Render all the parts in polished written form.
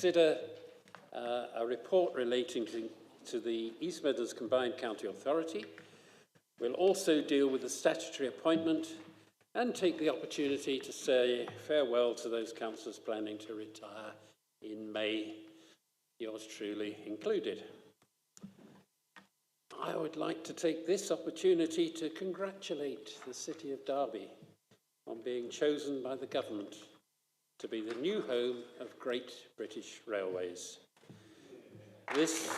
consider a report relating to the East Midlands Combined County Authority. We'll also deal with the statutory appointment and take the opportunity to say farewell to those councillors planning to retire in May, yours truly included. I would like to take this opportunity to congratulate the City of Derby on being chosen by the government to be the new home of Great British Railways. This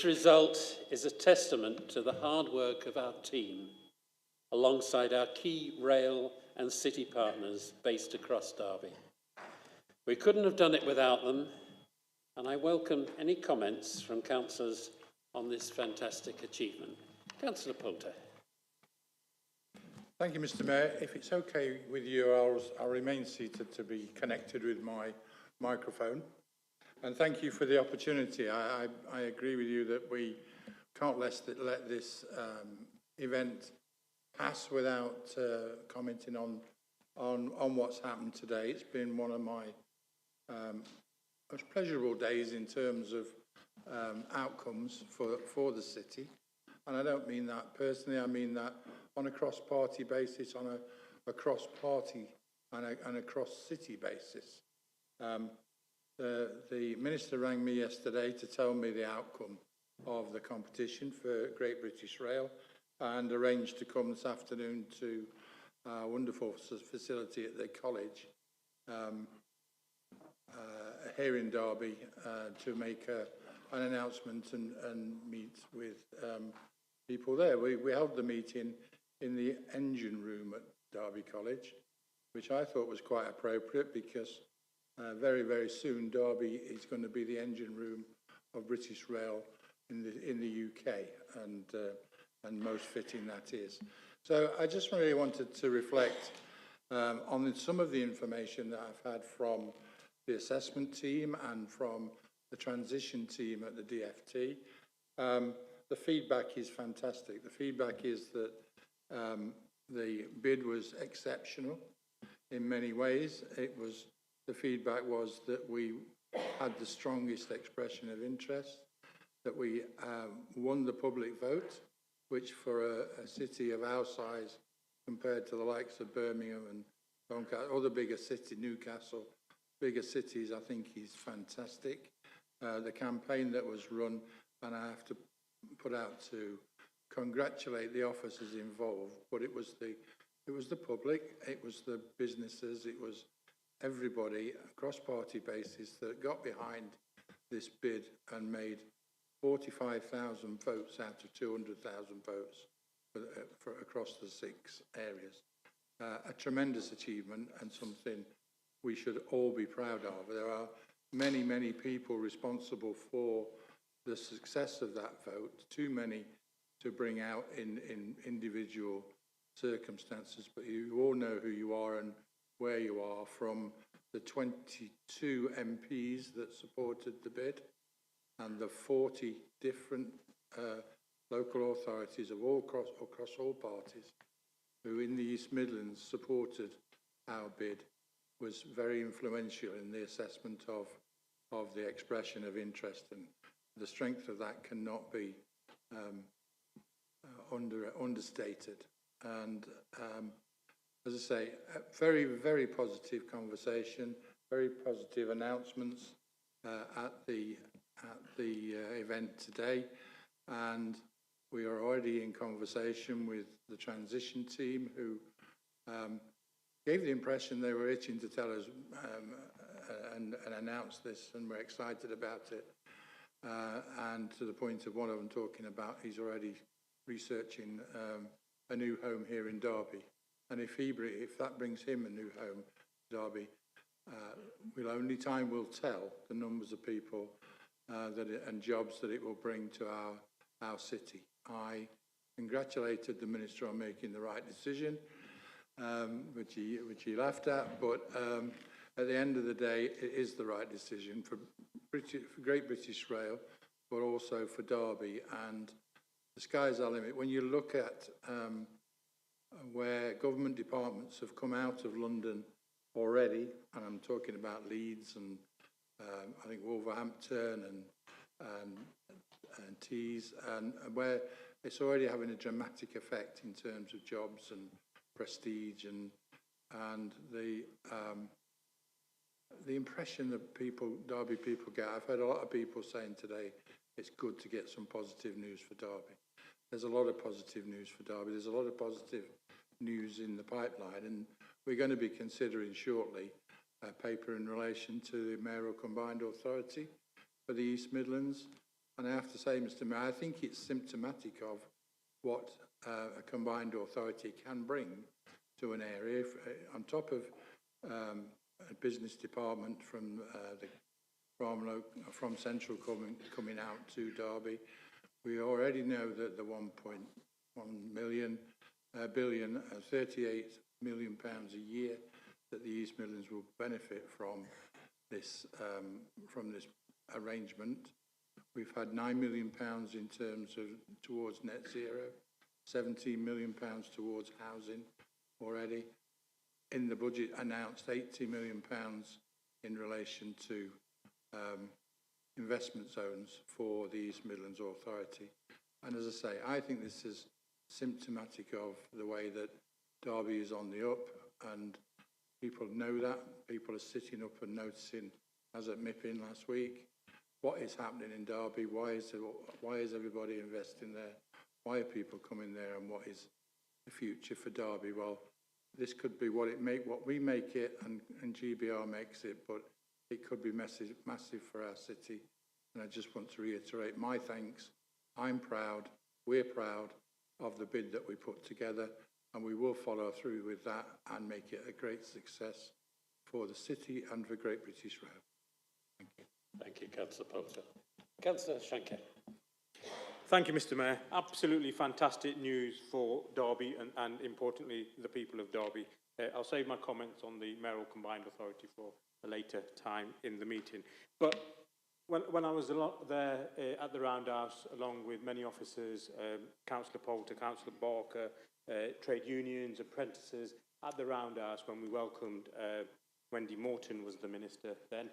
result is a testament to the hard work of our team, alongside our key rail and city partners based across Derby. We couldn't have done it without them, and I welcome any comments from councillors on this fantastic achievement. Councillor Poulter. Thank you, Mr. Mayor. If it's okay with you, I'll remain seated to be connected with my microphone. And thank you for the opportunity. I agree with you that we can't let this event pass without commenting on what's happened today. It's been one of my most pleasurable days in terms of outcomes for the city. And I don't mean that personally, I mean that on a cross-party basis, on a cross-party and a cross-city basis. The Minister rang me yesterday to tell me the outcome of the competition for Great British Rail and arranged to come this afternoon to a wonderful facility at the college here in Derby to make an announcement and meet with people there. We held the meeting in the engine room at Derby College, which I thought was quite appropriate because very, very soon Derby is going to be the engine room of British Rail in the UK, and most fitting that is. So I just really wanted to reflect on some of the information that I've had from the assessment team and from the transition team at the DFT. The feedback is fantastic. The feedback is that the bid was exceptional in many ways. The feedback was that we had the strongest expression of interest, that we won the public vote, which for a city of our size, compared to the likes of Birmingham and Doncaster, other bigger cities, Newcastle, bigger cities, I think is fantastic. The campaign that was run, and I have to put out to congratulate the officers involved, but it was the public, it was the businesses, it was everybody across party basis that got behind this bid and made 45,000 votes out of 200,000 votes for across the 6 areas. A tremendous achievement and something we should all be proud of. There are many, many people responsible for the success of that vote, too many to bring out in individual circumstances, but you all know who you are and where you are, from the 22 MPs that supported the bid and the 40 different local authorities of across all parties who in the East Midlands supported our bid, was very influential in the assessment of the expression of interest, and the strength of that cannot be understated. And as I say, a very, very positive conversation, very positive announcements at the event today, and we are already in conversation with the transition team who gave the impression they were itching to tell us and announce this, and we're excited about it. And to the point of one of them talking about he's already researching a new home here in Derby. And if that brings him a new home, Derby, only time will tell the numbers of people and jobs that it will bring to our city. I congratulated the Minister on making the right decision, which he laughed at, but at the end of the day, it is the right decision for Great British Rail, but also for Derby, and the sky's our limit. When you look at where government departments have come out of London already, and I'm talking about Leeds and I think Wolverhampton and Tees, and where it's already having a dramatic effect in terms of jobs and prestige and the impression that Derby people get. I've heard a lot of people saying today it's good to get some positive news for Derby. There's a lot of positive news for Derby. There's a lot of positive news in the pipeline, and we're going to be considering shortly a paper in relation to the Mayoral Combined Authority for the East Midlands. And I have to say, Mr. Mayor, I think it's symptomatic of what a combined authority can bring to an area. On top of a business department from Central coming out to Derby, we already know that the 1.1 billion, 38 million pounds a year that the East Midlands will benefit from this arrangement. We've had £9 million in terms of towards net zero, £17 million towards housing already. In the budget announced £80 million in relation to investment zones for the East Midlands Authority. And as I say, I think this is symptomatic of the way that Derby is on the up, and people know that. People are sitting up and noticing, as at MIPIM last week, what is happening in Derby. Why is everybody investing there? Why are people coming there, and what is the future for Derby? Well, this could be what we make it, and GBR makes it, but it could be massive for our city. And I just want to reiterate my thanks. I'm proud, we're proud of the bid that we put together, and we will follow through with that and make it a great success for the city and for Great British Rail. Thank you. Thank you, Councillor Poulter. Councillor Shanker. Thank you, Mr. Mayor. Absolutely fantastic news for Derby and importantly, the people of Derby. I'll save my comments on the Mayoral Combined Authority for a later time in the meeting. But when I was there at the Roundhouse, along with many officers, Councillor Poulter, Councillor Barker, trade unions, apprentices, at the Roundhouse when we welcomed Wendy Morton was the minister then,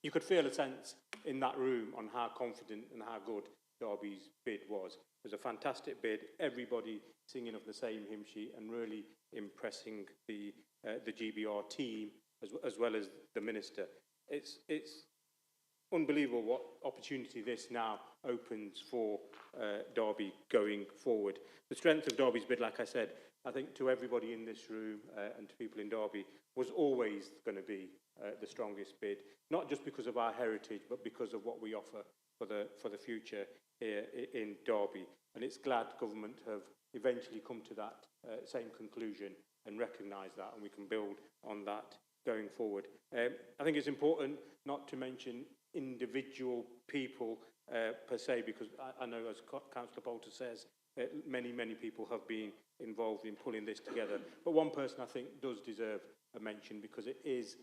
you could feel a sense in that room on how confident and how good Derby's bid was. It was a fantastic bid, everybody singing of the same hymn sheet and really impressing the GBR team as well as the minister. It's unbelievable what opportunity this now opens for Derby going forward. The strength of Derby's bid, like I said, I think to everybody in this room and to people in Derby, was always going to be the strongest bid, not just because of our heritage, but because of what we offer for the future here in Derby. And it's glad government have eventually come to that same conclusion and recognise that, and we can build on that going forward. I think it's important not to mention individual people per se, because I know, as Councillor Poulter says, many people have been involved in pulling this together. But one person I think does deserve a mention, because it is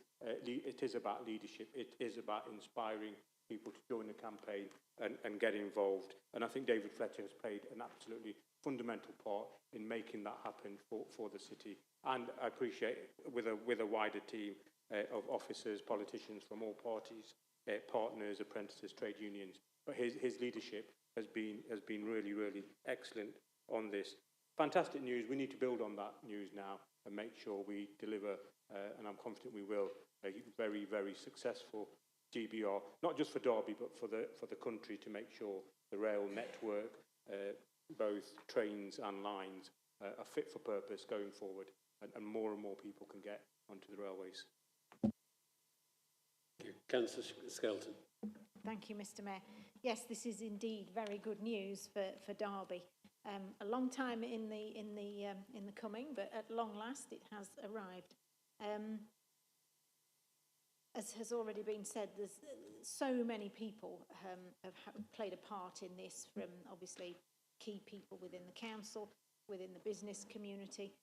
about leadership. It is about inspiring people to join the campaign and get involved. And I think David Fletcher has played an absolutely fundamental part in making that happen for the city. And I appreciate with a wider team of officers, politicians from all parties, partners, apprentices, trade unions. But his leadership has been really excellent on this. Fantastic news. We need to build on that news now and make sure we deliver, and I'm confident we will, a very successful GBR, not just for Derby, but for the country, to make sure the rail network, both trains and lines, are fit for purpose going forward, and more people can get onto the railways. Councillor Skelton. Thank you, Mr. Mayor. Yes, this is indeed very good news for Derby. A long time in the coming, but at long last it has arrived. As has already been said, there's so many people have played a part in this, from obviously key people within the council, within the business community,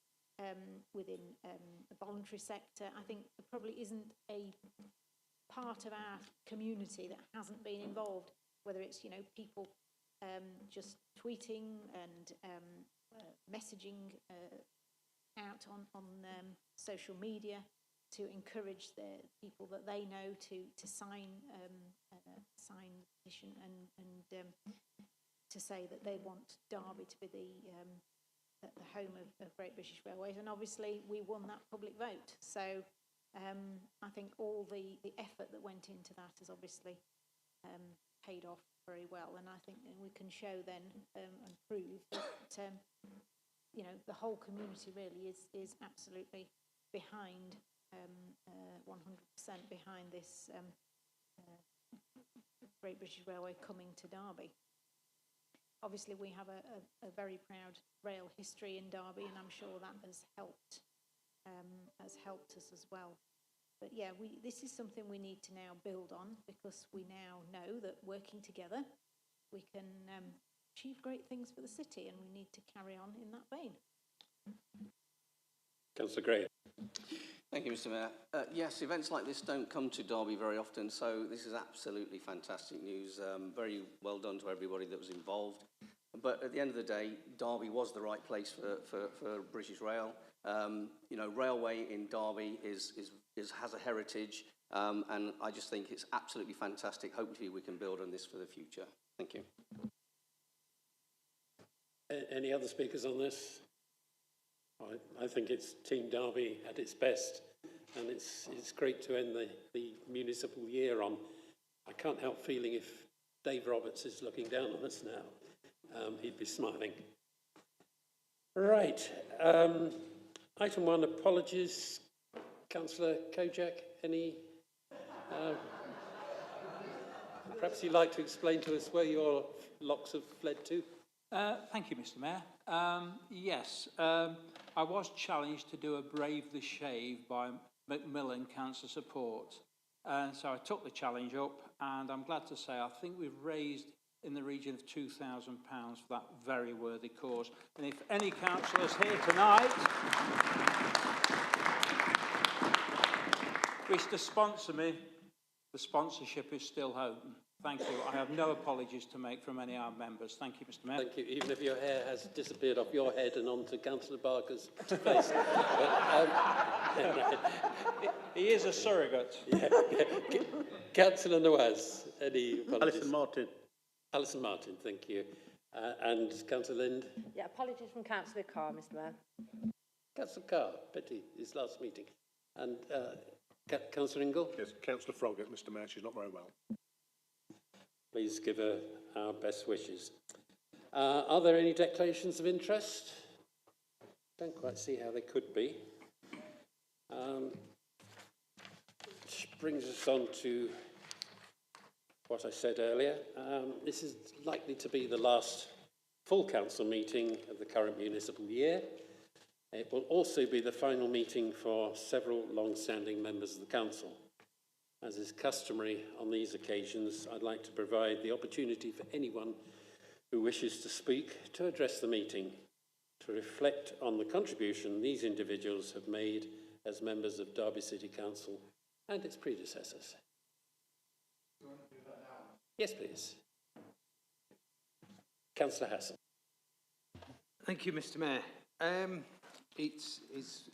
within the voluntary sector. I think there probably isn't a part of our community that hasn't been involved, whether it's, people just tweeting and messaging out on social media to encourage the people that they know to sign sign the petition and to say that they want Derby to be the home of Great British Railways. And obviously we won that public vote. So I think all the effort that went into that has obviously paid off very well. And I think we can show then and prove that you know, the whole community really is absolutely behind 100% behind this Great British Railway coming to Derby. Obviously, we have a very proud rail history in Derby, and I'm sure that has helped us as well. But yeah, this is something we need to now build on, because we now know that working together, we can achieve great things for the city, and we need to carry on in that vein. Councillor Gray. Thank you, Mr. Mayor. Yes, events like this don't come to Derby very often, so this is absolutely fantastic news. Very well done to everybody that was involved. But at the end of the day, Derby was the right place for British Rail. You know, railway in Derby has a heritage, and I just think it's absolutely fantastic. Hopefully we can build on this for the future. Thank you. Any other speakers on this? I think it's Team Derby at its best, and it's great to end the municipal year on. I can't help feeling if Dave Roberts is looking down on us now, he'd be smiling. Right, item 1, apologies. Councillor Kojak, any? Perhaps you'd like to explain to us where your locks have fled to? Thank you, Mr. Mayor. Yes, I was challenged to do a Brave the Shave by Macmillan Cancer Support. And so I took the challenge up, and I'm glad to say I think we've raised in the region of £2,000 for that very worthy cause. And if any councillors here tonight wish to sponsor me, the sponsorship is still open. Thank you. I have no apologies to make from any of our members. Thank you, Mr. Mayor. Thank you. Even if your hair has disappeared off your head and onto Councillor Barker's face. He is a surrogate. Yeah. Councillor Nawaz, any apologies? Alison Martin. Alison Martin, thank you. And Councillor Lind? Yeah, apologies from Councillor Carr, Mr. Mayor. Councillor Carr, pity, his last meeting. And Councillor Ingle? Yes, Councillor Froggatt, Mr. Mayor, she's not very well. Please give her our best wishes. Are there any declarations of interest? Don't quite see how they could be. Which brings us on to what I said earlier. This is likely to be the last full council meeting of the current municipal year. It will also be the final meeting for several long-standing members of the council. As is customary on these occasions, I'd like to provide the opportunity for anyone who wishes to speak to address the meeting, to reflect on the contribution these individuals have made as members of Derby City Council and its predecessors. Do you want to do that now? Yes, please. Councillor Hassan. Thank you, Mr. Mayor. It's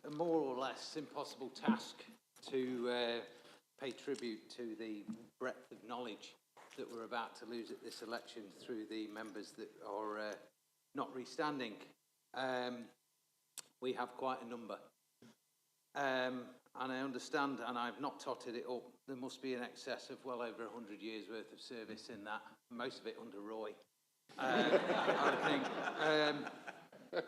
a more or less impossible task to pay tribute to the breadth of knowledge that we're about to lose at this election through the members that are not restanding. We have quite a number. And I understand, and I've not totted it up, there must be in excess of well over 100 years worth of service in that, most of it under Roy, I think.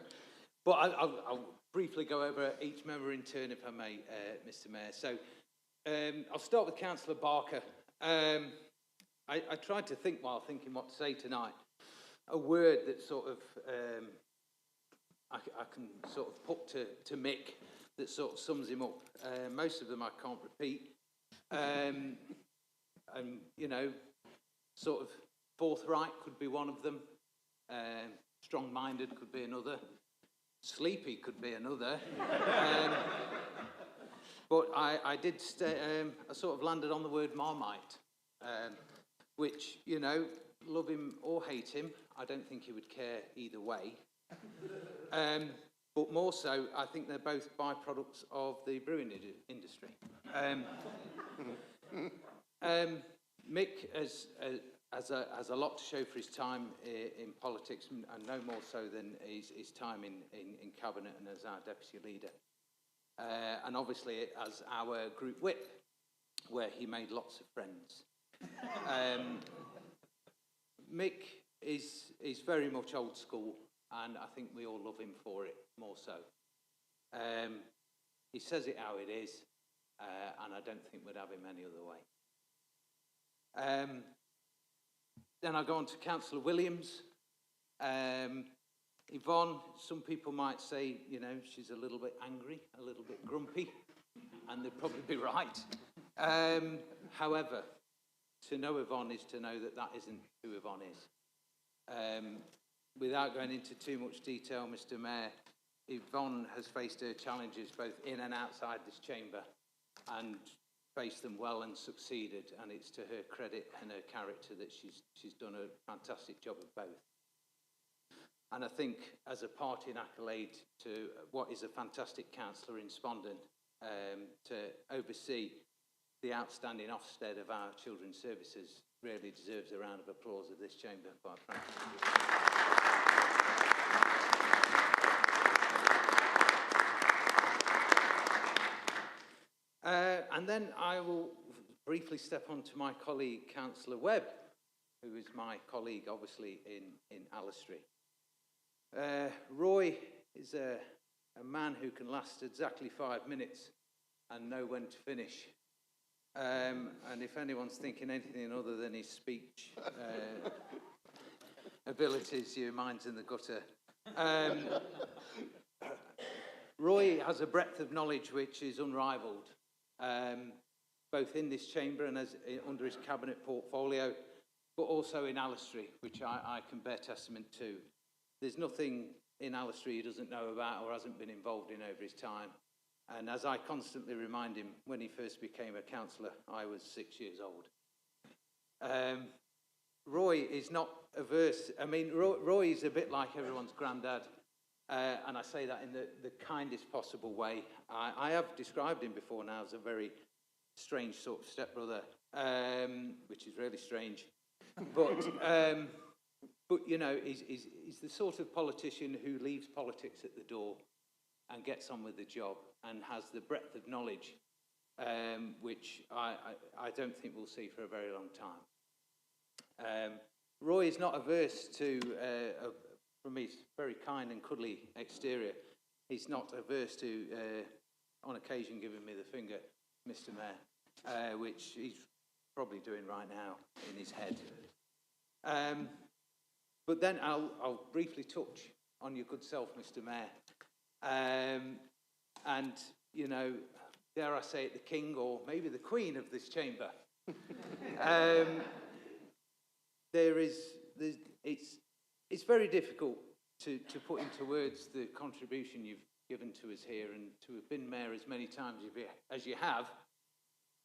But I'll briefly go over each member in turn, if I may, Mr. Mayor. So I'll start with Councillor Barker. I tried to think while thinking what to say tonight. A word that sort of I can sort of put to Mick that sort of sums him up. Most of them I can't repeat. And, you know, sort of forthright could be one of them. Strong-minded could be another. Sleepy could be another. But I did I sort of landed on the word Marmite, which, you know, love him or hate him, I don't think he would care either way. But more so, I think they're both byproducts of the brewing industry. Mick has a lot to show for his time in politics, and no more so than his time in Cabinet and as our Deputy Leader. And obviously as our Group Whip, where he made lots of friends. Mick is very much old school, and I think we all love him for it, more so. He says it how it is, and I don't think we'd have him any other way. Then I go on to Councillor Williams. Yvonne, some people might say, you know, she's a little bit angry, a little bit grumpy, and they'd probably be right. However, to know Yvonne is to know that that isn't who Yvonne is. Without going into too much detail, Mr. Mayor, Yvonne has faced her challenges both in and outside this chamber and faced them well and succeeded, and it's to her credit and her character that she's done a fantastic job of both. And I think as a parting accolade to what is a fantastic councillor in Spondon, to oversee the outstanding Ofsted of our children's services really deserves a round of applause of this chamber, quite frankly. And then I will briefly step on to my colleague, Councillor Webb, who is my colleague, obviously, in Allestree. Roy is a man who can last exactly 5 minutes and know when to finish. And if anyone's thinking anything other than his speech abilities, your mind's in the gutter. Roy has a breadth of knowledge which is unrivalled, both in this chamber and under his cabinet portfolio, but also in Allestree, which I can bear testament to. There's nothing in Allestree he doesn't know about or hasn't been involved in over his time. And as I constantly remind him, when he first became a councillor, I was 6 years old. Roy is not averse. I mean, Roy is a bit like everyone's granddad. And I say that in the kindest possible way. I have described him before now as a very strange sort of stepbrother, which is really strange. But you know, he's the sort of politician who leaves politics at the door and gets on with the job and has the breadth of knowledge, which I don't think we'll see for a very long time. Roy is not averse to, from his very kind and cuddly exterior, he's not averse to, on occasion, giving me the finger, Mr. Mayor, which he's probably doing right now in his head. But then I'll briefly touch on your good self, Mr. Mayor. And, you know, dare I say it, the king or maybe the queen of this chamber. It's very difficult to put into words the contribution you've given to us here, and to have been mayor as many times as you have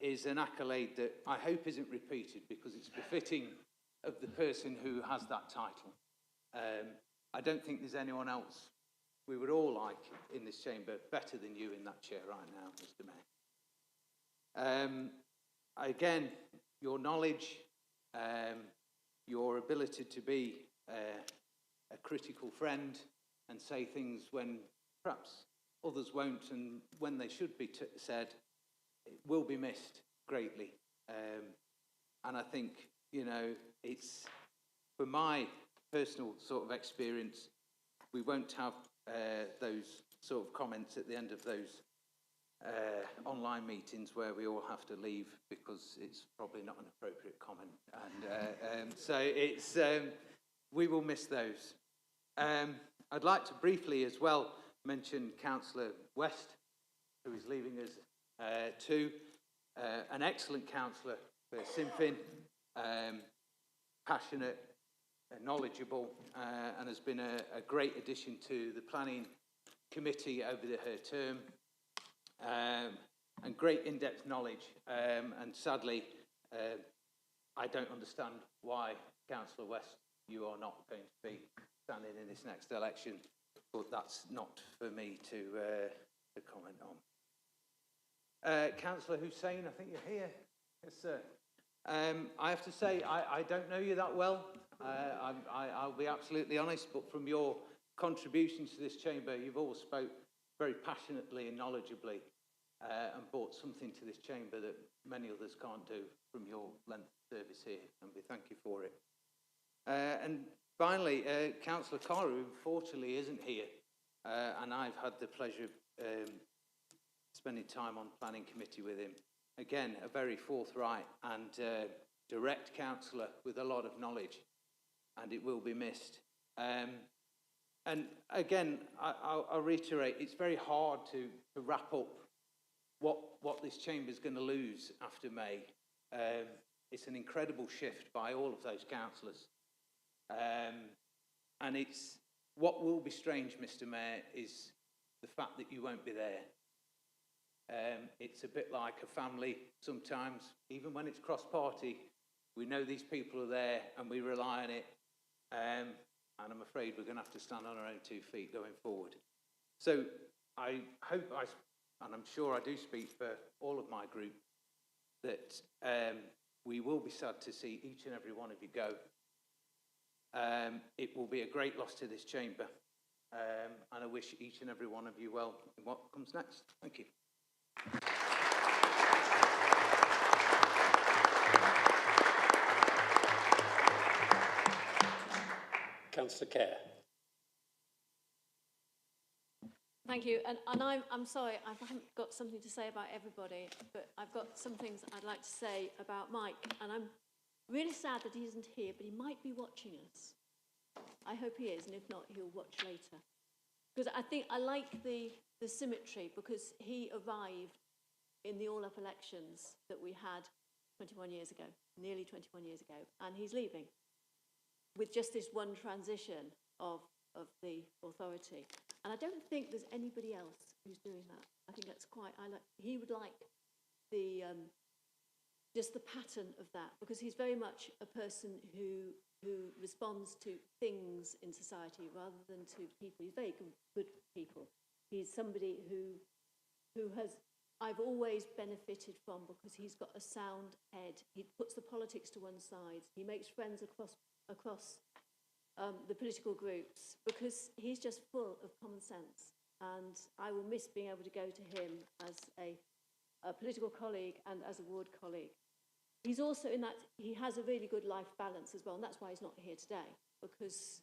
is an accolade that I hope isn't repeated, because it's befitting of the person who has that title. I don't think there's anyone else we would all like in this chamber better than you in that chair right now, Mr. Mayor. Again, your knowledge, your ability to be a critical friend and say things when perhaps others won't, and when they should be said, it will be missed greatly. And I think, you know, it's, for my personal sort of experience, we won't have those sort of comments at the end of those online meetings where we all have to leave because it's probably not an appropriate comment. And so it's, we will miss those. I'd like to briefly as well mention Councillor West, who is leaving us too. An excellent councillor for Sinn Féin, passionate, knowledgeable, and has been a great addition to the planning committee over her term, and great in-depth knowledge. And sadly, I don't understand why, Councillor West, you are not going to be standing in this next election, but that's not for me to comment on. Councillor Hussain, I think you're here. Yes, sir. I have to say, I don't know you that well. I'll be absolutely honest, but from your contributions to this chamber, you've all spoke very passionately and knowledgeably and brought something to this chamber that many others can't do from your length of service here, and we thank you for it. And finally, Councillor Carr, who unfortunately isn't here, and I've had the pleasure of spending time on planning committee with him. Again, a very forthright and direct councillor with a lot of knowledge, and it will be missed. And again, I'll reiterate, it's very hard to wrap up what this chamber's going to lose after May. It's an incredible shift by all of those councillors. And it's what will be strange, Mr. Mayor, is the fact that you won't be there. It's a bit like a family sometimes, even when it's cross-party. We know these people are there and we rely on it. And I'm afraid we're going to have to stand on our own 2 feet going forward. So I hope, and I'm sure I do speak for all of my group, that we will be sad to see each and every one of you go. It will be a great loss to this chamber. And I wish each and every one of you well in what comes next. Thank you. Councillor Kerr. Thank you, and I'm sorry, I haven't got something to say about everybody, but I've got some things I'd like to say about Mike, and I'm really sad that he isn't here, but he might be watching us. I hope he is, and if not, he'll watch later. Because I like the symmetry, because he arrived in the all-up elections that we had 21 years ago, nearly 21 years ago, and he's leaving with just this one transition of the authority. And I don't think there's anybody else who's doing that. I think that's he would like the, just the pattern of that, because he's very much a person who responds to things in society rather than to people. He's very good people. He's somebody who I've always benefited from, because he's got a sound head. He puts the politics to one side. He makes friends across the political groups, because he's just full of common sense. And I will miss being able to go to him as a political colleague and as a ward colleague. He's also in that he has a really good life balance as well, and that's why he's not here today, because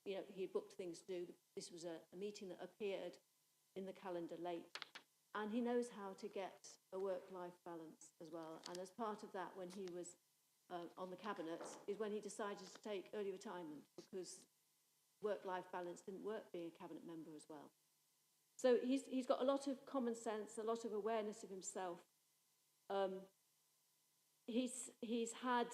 he had booked things to do. This was a meeting that appeared in the calendar late, and he knows how to get a work-life balance as well. And as part of that, when he was on the cabinet, is when he decided to take early retirement, because work-life balance didn't work being a cabinet member as well. So he's got a lot of common sense, a lot of awareness of himself. He's had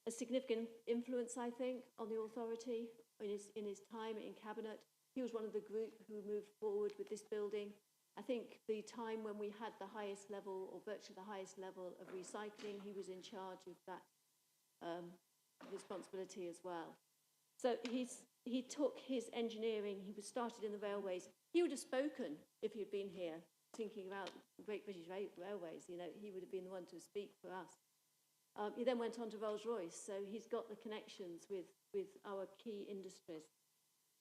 a significant influence, I think, on the authority in his time in cabinet. He was one of the group who moved forward with this building. I think the time when we had the highest level, or virtually the highest level of recycling, he was in charge of that responsibility as well. So he took his engineering, he was started in the railways. He would have spoken if he had been here, thinking about Great British Railways. He would have been the one to speak for us. He then went on to Rolls-Royce, so he's got the connections with our key industries.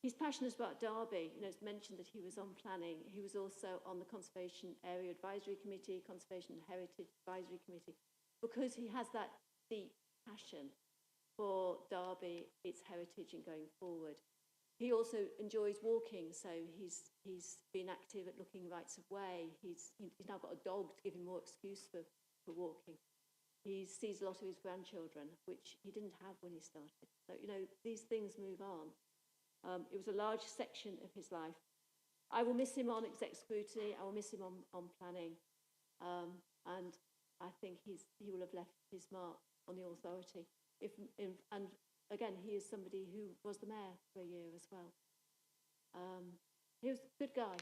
He's passionate about Derby. It's mentioned that he was on planning. He was also on the Conservation Area Advisory Committee, Conservation and Heritage Advisory Committee, because he has that deep passion for Derby, its heritage, and going forward. He also enjoys walking, so he's been active at looking rights of way. He's now got a dog to give him more excuse for walking. He sees a lot of his grandchildren, which he didn't have when he started. So, these things move on. It was a large section of his life. I will miss him on exec scrutiny. I will miss him on planning. And I think he will have left his mark on the authority. And again, he is somebody who was the mayor for a year as well. He was a good guy.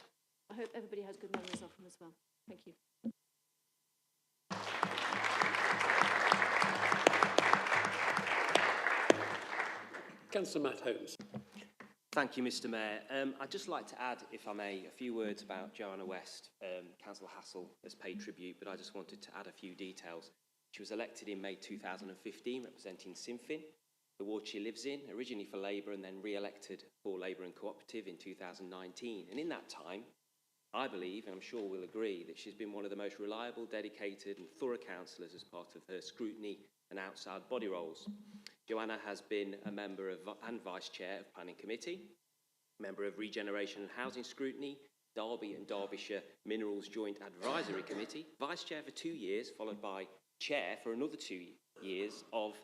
I hope everybody has good memories of him as well. Thank you. Councillor Matt Holmes. Thank you, Mr Mayor. I'd just like to add, if I may, a few words about Joanna West. Councillor Hassel has paid tribute, but I just wanted to add a few details. She was elected in May 2015, representing Sinn Féin, the ward she lives in, originally for Labour and then re-elected for Labour and Cooperative in 2019. And in that time, I believe, and I'm sure we'll agree, that she's been one of the most reliable, dedicated and thorough councillors as part of her scrutiny and outside body roles. Joanna has been a member of and Vice Chair of Planning Committee, member of Regeneration and Housing Scrutiny, Derby and Derbyshire Minerals Joint Advisory Committee, Vice Chair for 2 years, followed by Chair for another 2 years of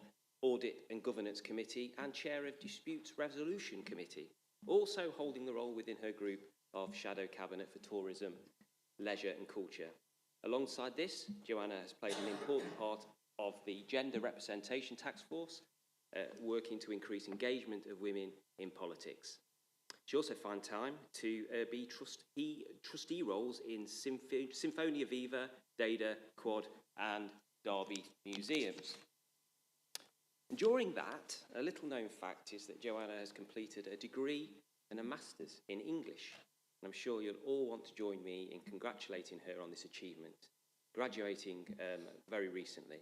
Audit and Governance Committee and Chair of Disputes Resolution Committee, also holding the role within her group of Shadow Cabinet for Tourism, Leisure and Culture. Alongside this, Joanna has played an important part of the Gender Representation Task Force, working to increase engagement of women in politics. She also found time to be trustee roles in Symphonia Viva, Dada, Quad and Derby museums. And during that, a little known fact is that Joanna has completed a degree and a master's in English. And I'm sure you'll all want to join me in congratulating her on this achievement, graduating very recently.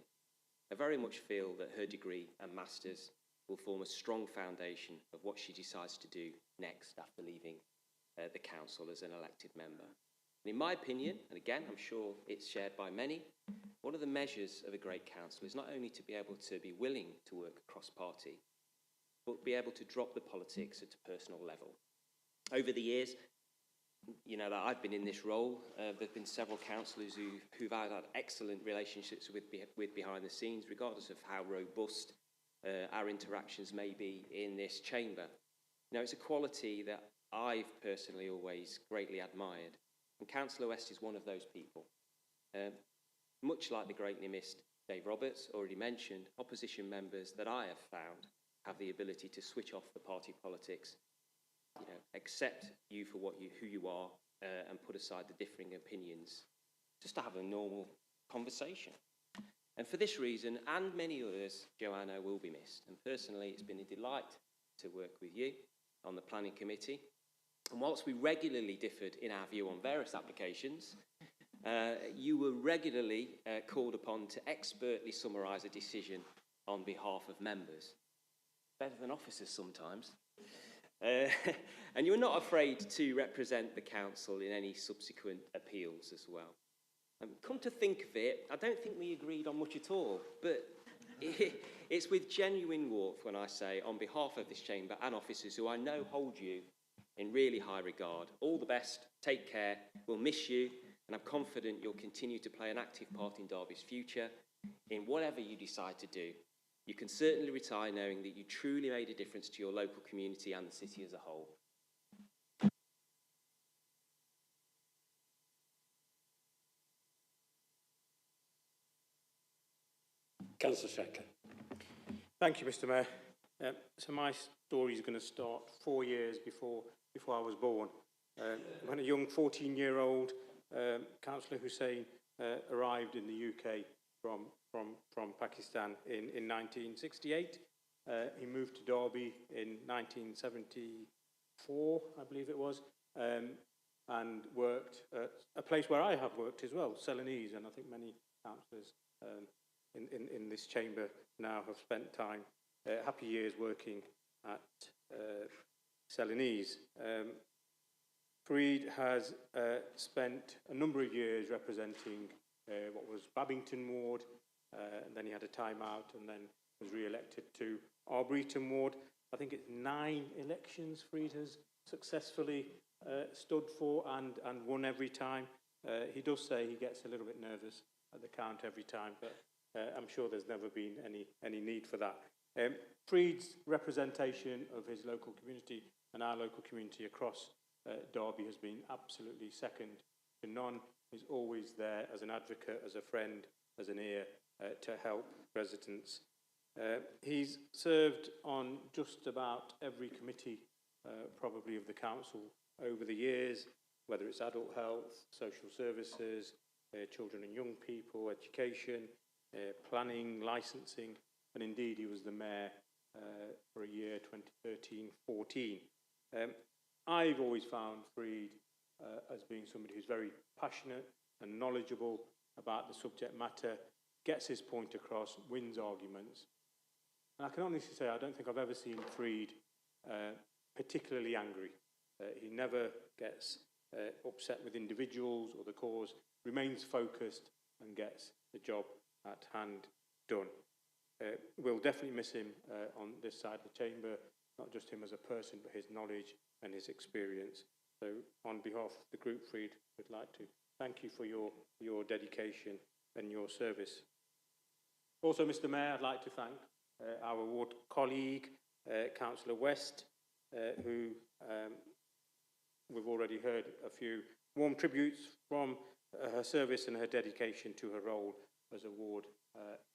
I very much feel that her degree and master's will form a strong foundation of what she decides to do next after leaving the council as an elected member. And in my opinion, and again, I'm sure it's shared by many, one of the measures of a great council is not only to be able to be willing to work across party, but be able to drop the politics at a personal level. Over the years, you know, that I've been in this role, there've been several councillors who've had excellent relationships with behind the scenes, regardless of how robust our interactions may be in this chamber. You know, it's a quality that I've personally always greatly admired, and Councillor West is one of those people. Much like the greatly missed Dave Roberts already mentioned, opposition members that I have found have the ability to switch off the party politics, you know, accept you for who you are, and put aside the differing opinions, just to have a normal conversation. And for this reason, and many others, Joanna will be missed. And personally, it's been a delight to work with you on the Planning Committee. And whilst we regularly differed in our view on various applications, you were regularly called upon to expertly summarise a decision on behalf of members. Better than officers sometimes. And you were not afraid to represent the council in any subsequent appeals as well. Come to think of it, I don't think we agreed on much at all, but it's with genuine warmth when I say, on behalf of this chamber and officers who I know hold you in really high regard, all the best, take care, we'll miss you, and I'm confident you'll continue to play an active part in Derby's future in whatever you decide to do. You can certainly retire knowing that you truly made a difference to your local community and the city as a whole. Councillor Shaker. Thank you, Mr Mayor. So my story is going to start 4 years before I was born. When a young 14-year-old Councillor Hussain arrived in the UK from Pakistan in 1968. He moved to Derby in 1974, I believe it was, and worked at a place where I have worked as well, Celanese, and I think many councillors in this chamber now have spent time, happy years working at Celanese. Fareed has spent a number of years representing what was Babington Ward, and then he had a time out and then was re-elected to Arboretum Ward. I think it's 9 elections Fareed has successfully stood for and won every time. He does say he gets a little bit nervous at the count every time, but I'm sure there's never been any need for that. Fareed's representation of his local community and our local community across Derby has been absolutely second to none. He's always there as an advocate, as a friend, as an ear to help residents. He's served on just about every committee probably of the council over the years, whether it's adult health, social services, children and young people, education, planning, licensing, and indeed he was the mayor for a year 2013-14. I've always found Fareed as being somebody who's very passionate and knowledgeable about the subject matter, gets his point across, wins arguments. And I can honestly say I don't think I've ever seen Fareed particularly angry. He never gets upset with individuals or the cause, remains focused and gets the job at hand done. We'll definitely miss him on this side of the chamber, not just him as a person, but his knowledge and his experience. So on behalf of the group, Fareed, we'd like to thank you for your dedication and your service. Also, Mr. Mayor, I'd like to thank our ward colleague, Councillor West, who we've already heard a few warm tributes from her service, and her dedication to her role as a ward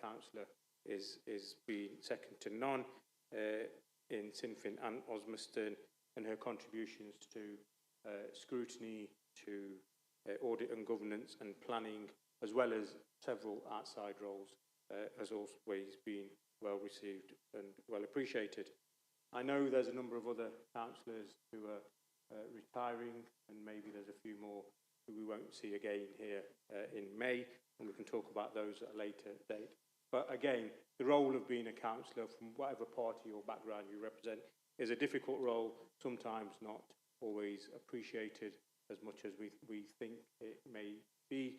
councillor is being second to none in Sinfin and Osmaston, and her contributions to scrutiny, to audit and governance and planning, as well as several outside roles, has always been well received and well appreciated. I know there's a number of other councillors who are retiring, and maybe there's a few more who we won't see again here in May, and we can talk about those at a later date. But again, the role of being a councillor, from whatever party or background you represent, is a difficult role, sometimes not always appreciated as much as we think it may be.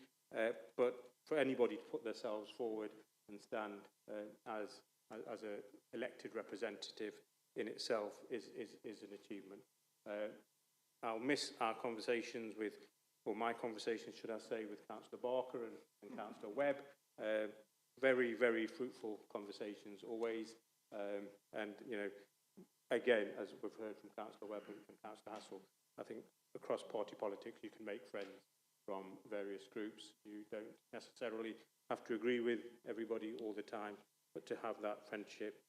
But for anybody to put themselves forward and stand as an elected representative in itself is an achievement. I'll miss our conversations with, or my conversations, should I say, with Councillor Barker and Councillor Webb. Very, very fruitful conversations always. And, you know, again, as we've heard from Councillor Webb and Councillor Hassel, I think across party politics you can make friends from various groups. You don't necessarily have to agree with everybody all the time, but to have that friendship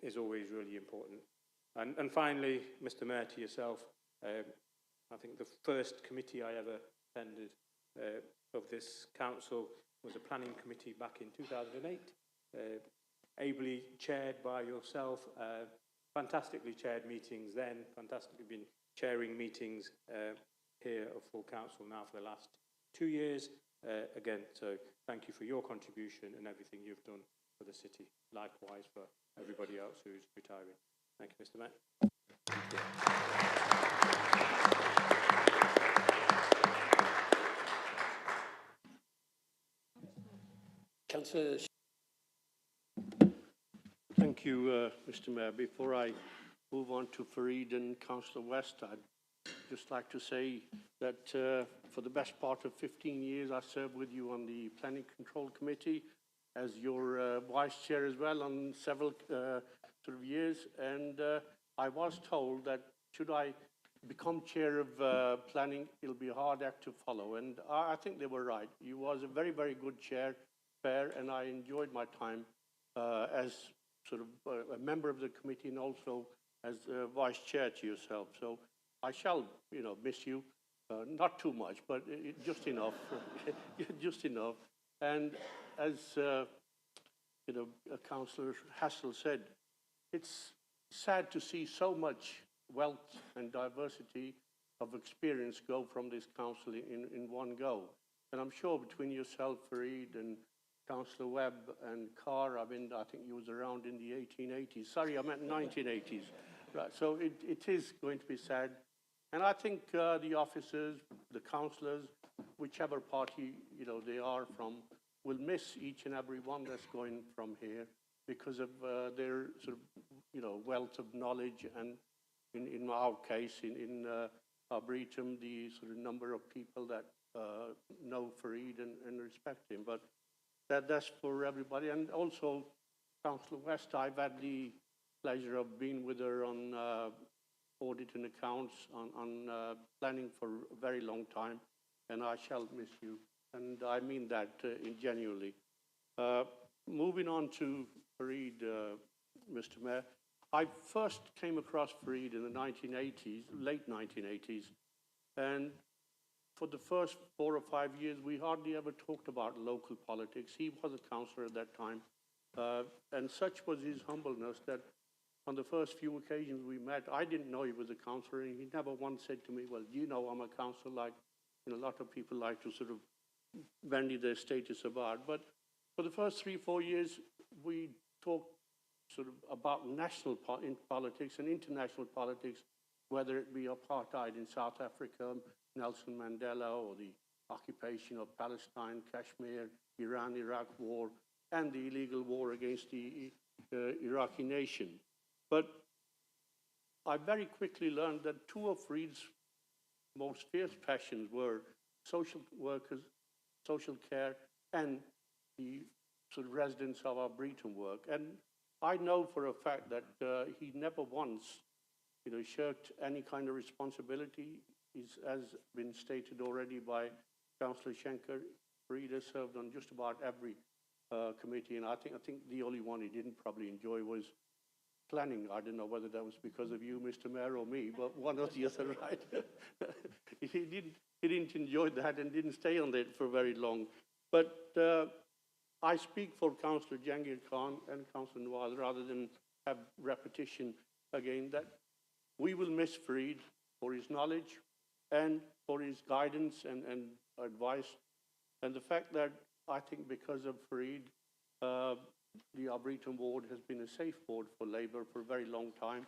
is always really important. And finally, Mr. Mayor, to yourself, I think the first committee I ever attended of this council was a planning committee back in 2008, ably chaired by yourself, fantastically chaired meetings then, fantastically been chairing meetings here of full council now for the last 2 years. Again, so thank you for your contribution and everything you've done for the city. Likewise for everybody else who's retiring. Thank you, Mr. Mayor. Thank you. Councillor. Thank you, Mr. Mayor. Before I move on to Fareed and Councillor West, I'd just like to say that for the best part of 15 years, I served with you on the Planning Control Committee as your vice chair as well on several sort of years. And I was told that should I become chair of planning, it'll be a hard act to follow. And I think they were right. You was a very, very good chair, fair, and I enjoyed my time as sort of a member of the committee and also as vice chair to yourself. So I shall, you know, miss you. Not too much, but just enough. Just enough. And as you know, Councillor Hassel said, it's sad to see so much wealth and diversity of experience go from this council in one go. And I'm sure between yourself, Fareed, and Councillor Webb and Carr, I mean, I think you was around in the 1880s. Sorry, I meant 1980s. Right. So it is going to be sad. And I think the officers, the councillors, whichever party, you know, they are from, will miss each and every one that's going from here because of their sort of, you know, wealth of knowledge, and in our case, in Arboretum, the sort of number of people that know Fareed and respect him. But that's for everybody. And also, Councillor West, I've had the pleasure of being with her on audit and accounts, on planning for a very long time, and I shall miss you. And I mean that genuinely. Moving on to Fareed, Mr. Mayor, I first came across Fareed in the 1980s, late 1980s, and for the first 4 or 5 years, we hardly ever talked about local politics. He was a councillor at that time, and such was his humbleness that on the first few occasions we met, I didn't know he was a councillor, and he never once said to me, well, you know I'm a councillor, like a lot of people like to sort of bandy their status about. But for the first 3-4 years, we talked sort of about national politics and international politics, whether it be apartheid in South Africa, Nelson Mandela, or the occupation of Palestine, Kashmir, Iran-Iraq war, and the illegal war against the Iraqi nation. But I very quickly learned that two of Reed's most fierce passions were social workers, social care, and the sort of residents of our Breton work. And I know for a fact that he never once, shirked any kind of responsibility. As been stated already by Councillor Schenker, Reed has served on just about every committee, and I think the only one he didn't probably enjoy was planning. I don't know whether that was because of you, Mr. Mayor, or me, but one or the other, right? He didn't enjoy that and didn't stay on it for very long. But I speak for Councillor Jahangir Khan and Councillor Nawaz, rather than have repetition again, that we will miss Fareed for his knowledge and for his guidance and advice. And the fact that I think because of Fareed, the Arboretum ward has been a safe ward for Labour for a very long time.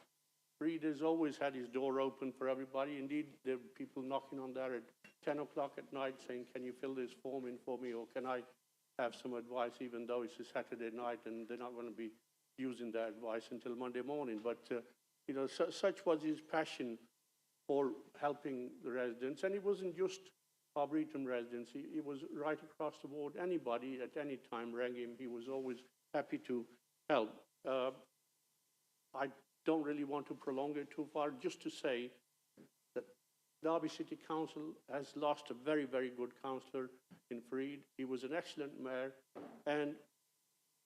Fareed has always had his door open for everybody. Indeed, there are people knocking on there at 10 o'clock at night saying, can you fill this form in for me, or can I have some advice, even though it's a Saturday night and they're not going to be using that advice until Monday morning. But, such was his passion for helping the residents. And it wasn't just Arboretum residents. He was right across the board. Anybody at any time rang him, he was always happy to help. I don't really want to prolong it too far, just to say that Derby City Council has lost a very, very good councillor in Fareed. He was an excellent mayor, and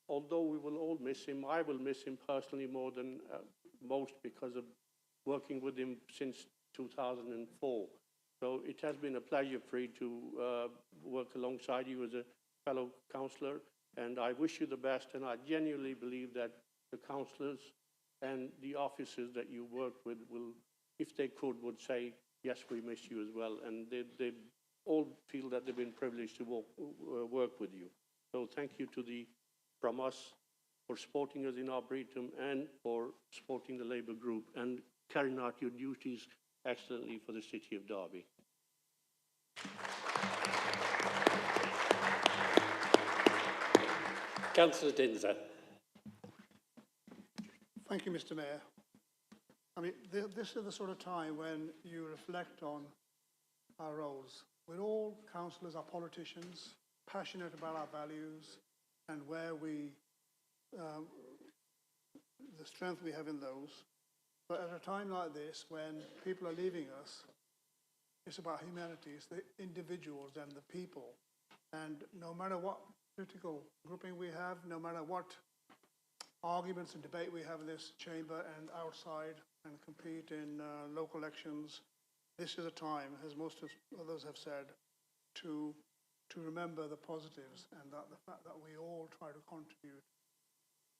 although we will all miss him, I will miss him personally more than most, because of working with him since 2004. So it has been a pleasure, Fareed, to work alongside you as a fellow councillor, and I wish you the best, and I genuinely believe that the councillors and the officers that you work with will, if they could, would say, yes, we miss you as well, and they all feel that they've been privileged to work with you. So thank you from us for supporting us in Arboretum and for supporting the Labour group and carrying out your duties excellently for the City of Derby. Councillor Dinser. Thank you, Mr. Mayor. I mean, this is the sort of time when you reflect on our roles. We're all councillors, are politicians, passionate about our values and where the strength we have in those. But at a time like this, when people are leaving us, it's about humanity, it's the individuals and the people. And no matter what political grouping we have, no matter what arguments and debate we have in this chamber and outside and compete in local elections, this is a time, as most others have said, to remember the positives and that the fact that we all try to contribute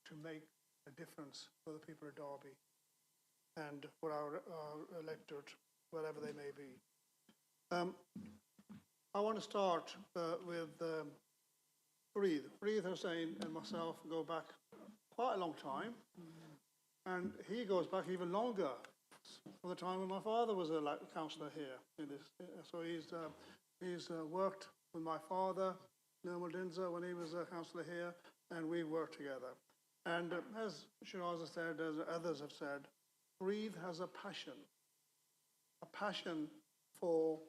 to make a difference for the people of Derby and for our electorate, wherever they may be. I want to start with Fareed. Fareed Hussain and myself go back quite a long time, and he goes back even longer, from the time when my father was a councillor here. So he's worked with my father, Nirmal Dinser, when he was a councillor here, and we worked together. And as Shiraz has said, as others have said, Fareed has a passion for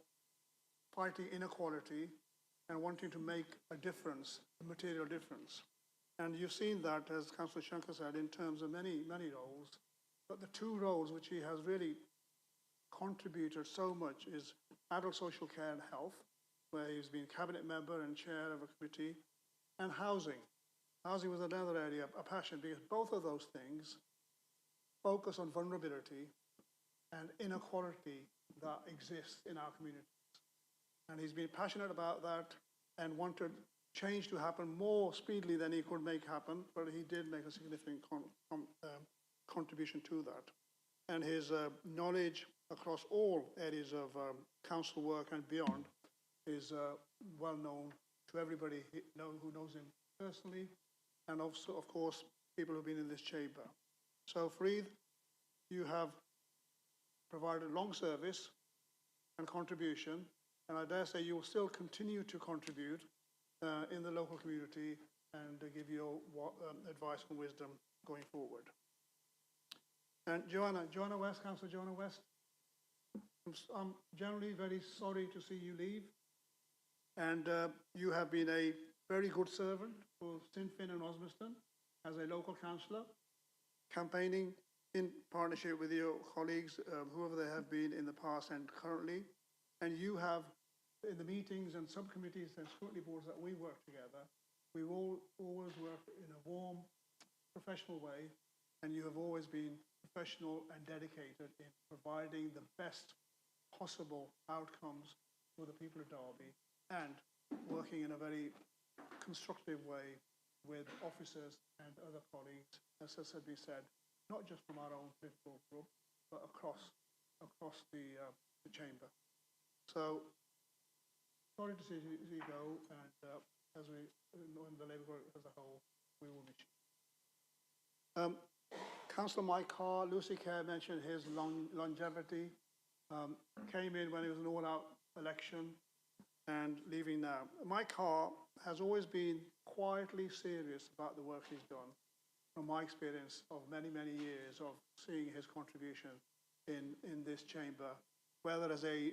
fighting inequality and wanting to make a difference, a material difference. And you've seen that, as Councillor Shankar said, in terms of many, many roles. But the two roles which he has really contributed so much is adult social care and health, where he's been cabinet member and chair of a committee, and housing. Housing was another area of passion, because both of those things focus on vulnerability and inequality that exists in our communities. And he's been passionate about that and wanted change to happen more speedily than he could make happen, but he did make a significant contribution to that. And his knowledge across all areas of council work and beyond is well known to everybody who knows him personally, and also, of course, people who've been in this chamber. So, Fareed, you have provided long service and contribution, and I dare say you will still continue to contribute in the local community and give your advice and wisdom going forward. And Joanna West, Councillor Joanna West, I'm generally very sorry to see you leave. And you have been a very good servant for Sinn Féin and Osmaston as a local councillor, campaigning in partnership with your colleagues, whoever they have been in the past and currently. And you have, in the meetings and subcommittees and scrutiny boards that we work together, we've always worked in a warm, professional way, and you have always been professional and dedicated in providing the best possible outcomes for the people of Derby and working in a very constructive way with officers and other colleagues, as has been said, not just from our own political group, but across the chamber. So, sorry to see you go, and as we know in the Labour Group as a whole, we will miss you. Councillor Mike Carr, Lucy Kerr mentioned his longevity, came in when it was an all-out election and leaving now. Mike Carr has always been quietly serious about the work he's done, from my experience of many, many years of seeing his contribution in this chamber, whether as a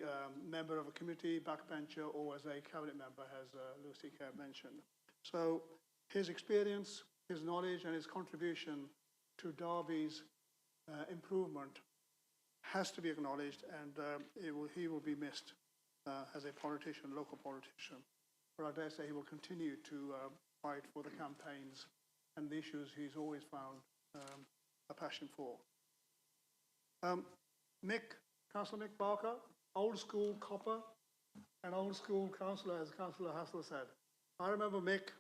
member of a committee, backbencher, or as a cabinet member, as Lucy Kerr mentioned. So his experience, his knowledge, and his contribution to Derby's improvement has to be acknowledged, and he will be missed as a politician, local politician. But I dare say he will continue to fight for the campaigns and the issues he's always found a passion for. Councillor Mick Barker, old school copper and old school councillor, as Councillor Hassel said. I remember Mick,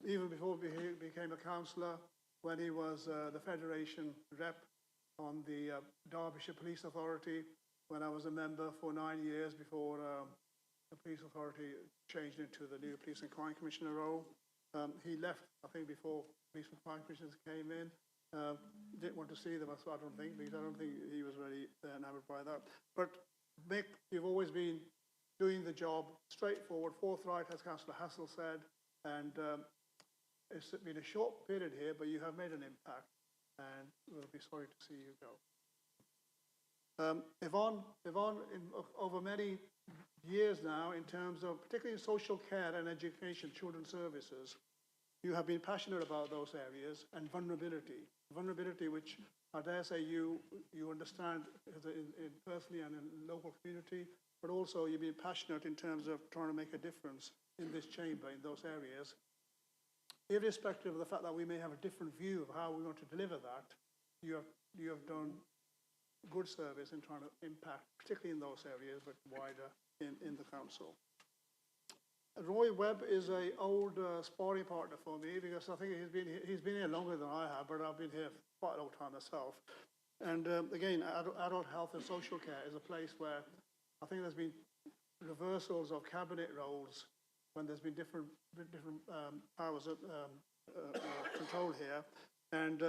even before he became a councillor, when he was the Federation rep on the Derbyshire Police Authority, when I was a member for 9 years before the Police Authority changed into the new Police and Crime Commissioner role. He left, I think, before Police and Crime Commissioners came in. Didn't want to see them, I don't think, because I don't think he was really enamored by that. But Mick, you've always been doing the job straightforward, forthright, as Councillor Hassel said, and it's been a short period here, but you have made an impact, and we'll be sorry to see you go. Yvonne, over many years now, in terms of particularly social care and education, children's services, you have been passionate about those areas, and vulnerability, which I dare say you understand in personally and in local community, but also you've been passionate in terms of trying to make a difference in this chamber in those areas. Irrespective of the fact that we may have a different view of how we want to deliver that, you have done good service in trying to impact, particularly in those areas, but wider in the council. Roy Webb is an old sparring partner for me, because I think he's been here longer than I have, but I've been here for quite a long time myself. And again, adult health and social care is a place where I think there's been reversals of cabinet roles when there's been different powers of control here. And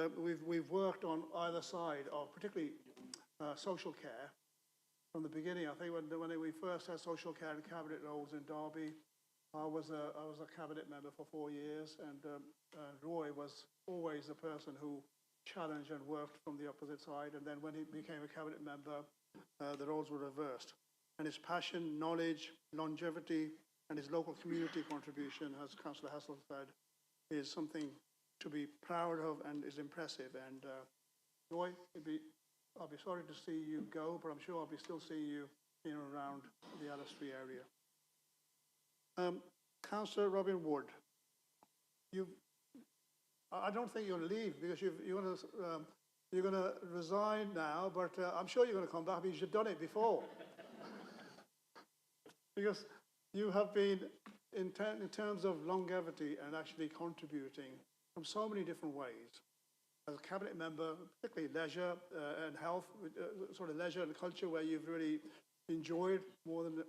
we've worked on either side of particularly social care from the beginning. I think when we first had social care and cabinet roles in Derby, I was a cabinet member for 4 years, and Roy was always the person who challenged and worked from the opposite side. And then when he became a cabinet member, the roles were reversed. And his passion, knowledge, longevity, and his local community contribution, as Councillor Hassel said, is something to be proud of and is impressive. And Roy, I'll be sorry to see you go, but I'm sure I'll be still seeing you in and around the Alistair area. Councillor Robin Wood, I don't think you'll leave, because you're going to resign now, but I'm sure you're going to come back, because you've done it before. Because you have been, in terms of longevity and actually contributing from so many different ways. as a cabinet member, particularly leisure and health, sort of leisure and culture, where you've really enjoyed more than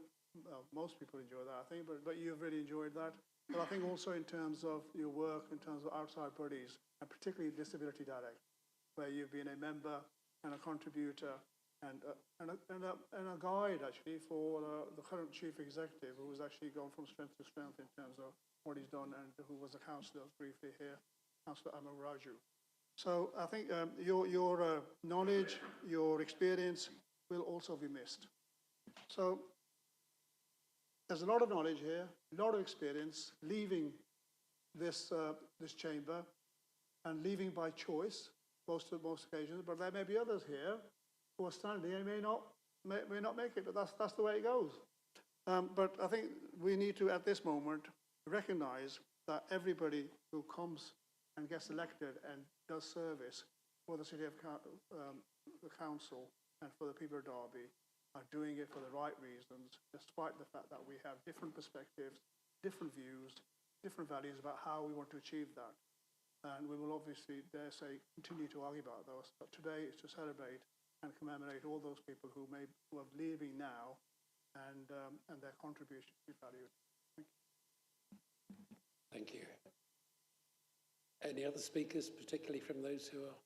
most people enjoy that, I think, but you've really enjoyed that. But I think also in terms of your work, in terms of outside bodies, and particularly Disability Direct, where you've been a member and a contributor and a guide, actually, for the current chief executive, who has actually gone from strength to strength in terms of what he's done, and who was a councillor briefly here, Councillor Amal Raju. So I think your knowledge, your experience will also be missed. So there's a lot of knowledge here, a lot of experience, leaving this chamber, and leaving by choice most occasions. But there may be others here who are standing and may not make it. But that's the way it goes. But I think we need to, at this moment, recognise that everybody who comes and gets elected and does service for the city of the council and for the people of Derby are doing it for the right reasons, despite the fact that we have different perspectives, different views, different values about how we want to achieve that. And we will obviously, dare say, continue to argue about those. But today is to celebrate and commemorate all those people who are leaving now, and their contribution to be valued. Thank you. Any other speakers, particularly from those who are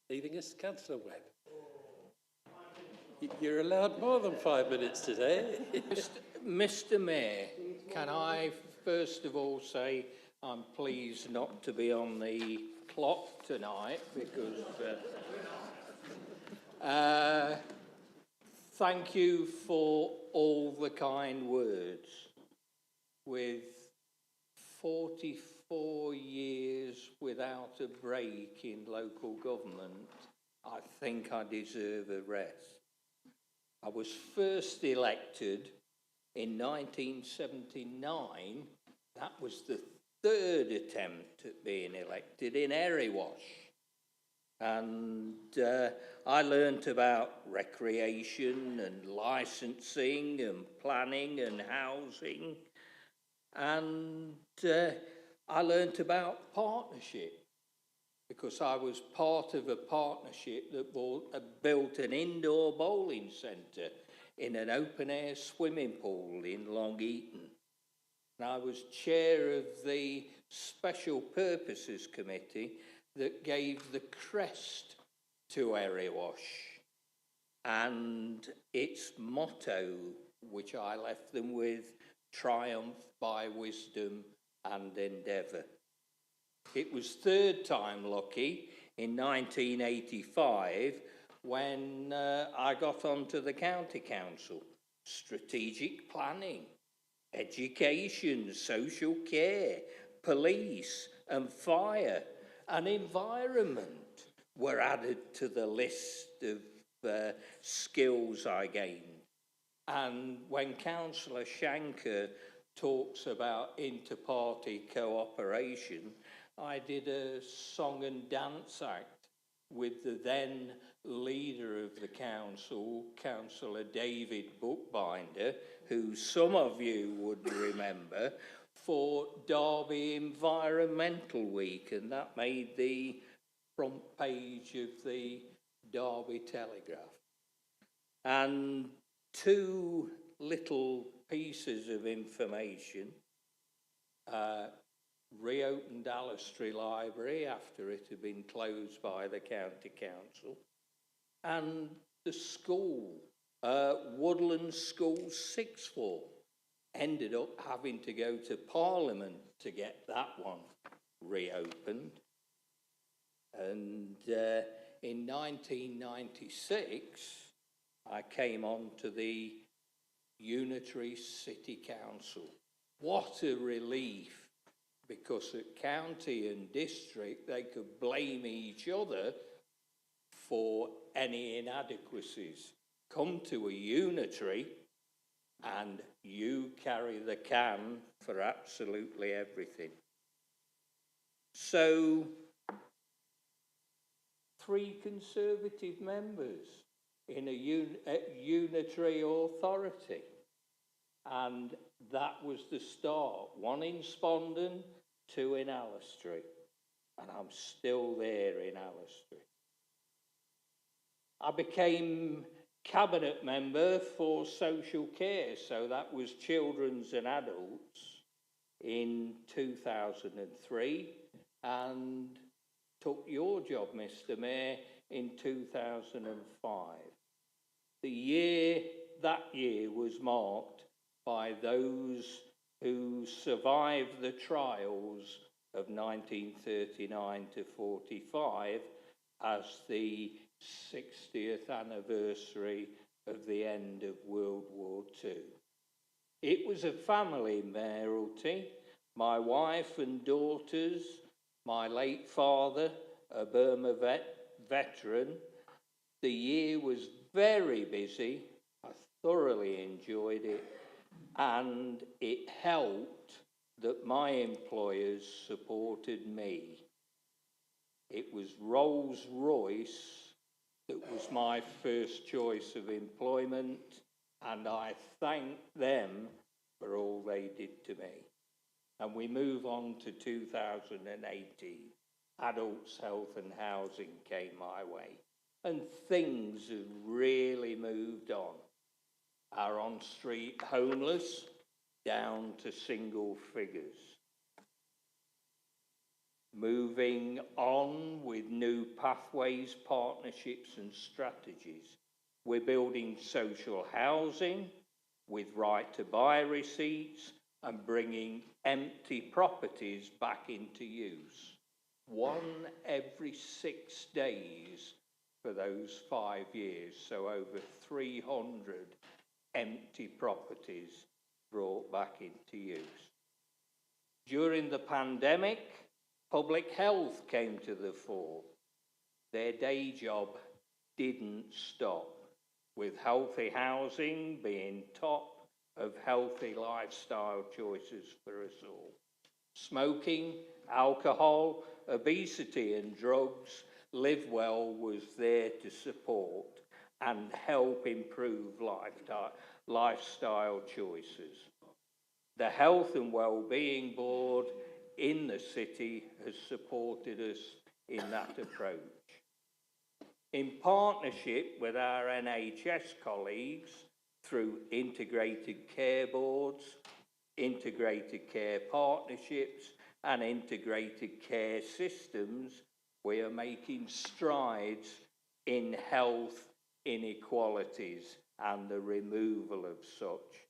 leaving us? Councillor Webb. You're allowed more than 5 minutes today. Mr. Mayor, can I first of all say I'm pleased not to be on the clock tonight, because thank you for all the kind words. With 44 years without a break in local government, I think I deserve a rest. I was first elected in 1979. That was the third attempt at being elected in Erewash. And I learnt about recreation and licensing and planning and housing. And I learnt about partnership, because I was part of a partnership that built an indoor bowling centre in an open-air swimming pool in Long Eaton. And I was chair of the Special Purposes Committee that gave the crest to Erewash and its motto, which I left them with, triumph by wisdom and endeavour. It was third time lucky in 1985 when I got onto the county council. Strategic planning, education, social care, police and fire and environment were added to the list of skills I gained. And when Councillor Shanker talks about inter-party cooperation, I did a song and dance act with the then leader of the council, Councillor David Bookbinder, who some of you would remember, for Derby Environmental Week, and that made the front page of the Derby Telegraph. And two little pieces of information. Reopened Alistry Library after it had been closed by the county council, and the school, Woodland School Sixth Form, ended up having to go to Parliament to get that one reopened. And in 1996, I came on to the Unitary City Council. What a relief, because at county and district, they could blame each other for any inadequacies. Come to a unitary and you carry the can for absolutely everything. So, 3 Conservative members in a unitary authority. And that was the start. 1 in Spondon, 2 in Alistry. and I'm still there in Allestree. I became cabinet member for social care, so that was children's and adults, in 2003, and took your job, Mr. Mayor, in 2005. That year was marked by those who survived the trials of 1939 to 45 as the 60th anniversary of the end of World War II. It was a family mayoralty. My wife and daughters, my late father, a Burma veteran. The year was very busy. I thoroughly enjoyed it, and it helped that my employers supported me. It was Rolls-Royce that was my first choice of employment, and I thank them for all they did to me. And we move on to 2018. Adults, health and housing came my way, and things have really moved on. Our on-street homeless down to single figures. Moving on with new pathways, partnerships and strategies. We're building social housing with right to buy receipts and bringing empty properties back into use. 1 every 6 days for those 5 years, so over 300 empty properties brought back into use. During the pandemic, public health came to the fore. Their day job didn't stop, with healthy housing being top of healthy lifestyle choices for us all. Smoking, alcohol, obesity and drugs, Live Well was there to support and help improve lifestyle choices. The Health and Wellbeing Board in the city has supported us in that approach. In partnership with our NHS colleagues through integrated care boards, integrated care partnerships and integrated care systems, we are making strides in health inequalities and the removal of such.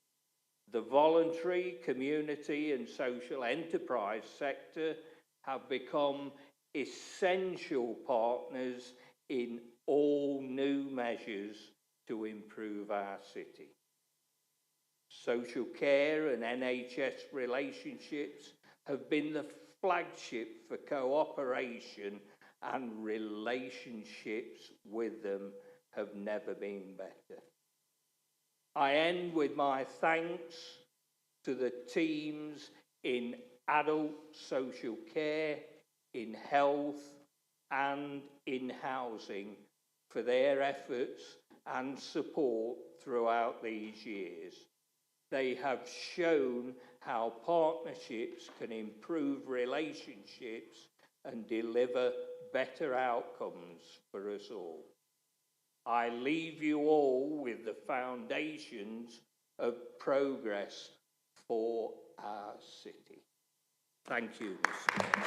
The voluntary, community and social enterprise sector have become essential partners in all new measures to improve our city. Social care and NHS relationships have been the flagship for cooperation, and relationships with them have never been better. I end with my thanks to the teams in adult social care, in health and in housing for their efforts and support throughout these years. They have shown how partnerships can improve relationships and deliver better outcomes for us all. I leave you all with the foundations of progress for our city. Thank you, Mr. Mayor.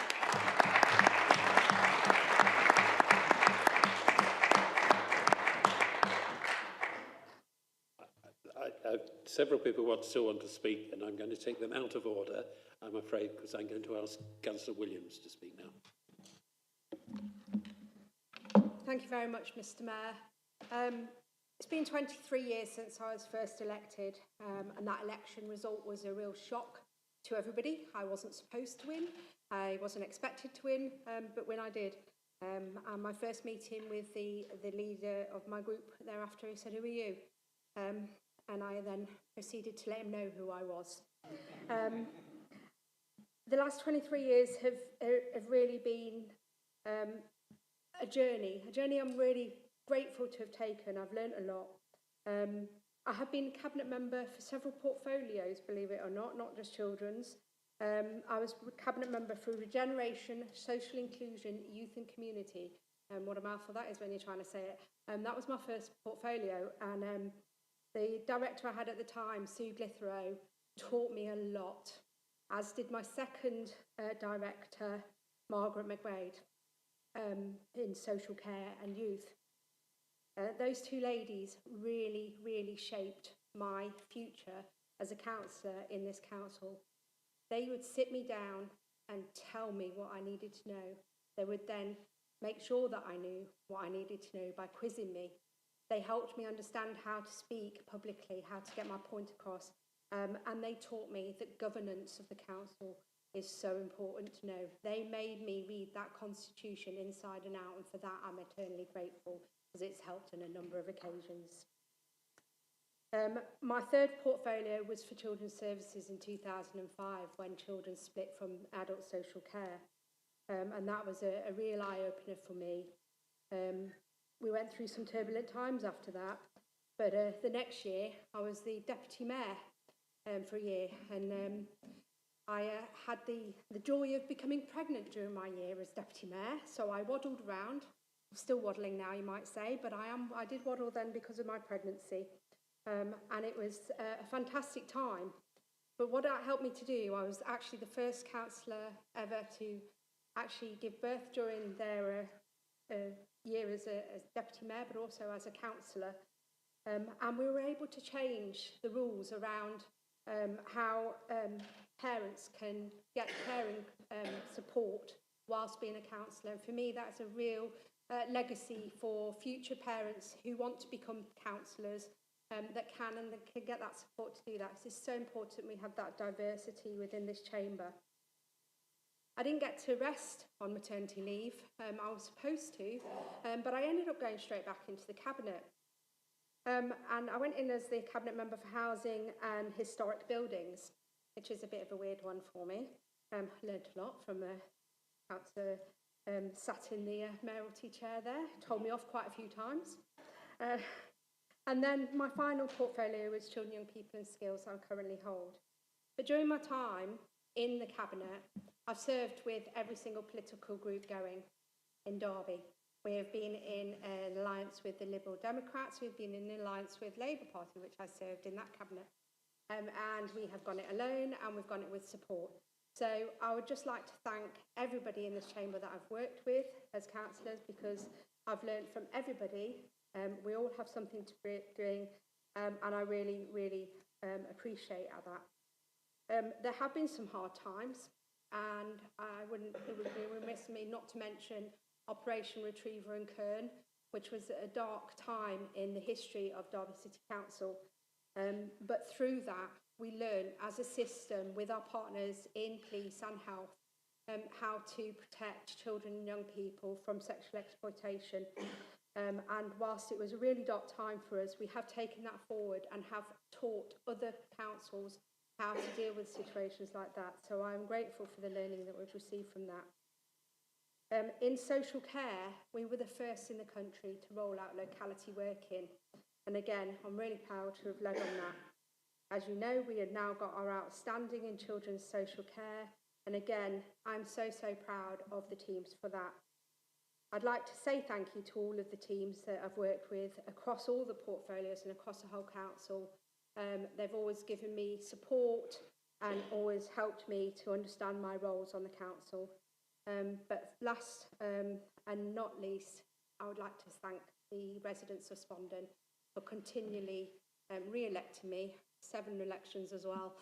Several people still want to speak, and I'm going to take them out of order, I'm afraid, because I'm going to ask Councillor Williams to speak now. Thank you very much, Mr. Mayor. It's been 23 years since I was first elected, and that election result was a real shock to everybody. I wasn't supposed to win. I wasn't expected to win, but when I did, and my first meeting with the leader of my group thereafter, he said, "Who are you?" And I then proceeded to let him know who I was. The last 23 years have really been a journey I'm really grateful to have taken. I've learnt a lot. I have been cabinet member for several portfolios, believe it or not just children's. I was Cabinet Member for Regeneration, Social Inclusion, Youth and Community. What a mouthful that is when you're trying to say it. That was my first portfolio, and the director I had at the time, Sue Glithero, taught me a lot, as did my second director, Margaret McWade, in social care and youth. Those two ladies really, really shaped my future as a councillor in this council. They would sit me down and tell me what I needed to know. They would then make sure that I knew what I needed to know by quizzing me. They helped me understand how to speak publicly, how to get my point across, and they taught me that governance of the council is so important to know. They made me read that constitution inside and out, and for that I'm eternally grateful, because it's helped on a number of occasions. My third portfolio was for Children's Services in 2005, when children split from adult social care. And that was a real eye-opener for me. We went through some turbulent times after that, but the next year I was the Deputy Mayor for a year, and I had the joy of becoming pregnant during my year as Deputy Mayor, so I waddled around. I'm still waddling now, you might say, but I did waddle then because of my pregnancy. And it was a fantastic time. But what that helped me to do, I was actually the first councillor ever to actually give birth during their year as Deputy Mayor, but also as a councillor. And we were able to change the rules around how parents can get caring support whilst being a councillor. And for me, that's a real legacy for future parents who want to become councillors, that can get that support to do that. It's so important we have that diversity within this chamber. I didn't get to rest on maternity leave. I was supposed to, but I ended up going straight back into the cabinet. And I went in as the cabinet member for housing and historic buildings, which is a bit of a weird one for me. I learned a lot from councillor sat in the mayoralty chair there, told me off quite a few times. And then my final portfolio was Children, Young People and Skills I currently hold. But during my time in the cabinet, I've served with every single political group going in Derby. We have been in an alliance with the Liberal Democrats, we've been in an alliance with Labour Party, which I served in that cabinet. And we have gone it alone, and we've gone it with support. So I would just like to thank everybody in this chamber that I've worked with as councillors, because I've learned from everybody. We all have something to be doing, and I really, really appreciate that. There have been some hard times, and it would be remiss of me not to mention Operation Retriever and Kern, which was a dark time in the history of Derby City Council. But through that, we learned as a system with our partners in police and health how to protect children and young people from sexual exploitation. And whilst it was a really dark time for us, we have taken that forward and have taught other councils how to deal with situations like that. So I'm grateful for the learning that we've received from that. In social care, we were the first in the country to roll out locality working. And again, I'm really proud to have led on that. As you know, we have now got our outstanding in children's social care. And again, I'm so, so proud of the teams for that. I'd like to say thank you to all of the teams that I've worked with across all the portfolios and across the whole council. They've always given me support and always helped me to understand my roles on the council. But last and not least, I would like to thank the residents of Spondon for continually re-electing me, 7 elections as well.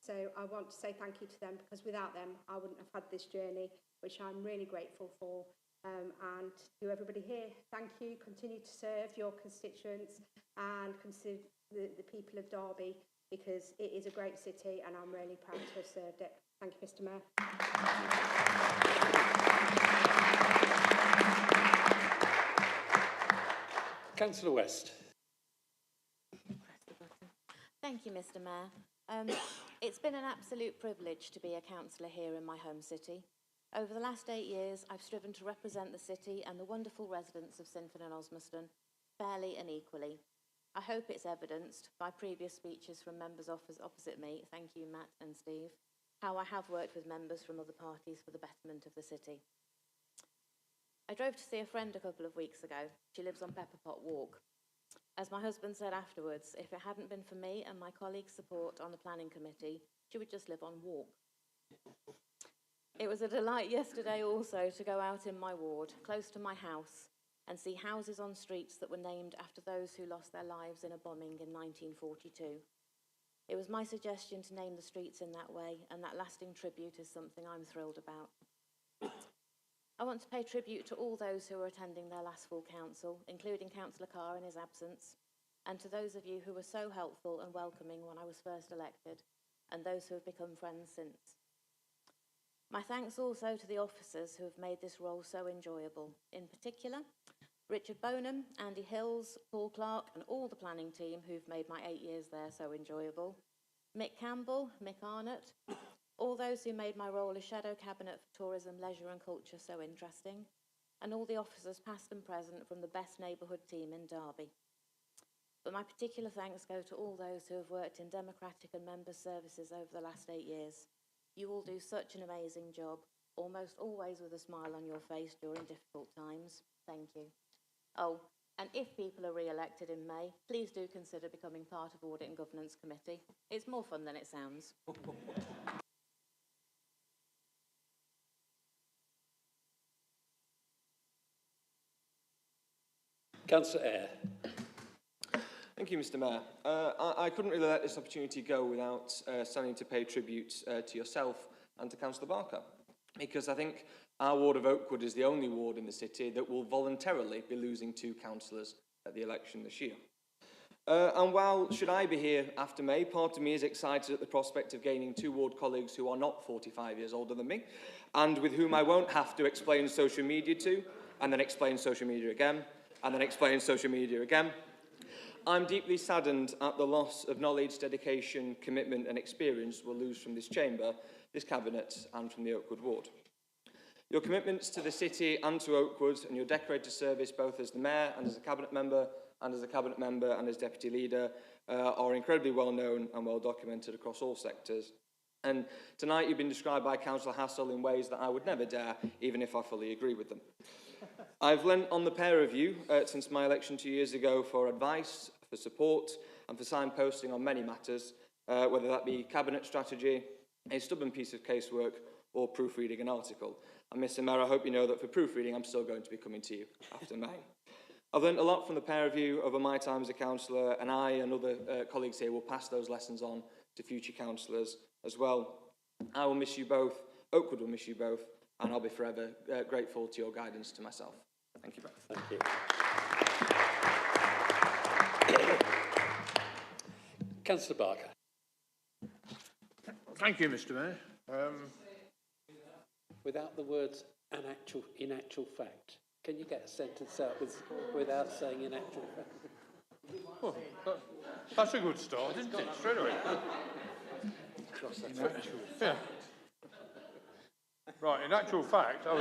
So I want to say thank you to them, because without them, I wouldn't have had this journey, which I'm really grateful for. And to everybody here, thank you. Continue to serve your constituents and consider the people of Derby, because it is a great city and I'm really proud to have served it. Thank you, Mr. Mayor. Councillor West. Thank you, Mr. Mayor. It's been an absolute privilege to be a councillor here in my home city. Over the last 8 years, I've striven to represent the city and the wonderful residents of Sinford and Osmaston fairly and equally. I hope it's evidenced by previous speeches from members opposite me. Thank you, Matt and Steve. how I have worked with members from other parties for the betterment of the city. I drove to see a friend a couple of weeks ago. She lives on Pepperpot Walk. As my husband said afterwards, if it hadn't been for me and my colleagues' support on the planning committee, she would just live on Walk. It was a delight yesterday also to go out in my ward, close to my house, and see houses on streets that were named after those who lost their lives in a bombing in 1942. It was my suggestion to name the streets in that way, and that lasting tribute is something I'm thrilled about. I want to pay tribute to all those who are attending their last full council, including Councillor Carr in his absence, and to those of you who were so helpful and welcoming when I was first elected, and those who have become friends since. My thanks also to the officers who have made this role so enjoyable. In particular, Richard Bonham, Andy Hills, Paul Clark, and all the planning team who've made my 8 years there so enjoyable. Mick Campbell, Mick Arnott, all those who made my role as Shadow Cabinet for Tourism, Leisure and Culture so interesting, and all the officers past and present from the best neighbourhood team in Derby. But my particular thanks go to all those who have worked in democratic and member services over the last 8 years. You all do such an amazing job, almost always with a smile on your face during difficult times. Thank you. Oh, and if people are re-elected in May, please do consider becoming part of Audit and Governance Committee. It's more fun than it sounds. Councillor Eyre. Thank you, Mr Mayor. I couldn't really let this opportunity go without standing to pay tribute to yourself and to Councillor Barker, because I think our ward of Oakwood is the only ward in the city that will voluntarily be losing 2 councillors at the election this year. And while should I be here after May, part of me is excited at the prospect of gaining 2 ward colleagues who are not 45 years older than me, and with whom I won't have to explain social media to, and then explain social media again, and then explain social media again. I'm deeply saddened at the loss of knowledge, dedication, commitment and experience we'll lose from this chamber, this cabinet and from the Oakwood ward. Your commitments to the city and to Oakwood and your decorated service both as the mayor and as a cabinet member and as deputy leader are incredibly well known and well documented across all sectors. And tonight you've been described by Councillor Hassel in ways that I would never dare, even if I fully agree with them. I've lent on the pair of you since my election 2 years ago for advice, for support and for signposting on many matters, whether that be cabinet strategy, a stubborn piece of casework or proofreading an article. And Mr Mayor, I hope you know that for proofreading I'm still going to be coming to you after May. I've learned a lot from the pair of you over my time as a councillor, and I and other colleagues here will pass those lessons on to future councillors as well. I will miss you both, Oakwood will miss you both, and I'll be forever grateful to your guidance to myself. Thank you both. Thank you. Councillor Barker. Thank you, Mr Mayor. Without the words in actual fact, can you get a sentence out without saying in actual fact? Oh, that's a good start, isn't it? Straight away. Yeah. Right, in actual fact, I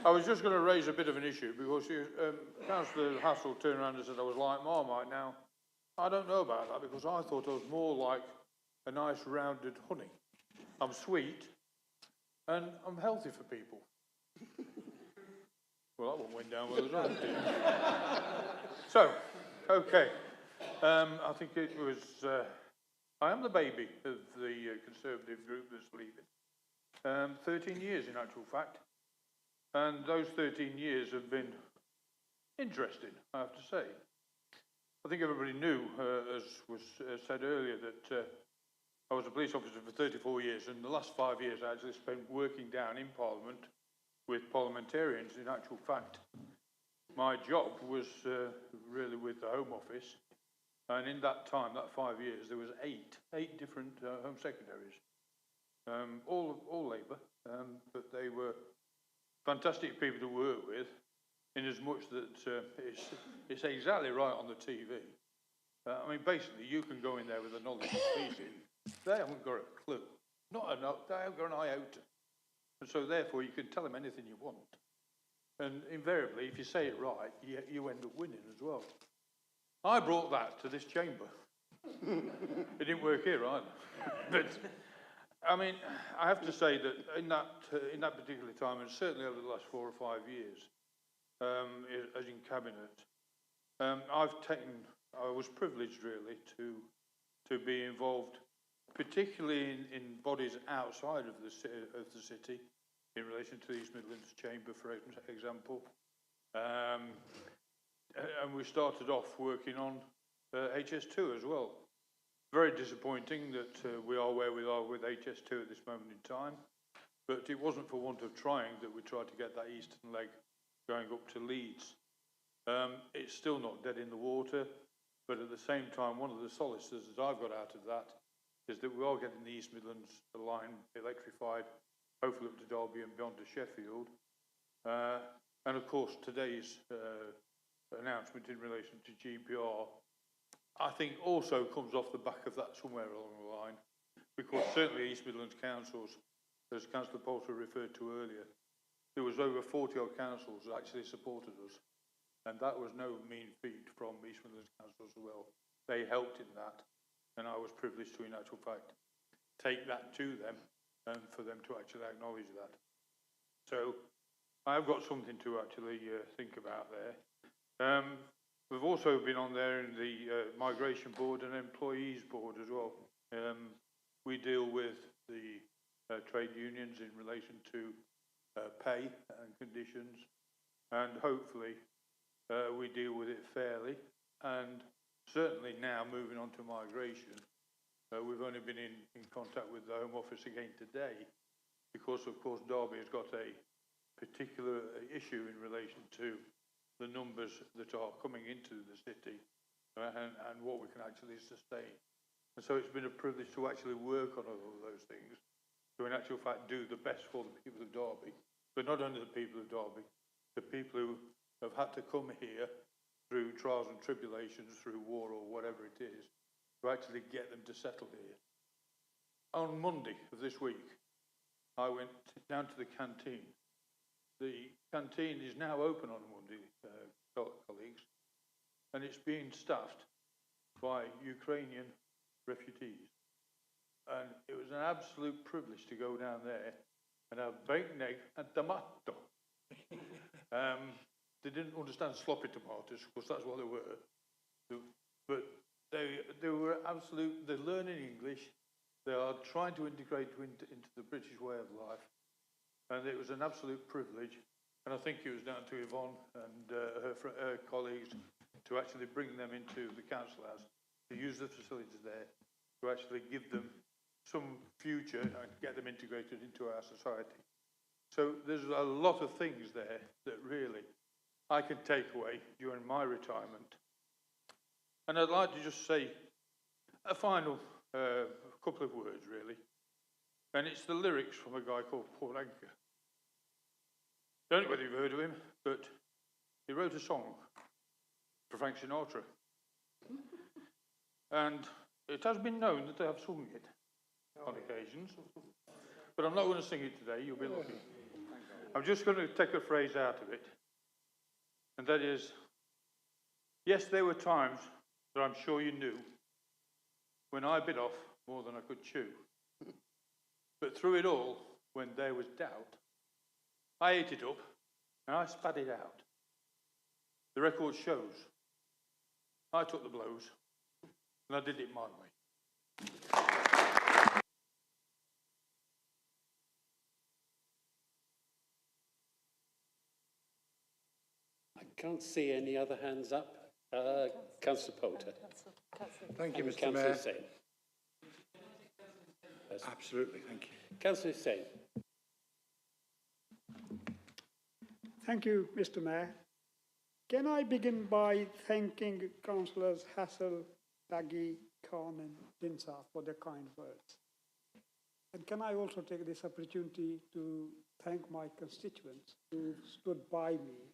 was just going to raise a bit of an issue because Councillor Hassel turned around and said I was like Marmite. Now, I don't know about that because I thought I was more like a nice rounded honey. I'm sweet and I'm healthy for people. Well, that one went down well as well, didn't it? So, okay. I think it was... I am the baby of the Conservative group that's leaving. 13 years in actual fact. And those 13 years have been interesting, I have to say. I think everybody knew, as was said earlier, that I was a police officer for 34 years, and the last 5 years I actually spent working down in Parliament with parliamentarians. In actual fact, my job was really with the Home Office, and in that time, that 5 years, there was eight different Home Secretaries, all Labour, but they were fantastic people to work with, in as much that it's exactly right on the TV. I mean, basically, you can go in there with a knowledge of policing. They haven't got a clue. They haven't got an iota. And so, therefore, you can tell them anything you want. And invariably, if you say it right, you end up winning as well. I brought that to this chamber. It didn't work here either. But I mean, I have to say that in that particular time, and certainly over the last 4 or 5 years, as in cabinet, I was privileged really to be involved, particularly in bodies outside of the city, in relation to the East Midlands Chamber, for example. And we started off working on HS2 as well. Very disappointing that we are where we are with HS2 at this moment in time, but it wasn't for want of trying that we tried to get that eastern leg going up to Leeds. It's still not dead in the water, but at the same time, one of the solaces that I've got out of that is that we are getting the East Midlands line electrified, hopefully up to Derby and beyond to Sheffield. And of course, today's announcement in relation to GPR, I think also comes off the back of that somewhere along the line, because certainly East Midlands councils, as Councillor Poulter referred to earlier, there was over 40 odd councils that actually supported us, and that was no mean feat from East Midlands councils as well. They helped in that, and I was privileged to, in actual fact, take that to them and for them to actually acknowledge that. So I've got something to actually think about there. We've also been on there in the Migration Board and Employees Board as well. We deal with the trade unions in relation to pay and conditions, and hopefully we deal with it fairly. And certainly now, moving on to migration, we've only been in contact with the Home Office again today, because of course Derby has got a particular issue in relation to the numbers that are coming into the city and what we can actually sustain. And so it's been a privilege to actually work on all of those things, to in actual fact do the best for the people of Derby, but not only the people of Derby, the people who have had to come here through trials and tribulations, through war or whatever it is, to actually get them to settle here. On Monday of this week, I went down to the canteen. The canteen is now open on Monday, colleagues, and it's being staffed by Ukrainian refugees. And it was an absolute privilege to go down there and have bacon, egg and tomato. They didn't understand sloppy tomatoes, because that's what they were. But they were absolute, they're learning English, they are trying to integrate into the British way of life. And it was an absolute privilege, and I think it was down to Yvonne and her colleagues to actually bring them into the council house, to use the facilities there, to actually give them some future and get them integrated into our society. So there's a lot of things there that really I can take away during my retirement. And I'd like to just say a final couple of words, really. And it's the lyrics from a guy called Paul Anka. Don't know whether you've heard of him, but he wrote a song for Frank Sinatra. And it has been known that they have sung it on occasions. But I'm not going to sing it today, you'll be lucky. I'm just going to take a phrase out of it. And that is, yes, there were times that I'm sure you knew when I bit off more than I could chew. But through it all, when there was doubt, I ate it up and I spat it out. The record shows I took the blows and I did it my way. I can't see any other hands up. Councillor Poulter. Thank you, And Mr. Councillor Mayor. Hussain. Absolutely, thank you. Councillor Hussain. Thank you, Mr. Mayor. Can I begin by thanking Councillors Hassel, Baggy, Khan and Dinsar for their kind words. And can I also take this opportunity to thank my constituents who stood by me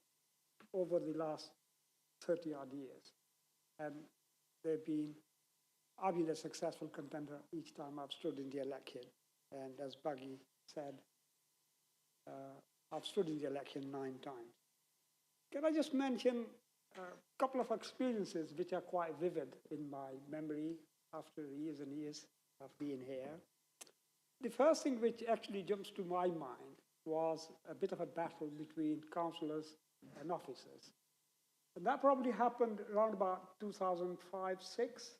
over the last 30-odd years. And I've been a successful contender each time I've stood in the election. And as Baggy said, I've stood in the election 9 times. Can I just mention a couple of experiences which are quite vivid in my memory after years and years of being here. The first thing which actually jumps to my mind was a bit of a battle between councillors and officers. And that probably happened around about 2005-06.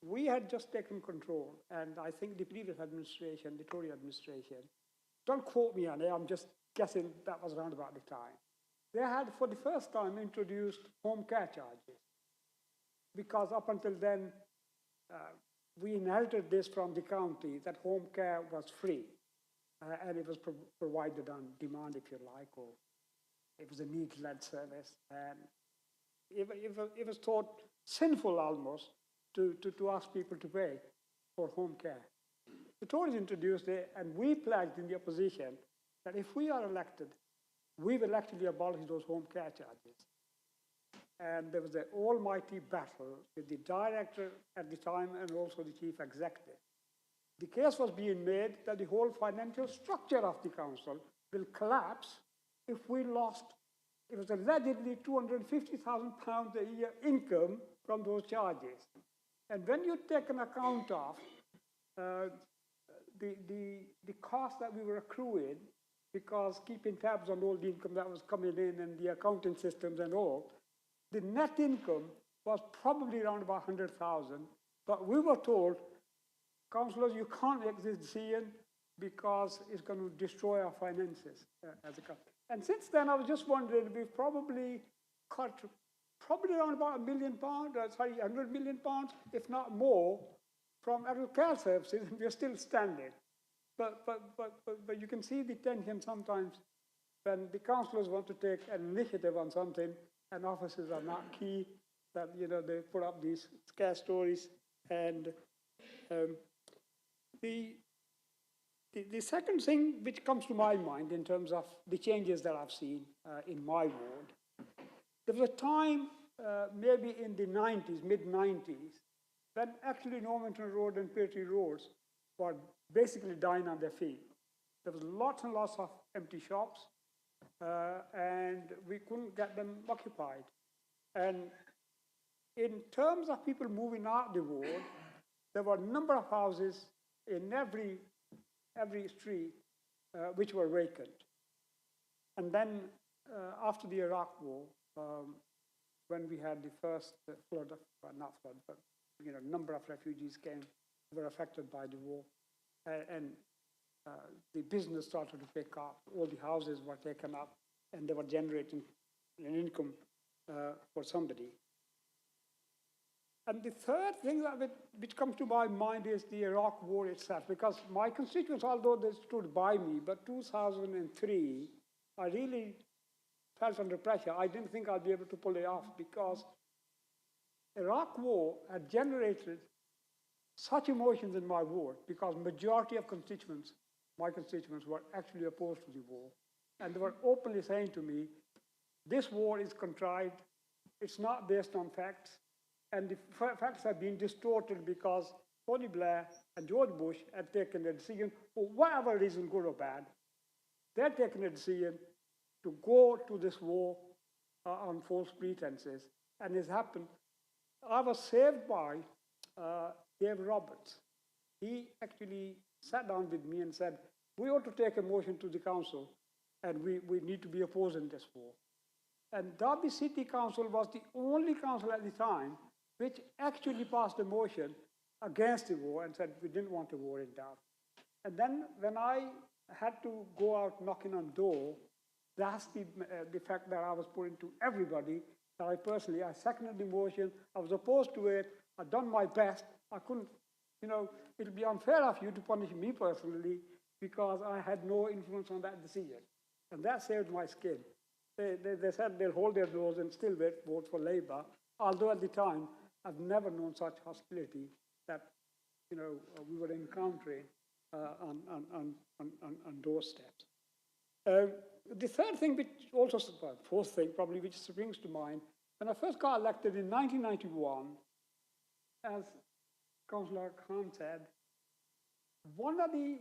We had just taken control, and I think the previous administration, the Tory administration, don't quote me on it, I'm just guessing that was around about the time. They had, for the first time, introduced home care charges. Because up until then, we inherited this from the county, that home care was free. And it was provided on demand, if you like, or it was a need-led service. And it was thought sinful almost to ask people to pay for home care. The Tories introduced it, and we pledged in the opposition that if we are elected, we will actually abolish those home care charges. And there was an almighty battle with the director at the time and also the chief executive. The case was being made that the whole financial structure of the council will collapse if we lost, it was allegedly £250,000 a year income from those charges. And when you take an account of the cost that we were accruing, because keeping tabs on all the income that was coming in and the accounting systems and all, the net income was probably around about 100,000. But we were told, councillors, you can't make this decision because it's going to destroy our finances as a country. And since then, I was just wondering, we've probably cut around about £1 million, 100 million pounds, if not more, from adult care services, and we're still standing. But you can see the tension sometimes when the councillors want to take an initiative on something and officers are not key, that, you know, they put up these scare stories. And the second thing which comes to my mind in terms of the changes that I've seen in my ward, there was a time, maybe in the 90s, mid-90s, when actually Normanton Road and Peartree Roads were basically dying on their feet. There was lots and lots of empty shops, and we couldn't get them occupied. And in terms of people moving out the ward, there were a number of houses in every street which were vacant. And then after the Iraq War, when we had the first flood, not flood, but you know, number of refugees were affected by the war, and the business started to pick up. All the houses were taken up, and they were generating an income for somebody. And the third thing which comes to my mind is the Iraq War itself, because my constituents, although they stood by me, but 2003, I really felt under pressure. I didn't think I'd be able to pull it off, because Iraq War had generated such emotions in my ward, because majority of my constituents were actually opposed to the war. And they were openly saying to me, this war is contrived, it's not based on facts, and the facts have been distorted because Tony Blair and George Bush had taken a decision, for whatever reason, good or bad, they had taken a decision to go to this war on false pretenses. And it's happened. I was saved by Dave Roberts. He actually sat down with me and said, we ought to take a motion to the council, and we need to be opposing this war. And Derby City Council was the only council at the time which actually passed a motion against the war and said we didn't want a war in Derby. And then when I had to go out knocking on door, that's the fact that I was putting to everybody, that I seconded the motion, I was opposed to it, I'd done my best, I couldn't, you know, it'll be unfair of you to punish me personally because I had no influence on that decision. And that saved my skin. They said they'll hold their nose and still vote for Labour, although at the time I've never known such hostility that, you know, we were encountering on doorsteps. The third thing, which also, fourth thing probably, which springs to mind, when I first got elected in 1991, as Councillor Khan said, one of the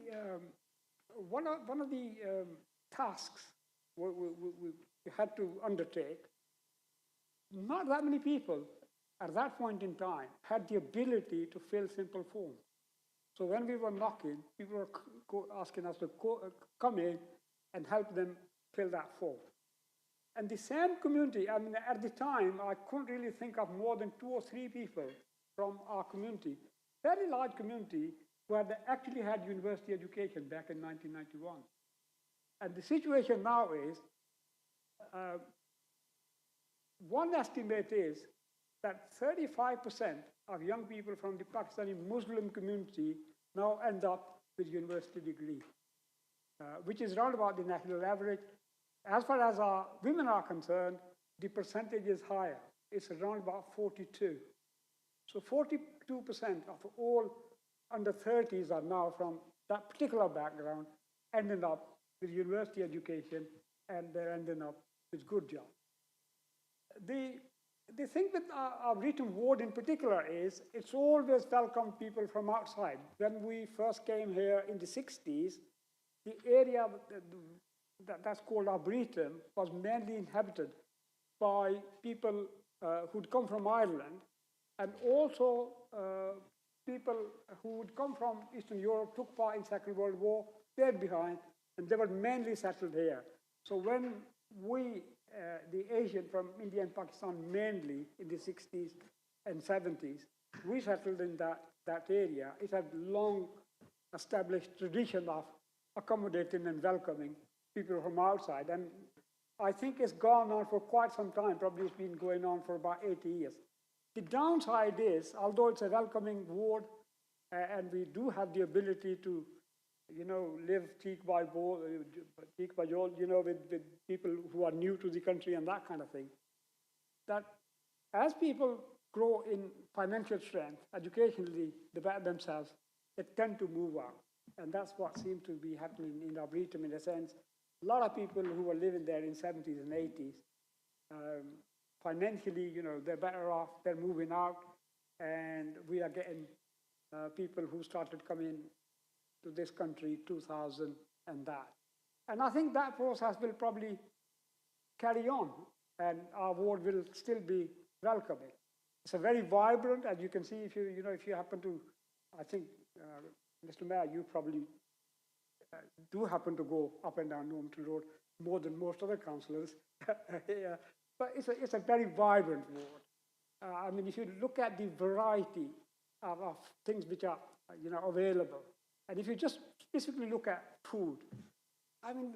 tasks we had to undertake, not that many people at that point in time had the ability to fill simple forms. So when we were knocking, people were asking us to come in and help them fill that form. And the same community, I mean, at the time, I couldn't really think of more than 2 or 3 people from our community, very large community, where they actually had university education back in 1991. And the situation now is, one estimate is that 35% of young people from the Pakistani Muslim community now end up with university degree, which is around about the national average. As far as our women are concerned, the percentage is higher. It's around about 42. So 42% of all under 30s are now from that particular background, ending up with university education, and they're ending up with good jobs. The thing with our Arboretum ward in particular is it's always welcomed people from outside. When we first came here in the 60s, the area that's called Arboretum was mainly inhabited by people who'd come from Ireland, and also people who would come from Eastern Europe, took part in Second World War, stayed behind, and they were mainly settled here. So when we, the Asian from India and Pakistan mainly in the 60s and 70s, we settled in that area. It had long established tradition of accommodating and welcoming people from outside. And I think it's gone on for quite some time. Probably it's been going on for about 80 years. The downside is, although it's a welcoming ward, and we do have the ability to, you know, live cheek by jowl, you know, with people who are new to the country and that kind of thing, that as people grow in financial strength, educationally, they better themselves, they tend to move out. And that's what seems to be happening in Arboretum in a sense. A lot of people who were living there in 70s and 80s, financially, you know, they're better off, they're moving out, and we are getting people who started coming to this country 2000 and that. And I think that process will probably carry on, and our ward will still be welcoming. It's a very vibrant, as you can see, if you happen to, I think, Mr. Mayor, you probably do happen to go up and down Normanton Road more than most other councillors. Yeah. But it's a very vibrant ward. I mean, if you look at the variety of things which are, you know, available, and if you just specifically look at food, I mean,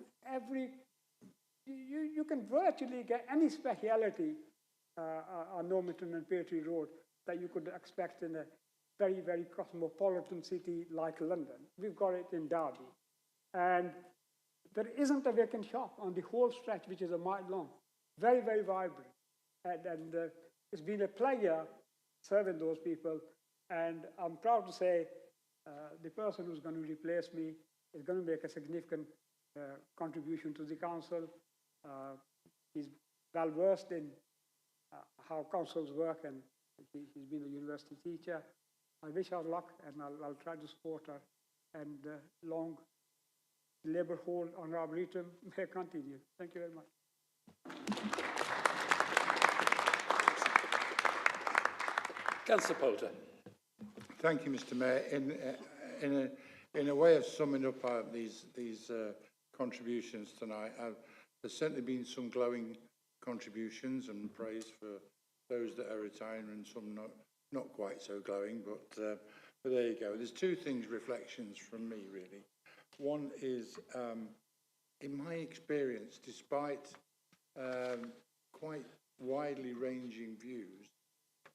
you can virtually get any speciality on Normanton and Peartree Road that you could expect in a very, very cosmopolitan city like London. We've got it in Derby. And there isn't a vacant shop on the whole stretch, which is a mile long. Very, very vibrant. And it's been a pleasure serving those people. And I'm proud to say the person who's going to replace me is going to make a significant contribution to the council. He's well versed in how councils work, and he's been a university teacher. I wish her luck, and I'll try to support her. And long labour hold on Arboretum may continue. Thank you very much. Councillor Poulter. Thank you, Mr. Mayor. In a way of summing up these contributions tonight, there's certainly been some glowing contributions and praise for those that are retiring, and some not quite so glowing, but there you go. There's 2 things, reflections from me, really. One is, in my experience, despite quite widely ranging views,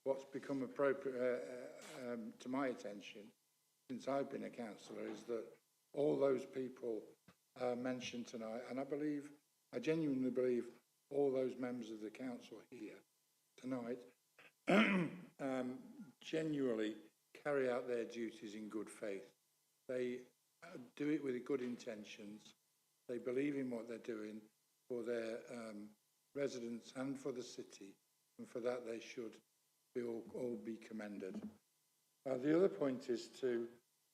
what's become appropriate to my attention since I've been a councillor is that all those people mentioned tonight, and I genuinely believe all those members of the council here tonight genuinely carry out their duties in good faith. They do it with good intentions. They believe in what they're doing for their residents and for the city, and for that they should all be commended. The other point is to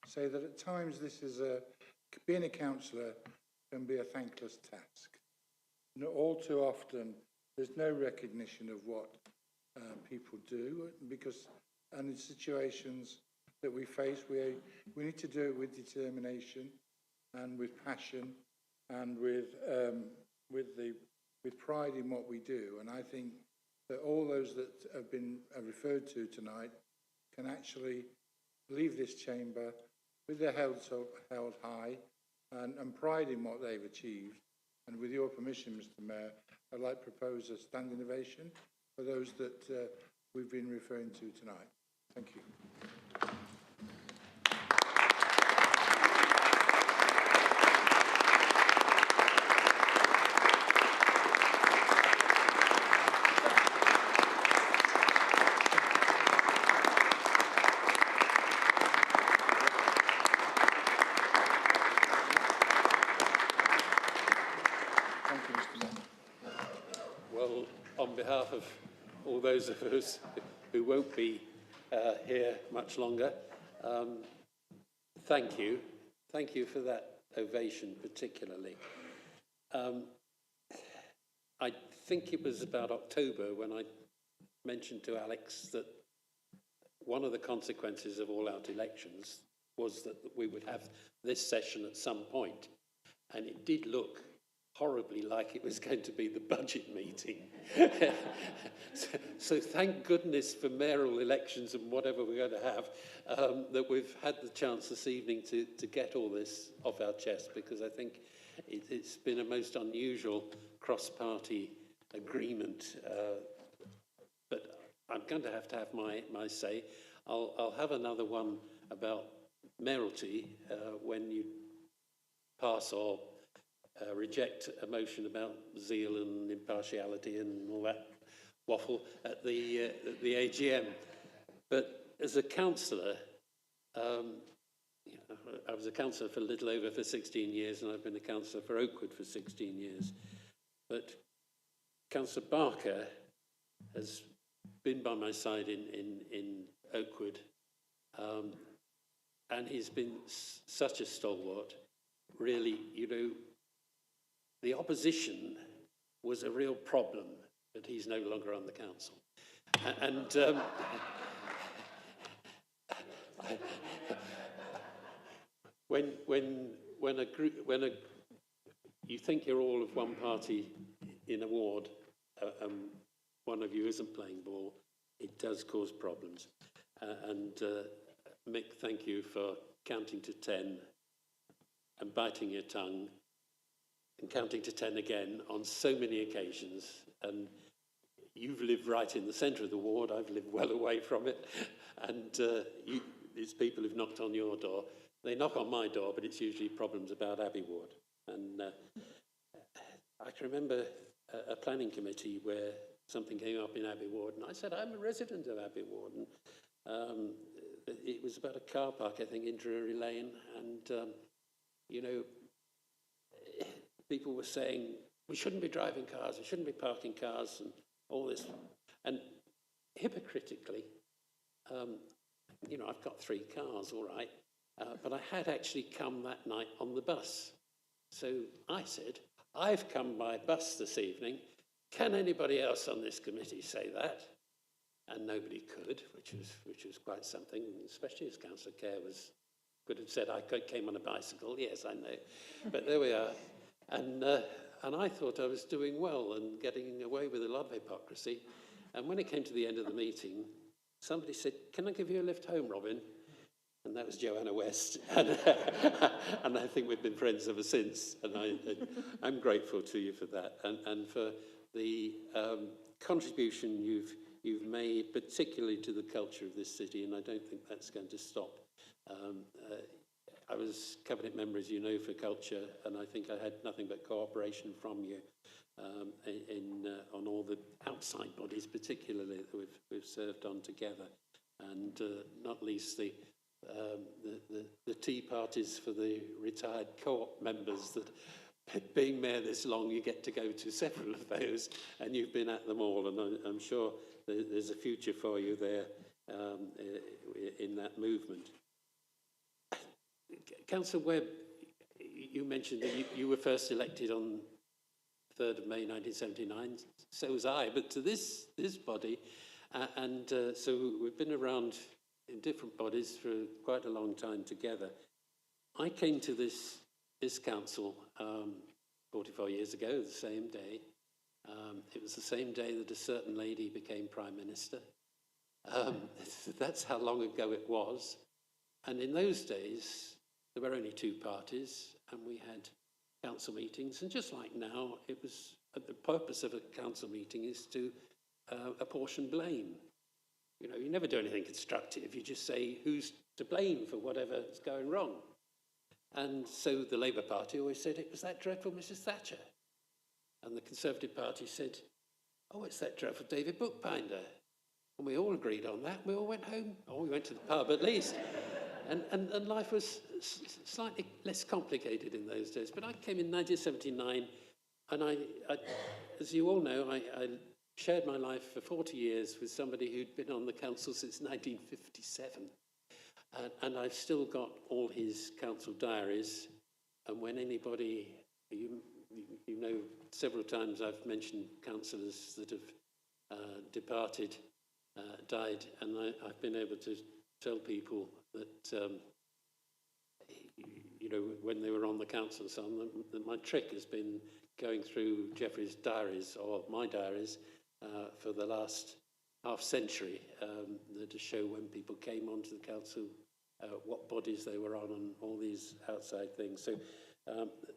say that at times being a councillor can be a thankless task. All too often there's no recognition of what people do, and in situations that we face. We need to do it with determination and with passion and with pride in what we do. And I think that all those that have been referred to tonight can actually leave this chamber with their heads held high and pride in what they've achieved. And with your permission, Mr. Mayor, I'd like to propose a standing ovation for those that we've been referring to tonight. Thank you. Well, on behalf of all those of us who won't be here much longer, thank you. Thank you for that ovation particularly. I think it was about October when I mentioned to Alex that one of the consequences of all-out elections was that we would have this session at some point, and it did look horribly like it was going to be the budget meeting. So thank goodness for mayoral elections and whatever we're going to have, that we've had the chance this evening to get all this off our chest, because I think it's been a most unusual cross-party agreement. But I'm going to have my say. I'll have another one about mayoralty when you pass or reject a motion about zeal and impartiality and all that waffle at the AGM. But as a councillor, I was a councillor for a little over 16 years, and I've been a councillor for Oakwood for 16 years. But Councillor Barker has been by my side in Oakwood, and he's been such a stalwart. Really, you know, the opposition was a real problem, but he's no longer on the council. And when you think you're all of one party in a ward, one of you isn't playing ball, it does cause problems. Mick, thank you for counting to 10 and biting your tongue and counting to 10 again on so many occasions. And you've lived right in the centre of the ward. I've lived well away from it. And these people who've knocked on your door, they knock on my door, but it's usually problems about Abbey Ward. And I can remember a planning committee where something came up in Abbey Ward, and I said, I'm a resident of Abbey Ward. And it was about a car park, I think, in Drury Lane. And, you know, people were saying, we shouldn't be driving cars, we shouldn't be parking cars, and all this. And hypocritically, you know, I've got 3 cars, all right, but I had actually come that night on the bus. So I said, I've come by bus this evening. Can anybody else on this committee say that? And nobody could, which was quite something, especially as Councillor Kerr could have said, I came on a bicycle. Yes, I know. But there we are. And I thought I was doing well and getting away with a lot of hypocrisy. And when it came to the end of the meeting, somebody said, can I give you a lift home, Robin? And that was Joanna West. And I think we've been friends ever since. And I'm grateful to you for that and for the contribution you've made, particularly to the culture of this city, and I don't think that's going to stop. I was cabinet member, as you know, for culture, and I think I had nothing but cooperation from you on all the outside bodies, particularly that we've served on together, and not least the tea parties for the retired co-op members that. Being mayor this long, you get to go to several of those, and you've been at them all, and I'm sure there's a future for you there in that movement. Councillor Webb, you mentioned that you were first elected on 3rd of May 1979, so was I, but to this body, so we've been around in different bodies for quite a long time together. I came to this council 44 years ago, the same day. It was the same day that a certain lady became Prime Minister. That's how long ago it was. And in those days, there were only two parties, and we had council meetings. And just like now, it was the purpose of a council meeting is to apportion blame. You know, you never do anything constructive. You just say who's to blame for whatever is going wrong. And so the Labour Party always said it was that dreadful Mrs. Thatcher. And the Conservative Party said, oh, it's that dreadful David Bookbinder. And we all agreed on that. We all went home. Oh, we went to the pub at least. And life was slightly less complicated in those days. But I came in 1979, and I as you all know, I shared my life for 40 years with somebody who'd been on the council since 1957. And I've still got all his council diaries. And when anybody, you know, several times I've mentioned councillors that have departed, died, and I've been able to tell people that, you know, when they were on the council and so on, that my trick has been going through Geoffrey's diaries, or my diaries, for the last half century, to show when people came onto the council, what bodies they were on, and all these outside things. So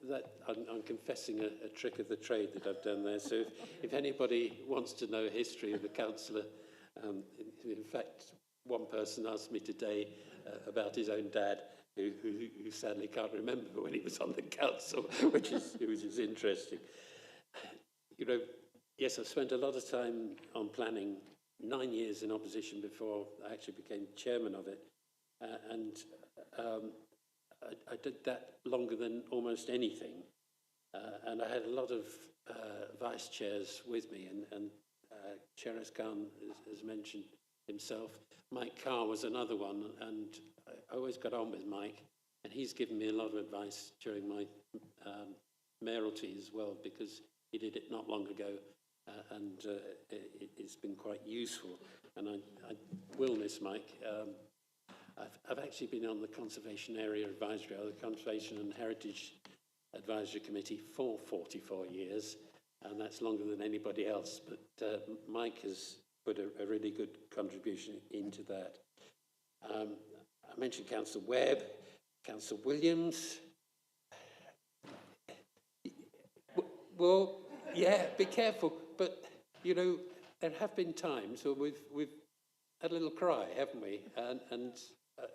that I'm confessing a trick of the trade that I've done there. So if anybody wants to know history of the councillor, in fact, one person asked me today about his own dad, who sadly can't remember when he was on the council, which is interesting. You know, yes, I've spent a lot of time on planning, 9 years in opposition before I actually became chairman of it. I did that longer than almost anything. And I had a lot of vice chairs with me, and Cheras Khan has mentioned himself. Mike Carr was another one, and I always got on with Mike, and he's given me a lot of advice during my mayoralty as well, because he did it not long ago, and it's been quite useful. And I will miss Mike. I've actually been on the Conservation Area Advisory, or the Conservation and Heritage Advisory Committee for 44 years, and that's longer than anybody else. But Mike has put a really good contribution into that. I mentioned Councillor Webb, Councillor Williams. Well, yeah, be careful. But, you know, there have been times where we've had a little cry, haven't we? And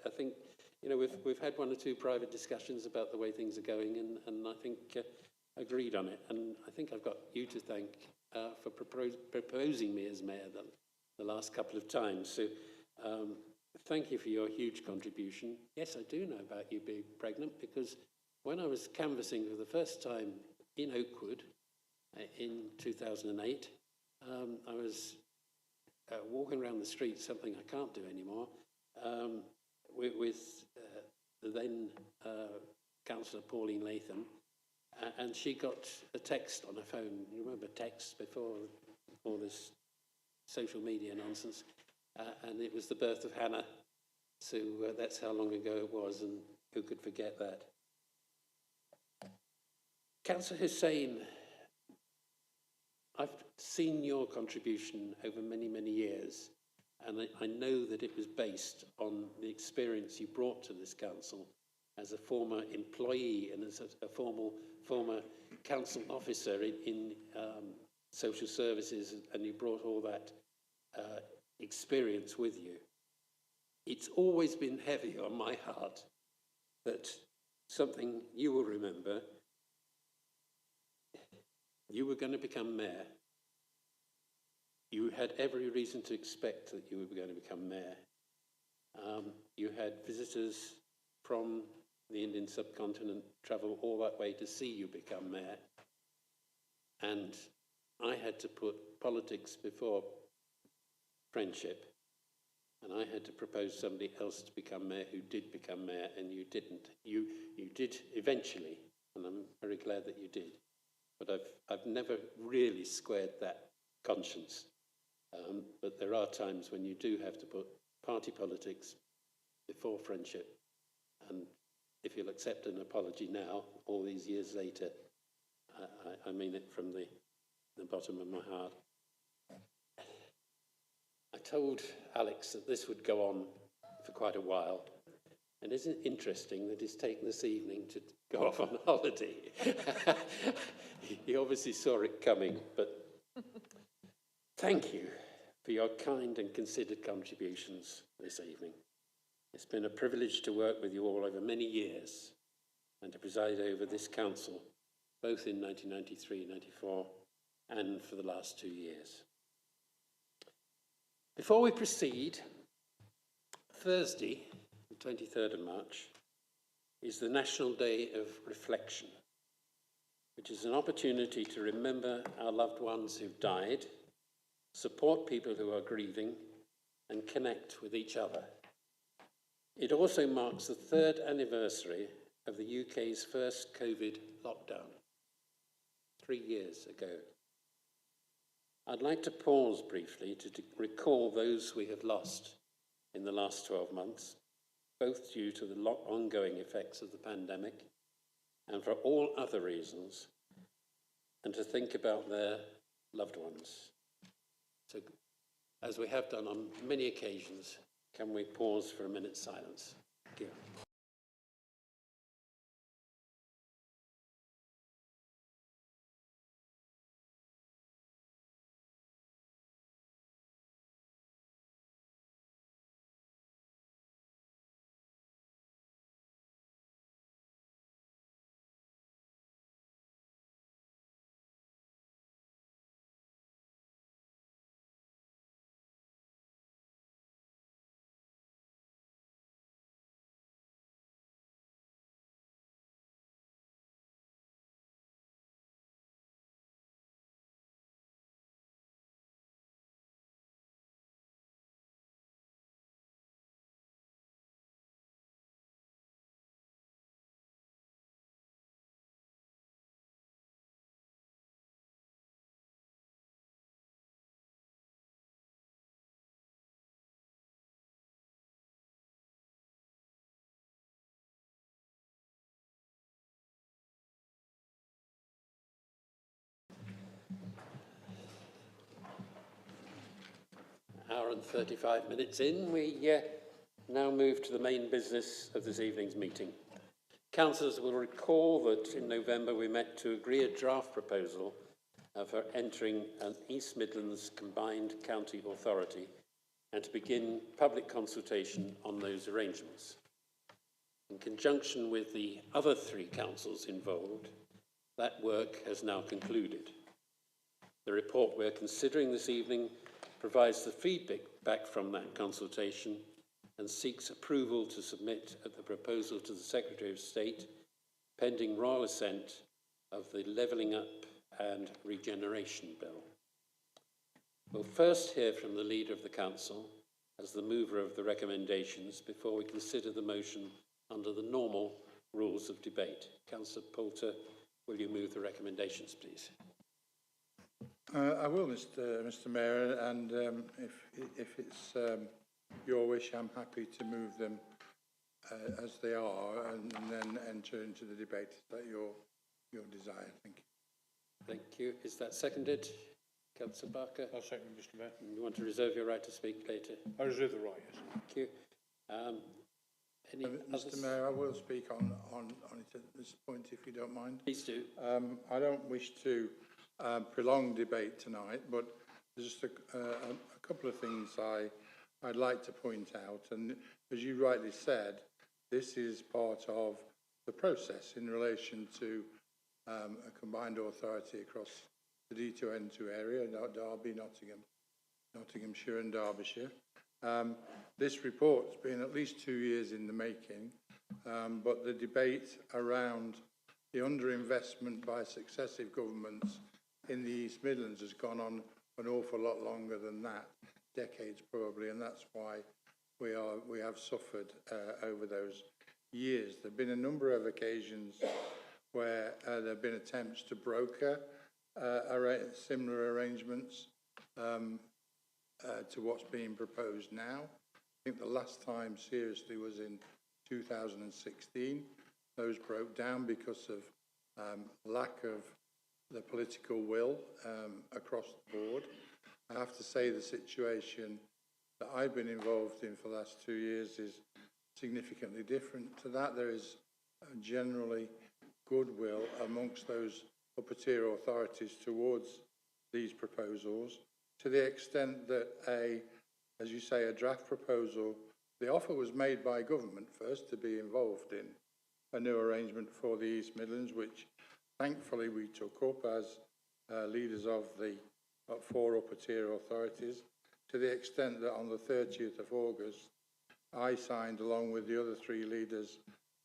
I think, you know, we've had one or two private discussions about the way things are going, and I think agreed on it. And I think I've got you to thank for proposing me as mayor the last couple of times. So thank you for your huge contribution. Yes, I do know about you being pregnant, because when I was canvassing for the first time in Oakwood in 2008, I was walking around the street, something I can't do anymore, with the then Councillor Pauline Latham, and she got a text on her phone. You remember texts before all this social media nonsense? And it was the birth of Hannah. So that's how long ago it was, and who could forget that? Councillor Hussain, I've seen your contribution over many, many years, and I know that it was based on the experience you brought to this council as a former employee and as a former council officer in social services, and you brought all that experience with you. It's always been heavy on my heart that something you will remember, you were going to become mayor. You had every reason to expect that you were going to become mayor. You had visitors from the Indian subcontinent travel all that way to see you become mayor. And I had to put politics before friendship. And I had to propose somebody else to become mayor who did become mayor, and you didn't. You did eventually, and I'm very glad that you did. But I've never really squared that conscience. But there are times when you do have to put party politics before friendship. And if you'll accept an apology now, all these years later, I mean it from the bottom of my heart. I told Alex that this would go on for quite a while. And isn't it interesting that he's taken this evening to go off on holiday? He obviously saw it coming, but thank you for your kind and considered contributions this evening. It's been a privilege to work with you all over many years and to preside over this council, both in 1993, 94, and for the last 2 years. Before we proceed, Thursday, the 23rd of March, is the National Day of Reflection, which is an opportunity to remember our loved ones who've died, support people who are grieving, and connect with each other. It also marks the 3rd anniversary of the UK's first COVID lockdown, 3 years ago. I'd like to pause briefly to recall those we have lost in the last 12 months, both due to the ongoing effects of the pandemic and for all other reasons, and to think about their loved ones. So, as we have done on many occasions, can we pause for a minute's silence? Thank you. Hour and 35 minutes in, we now move to the main business of this evening's meeting. Councillors will recall that in November we met to agree a draft proposal for entering an East Midlands combined county authority and to begin public consultation on those arrangements. In conjunction with the other 3 councils involved, that work has now concluded. The report we're considering this evening provides the feedback from that consultation and seeks approval to submit the proposal to the Secretary of State, pending royal assent of the Levelling Up and Regeneration Bill. We'll first hear from the Leader of the Council as the mover of the recommendations before we consider the motion under the normal rules of debate. Councillor Poulter, will you move the recommendations, please? I will, Mr. Mayor, and if it's your wish, I'm happy to move them as they are and then enter into the debate. Is that your desire? Thank you. Thank you. Is that seconded? Councillor Barker? I'll second, Mr. Mayor. You want to reserve your right to speak later? I reserve the right, yes. Thank you. Any Mr. others? Mayor, I will speak on it at this point, if you don't mind. Please do. I don't wish to prolong debate tonight, but there's just a couple of things I'd like to point out. And as you rightly said, this is part of the process in relation to a combined authority across the D2N2 area, Derby, Nottinghamshire and Derbyshire. This report's been at least 2 years in the making, but the debate around the underinvestment by successive governments in the East Midlands has gone on an awful lot longer than that, decades probably, and that's why we have suffered over those years. There have been a number of occasions where there have been attempts to broker similar arrangements to what's being proposed now. think the last time seriously was in 2016. Those broke down because of lack of the political will across the board. I have to say the situation that I've been involved in for the last 2 years is significantly different to that. There is generally goodwill amongst those upper tier authorities towards these proposals, to the extent that as you say, a draft proposal, the offer was made by government first to be involved in a new arrangement for the East Midlands, which thankfully we took up as leaders of the 4 upper tier authorities, to the extent that on the 30th of August, I signed, along with the other 3 leaders,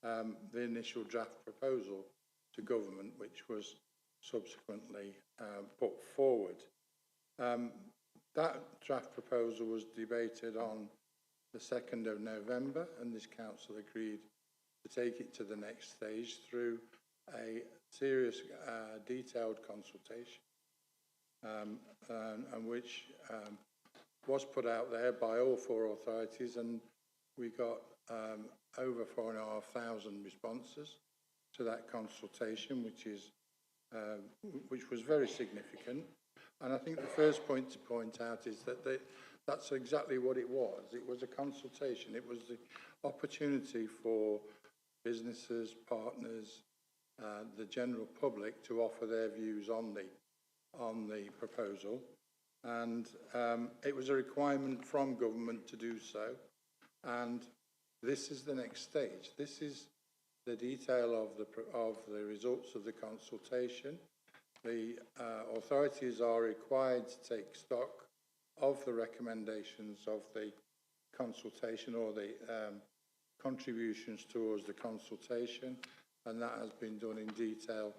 the initial draft proposal to government, which was subsequently put forward. That draft proposal was debated on the 2nd of November, and this council agreed to take it to the next stage through a serious, detailed consultation, and which was put out there by all 4 authorities, and we got over 4,500 responses to that consultation, which was very significant. And I think the first point to point out is that that's exactly what it was. It was a consultation. It was the opportunity for businesses, partners, the general public to offer their views on the proposal. And it was a requirement from government to do so. And this is the next stage. This is the detail of the results of the consultation. The authorities are required to take stock of the recommendations of the consultation, or the contributions towards the consultation, and that has been done in detail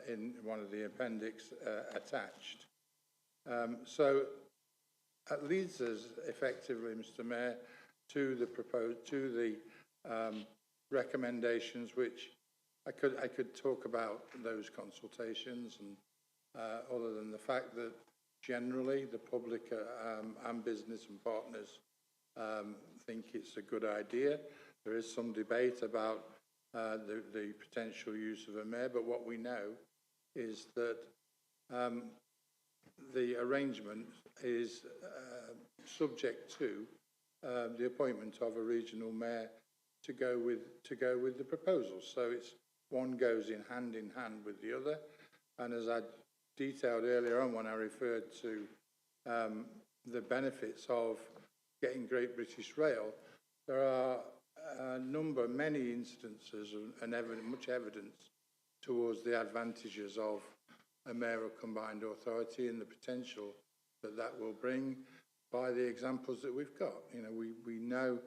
in one of the appendix attached. So it leads us effectively, Mr. Mayor, to the recommendations, which I could talk about those consultations, and other than the fact that generally the public and business and partners think it's a good idea. There is some debate about the potential use of a mayor, but what we know is that the arrangement is subject to the appointment of a regional mayor to go with the proposal. So it's one goes in hand with the other. And as I detailed earlier on when I referred to the benefits of getting Great British Rail, there are many instances and much evidence towards the advantages of a mayoral combined authority and the potential that will bring by the examples that we've got. You know, we know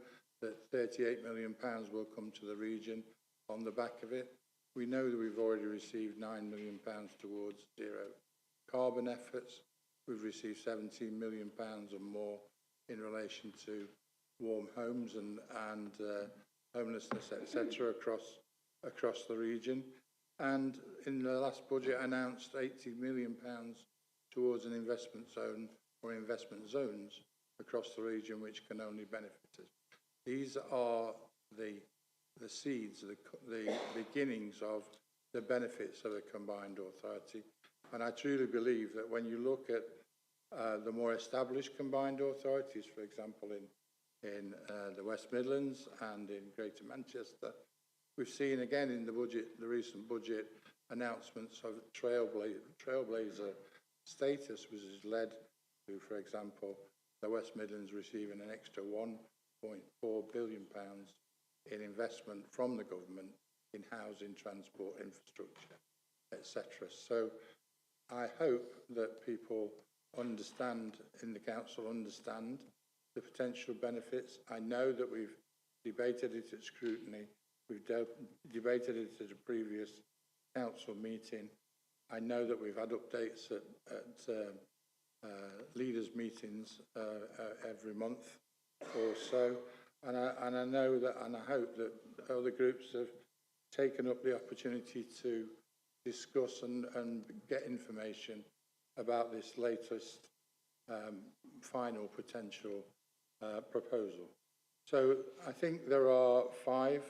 that £38 million will come to the region on the back of it. We know that we've already received £9 million towards zero carbon efforts. We've received £17 million and more in relation to warm homes and homelessness, etc., across the region. And in the last budget, announced £80 million towards an investment zone or investment zones across the region, which can only benefit us. These are the seeds, the beginnings of the benefits of a combined authority. And I truly believe that when you look at the more established combined authorities, for example, in the West Midlands and in Greater Manchester, we've seen again in the recent budget announcements of trailblazer status, which has led to, for example, the West Midlands receiving an extra £1.4 billion in investment from the government in housing, transport, infrastructure, etc. So I hope that people understand, in the council, understand the potential benefits. I know that we've debated it at scrutiny. We've debated it at a previous council meeting. I know that we've had updates at leaders' meetings every month or so. And I know that, and I hope that other groups have taken up the opportunity to discuss and get information about this latest final potential proposal. So I think there are 5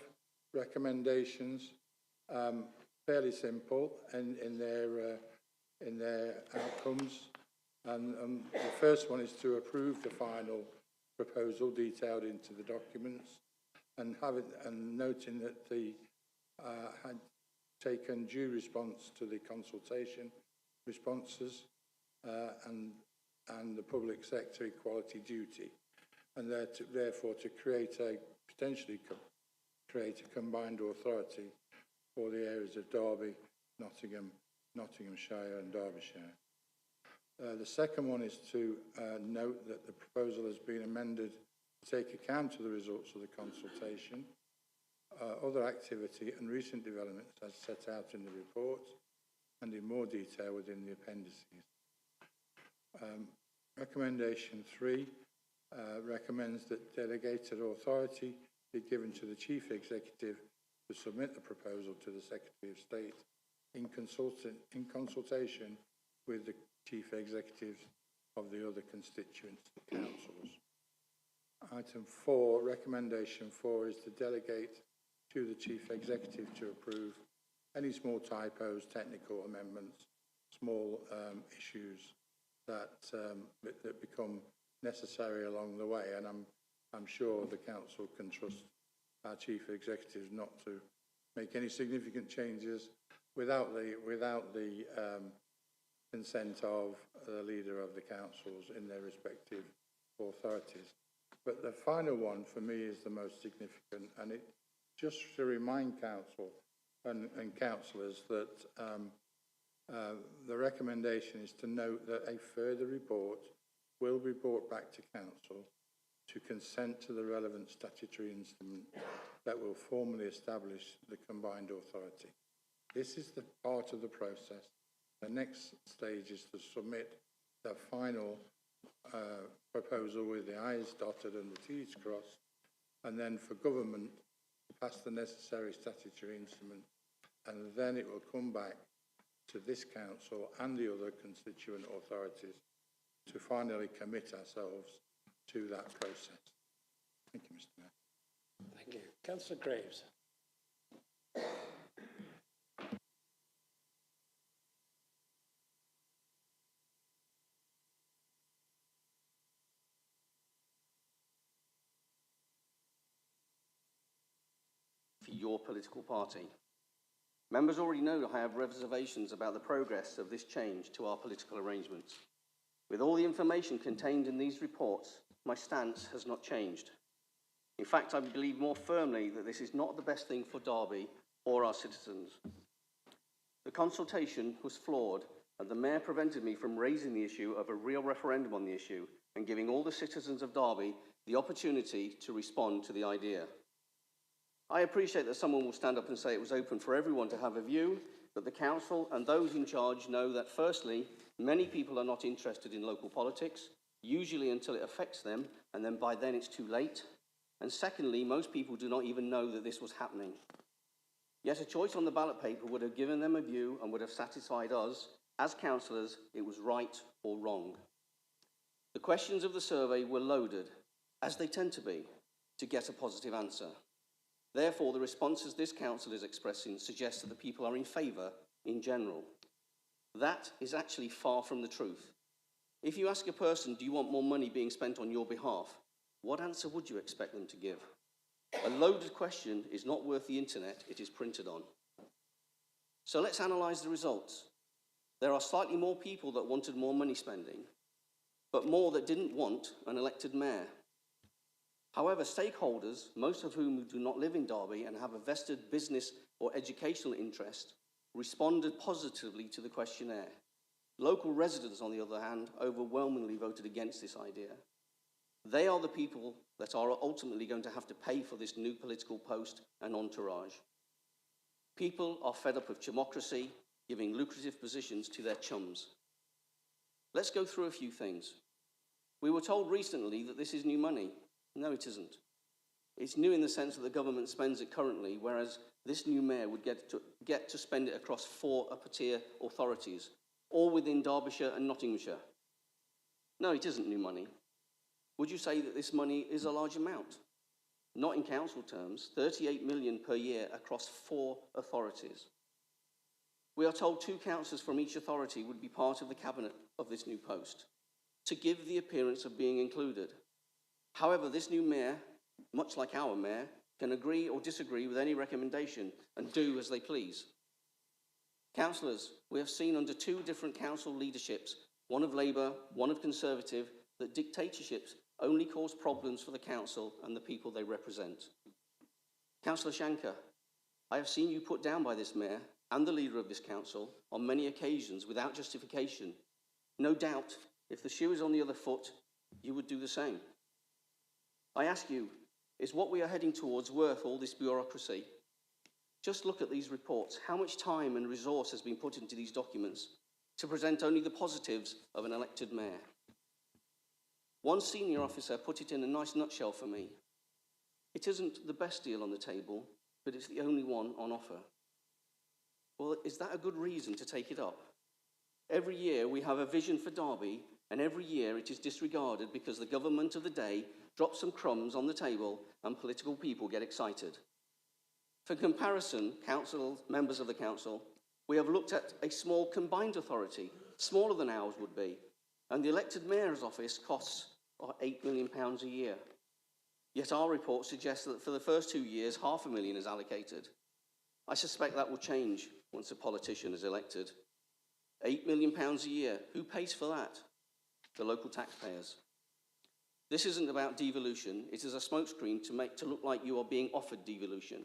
recommendations, fairly simple in their outcomes. And the first one is to approve the final proposal detailed into the documents, and noting that the had taken due response to the consultation responses and the public sector equality duty, and therefore to potentially create a combined authority for the areas of Derby, Nottinghamshire and Derbyshire. The second one is to note that the proposal has been amended to take account of the results of the consultation, other activity and recent developments as set out in the report and in more detail within the appendices. Recommendation 3 recommends that delegated authority be given to the Chief Executive to submit the proposal to the Secretary of State in consultation with the Chief Executives of the other constituent councils. Item 4, recommendation 4 is to delegate to the Chief Executive to approve any small typos, technical amendments, small issues that become necessary along the way, and I'm sure the council can trust our Chief Executives not to make any significant changes without the consent of the leader of the councils in their respective authorities. But the final one for me is the most significant, and it just to remind council and councillors that the recommendation is to note that a further report will be brought back to council to consent to the relevant statutory instrument that will formally establish the combined authority. This is the part of the process. The next stage is to submit the final proposal with the I's dotted and the T's crossed, and then for government to pass the necessary statutory instrument, and then it will come back to this council and the other constituent authorities to finally commit ourselves to that process. Thank you, Mr. Mayor. Thank you. Councillor Graves. For your political party. Members already know I have reservations about the progress of this change to our political arrangements. With all the information contained in these reports, my stance has not changed. In fact, I believe more firmly that this is not the best thing for Derby or our citizens. The consultation was flawed, and the Mayor prevented me from raising the issue of a real referendum on the issue and giving all the citizens of Derby the opportunity to respond to the idea. I appreciate that someone will stand up and say it was open for everyone to have a view, but the council and those in charge know that, firstly, many people are not interested in local politics, usually until it affects them, and then by then it's too late. And secondly, most people do not even know that this was happening. Yet a choice on the ballot paper would have given them a view and would have satisfied us, as councillors, it was right or wrong. The questions of the survey were loaded, as they tend to be, to get a positive answer. Therefore, the responses this council is expressing suggest that the people are in favour in general. That is actually far from the truth. If you ask a person, do you want more money being spent on your behalf, what answer would you expect them to give? A loaded question is not worth the internet it is printed on. So let's analyse the results. There are slightly more people that wanted more money spending, but more that didn't want an elected mayor. However, stakeholders, most of whom do not live in Derby and have a vested business or educational interest, responded positively to the questionnaire. Local residents, on the other hand, overwhelmingly voted against this idea. They are the people that are ultimately going to have to pay for this new political post and entourage. People are fed up of democracy, giving lucrative positions to their chums. Let's go through a few things. We were told recently that this is new money. No, it isn't. It's new in the sense that the government spends it currently, whereas this new mayor would get to spend it across 4 upper-tier authorities, all within Derbyshire and Nottinghamshire. No, it isn't new money. Would you say that this money is a large amount? not in council terms, 38 million per year across 4 authorities. We are told 2 councillors from each authority would be part of the cabinet of this new post, to give the appearance of being included. However, this new mayor, much like our mayor, can agree or disagree with any recommendation and do as they please. Councillors, we have seen under 2 different council leaderships, one of Labour, one of Conservative, that dictatorships only cause problems for the council and the people they represent. Councillor Shanker, I have seen you put down by this mayor and the leader of this council on many occasions without justification. No doubt, if the shoe is on the other foot, you would do the same. I ask you, is what we are heading towards worth all this bureaucracy? Just look at these reports. How much time and resource has been put into these documents to present only the positives of an elected mayor? One senior officer put it in a nice nutshell for me. It isn't the best deal on the table, but it's the only one on offer. Well, is that a good reason to take it up? Every year we have a vision for Derby, and every year it is disregarded because the government of the day drops some crumbs on the table and political people get excited. For comparison, members of the council, we have looked at a small combined authority, smaller than ours would be, and the elected mayor's office costs are £8 million a year. Yet our report suggests that for the first 2 years, £500,000 is allocated. I suspect that will change once a politician is elected. £8 million a year, who pays for that? The local taxpayers. This isn't about devolution, it is a smokescreen to look like you are being offered devolution.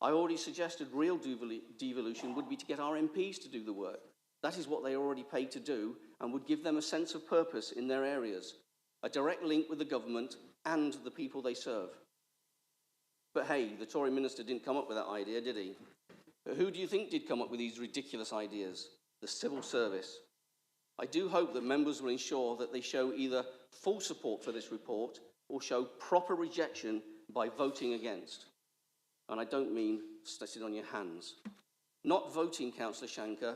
I already suggested real devolution would be to get our MPs to do the work. That is what they are already paid to do and would give them a sense of purpose in their areas, a direct link with the government and the people they serve. But hey, the Tory minister didn't come up with that idea, did he? But who do you think did come up with these ridiculous ideas? The civil service. I do hope that members will ensure that they show either full support for this report or show proper rejection by voting against. And I don't mean sit on your hands. Not voting, Councillor Shanker,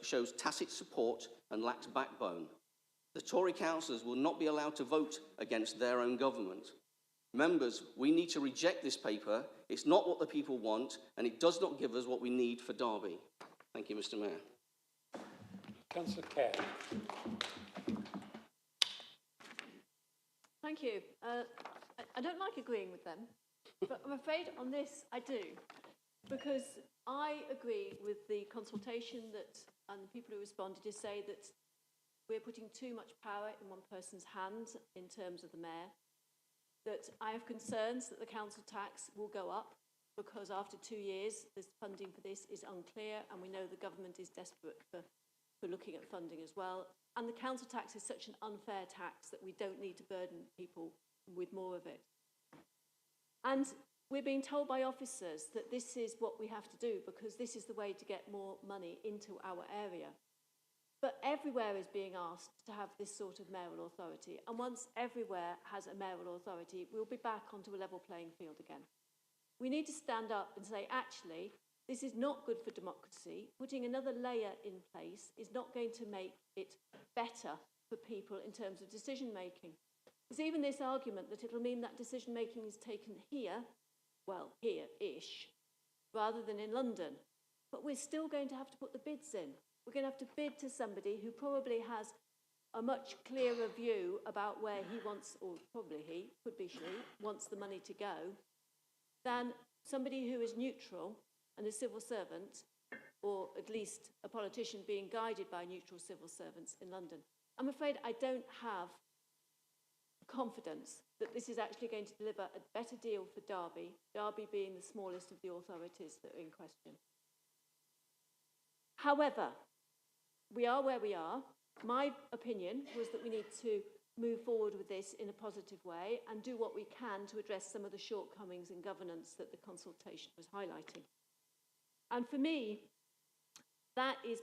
shows tacit support and lacks backbone. The Tory councillors will not be allowed to vote against their own government. Members, we need to reject this paper. It's not what the people want, and it does not give us what we need for Derby. Thank you, Mr. Mayor. Councillor Kerr. Thank you. I don't like agreeing with them, but I'm afraid on this I do, because I agree with the consultation and the people who responded to say that we're putting too much power in one person's hands in terms of the mayor, that I have concerns that the council tax will go up because after 2 years the funding for this is unclear, and we know the government is desperate for looking at funding as well. And the council tax is such an unfair tax that we don't need to burden people with more of it. And we're being told by officers that this is what we have to do because this is the way to get more money into our area. But everywhere is being asked to have this sort of mayoral authority. And once everywhere has a mayoral authority, we'll be back onto a level playing field again. We need to stand up and say, actually, this is not good for democracy. Putting another layer in place is not going to make it better for people in terms of decision making. There's even this argument that it'll mean that decision making is taken here, well, here-ish, rather than in London. But we're still going to have to put the bids in. We're going to have to bid to somebody who probably has a much clearer view about where he wants, or probably he, could be she, wants the money to go, than somebody who is neutral and a civil servant, or at least a politician being guided by neutral civil servants in London. I'm afraid I don't have confidence that this is actually going to deliver a better deal for Derby, Derby being the smallest of the authorities that are in question. However, we are where we are. My opinion was that we need to move forward with this in a positive way and do what we can to address some of the shortcomings in governance that the consultation was highlighting. And for me, that is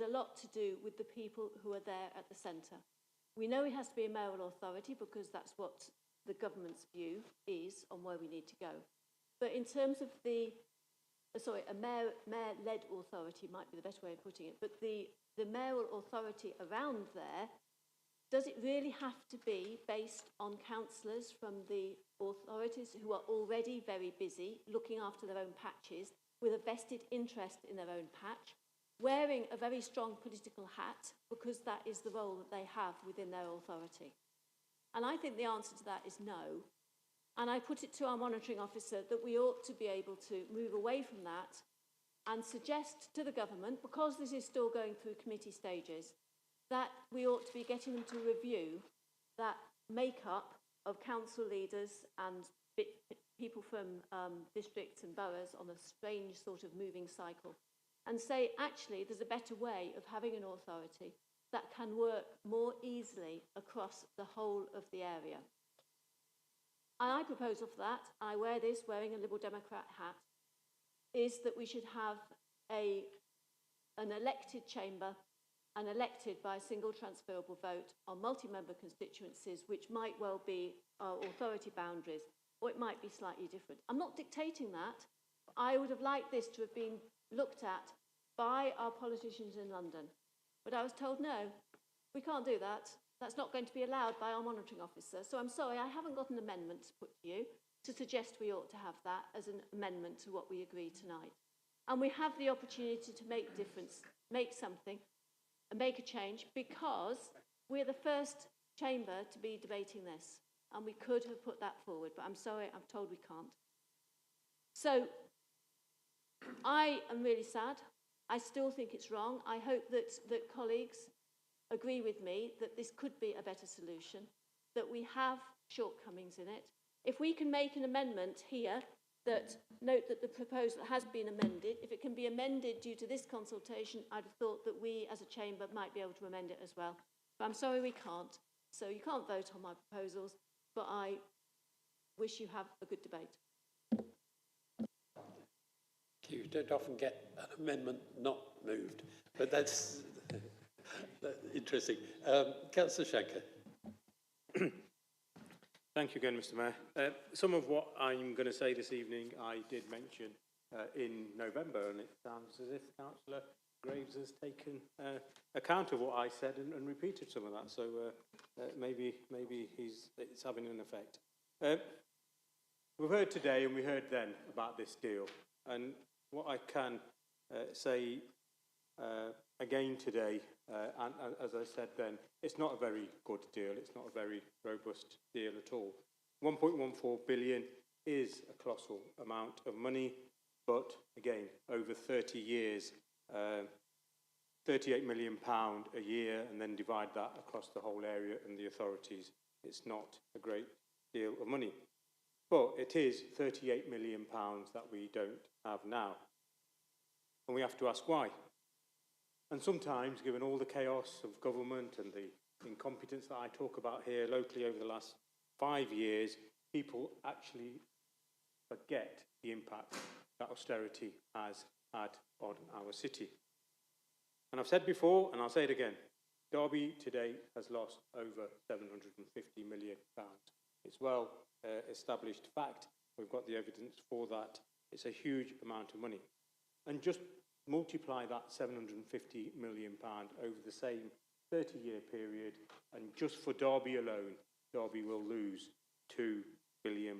a lot to do with the people who are there at the centre. We know it has to be a mayoral authority because that's what the government's view is on where we need to go. But in terms of a mayor-led authority might be the better way of putting it, but the mayoral authority around there Does it really have to be based on councillors from the authorities who are already very busy looking after their own patches with a vested interest in their own patch, wearing a very strong political hat because that is the role that they have within their authority? And I think the answer to that is no. And I put it to our monitoring officer that we ought to be able to move away from that and suggest to the government, because this is still going through committee stages, that we ought to be getting them to review that make-up of council leaders and people from districts and boroughs on a strange sort of moving cycle, and say, actually, there's a better way of having an authority that can work more easily across the whole of the area. And my proposal for that, I wear this wearing a Liberal Democrat hat, is that we should have an elected chamber and elected by a single transferable vote on multi-member constituencies, which might well be our authority boundaries, or it might be slightly different. I'm not dictating that. I would have liked this to have been looked at by our politicians in London. But I was told, no, we can't do that. That's not going to be allowed by our monitoring officer. So I'm sorry, I haven't got an amendment to put to you to suggest we ought to have that as an amendment to what we agreed tonight. And we have the opportunity to make a difference, make something, and make a change, because we're the first chamber to be debating this. And we could have put that forward, but I'm sorry, I'm told we can't. So I am really sad. I still think it's wrong. I hope that colleagues agree with me that this could be a better solution, that we have shortcomings in it. If we can make an amendment here that note that the proposal has been amended, if it can be amended due to this consultation, I'd have thought that we as a chamber might be able to amend it as well. But I'm sorry we can't. So you can't vote on my proposals, but I wish you have a good debate. You don't often get an amendment not moved, but that's interesting. Councillor Shanker. Thank you again, Mr Mayor. Some of what I'm going to say this evening I did mention in November, and it sounds as if Councillor Graves has taken account of what I said and repeated some of that, so maybe it's having an effect. We've heard today and we heard then about this deal, and what I can say again today, and as I said then, it's not a very good deal, it's not a very robust deal at all. 1.14 billion is a colossal amount of money, but again, over 30 years, £38 million a year, and then divide that across the whole area and the authorities, it's not a great deal of money. But it is £38 million that we don't have now. And we have to ask why. And sometimes, given all the chaos of government and the incompetence that I talk about here locally over the last 5 years, people actually forget the impact that austerity has had on our city. And I've said before, and I'll say it again, Derby today has lost over £750 million. It's well established fact. We've got the evidence for that. It's a huge amount of money. And just multiply that £750 million over the same 30-year period, and just for Derby alone, Derby will lose £2 billion.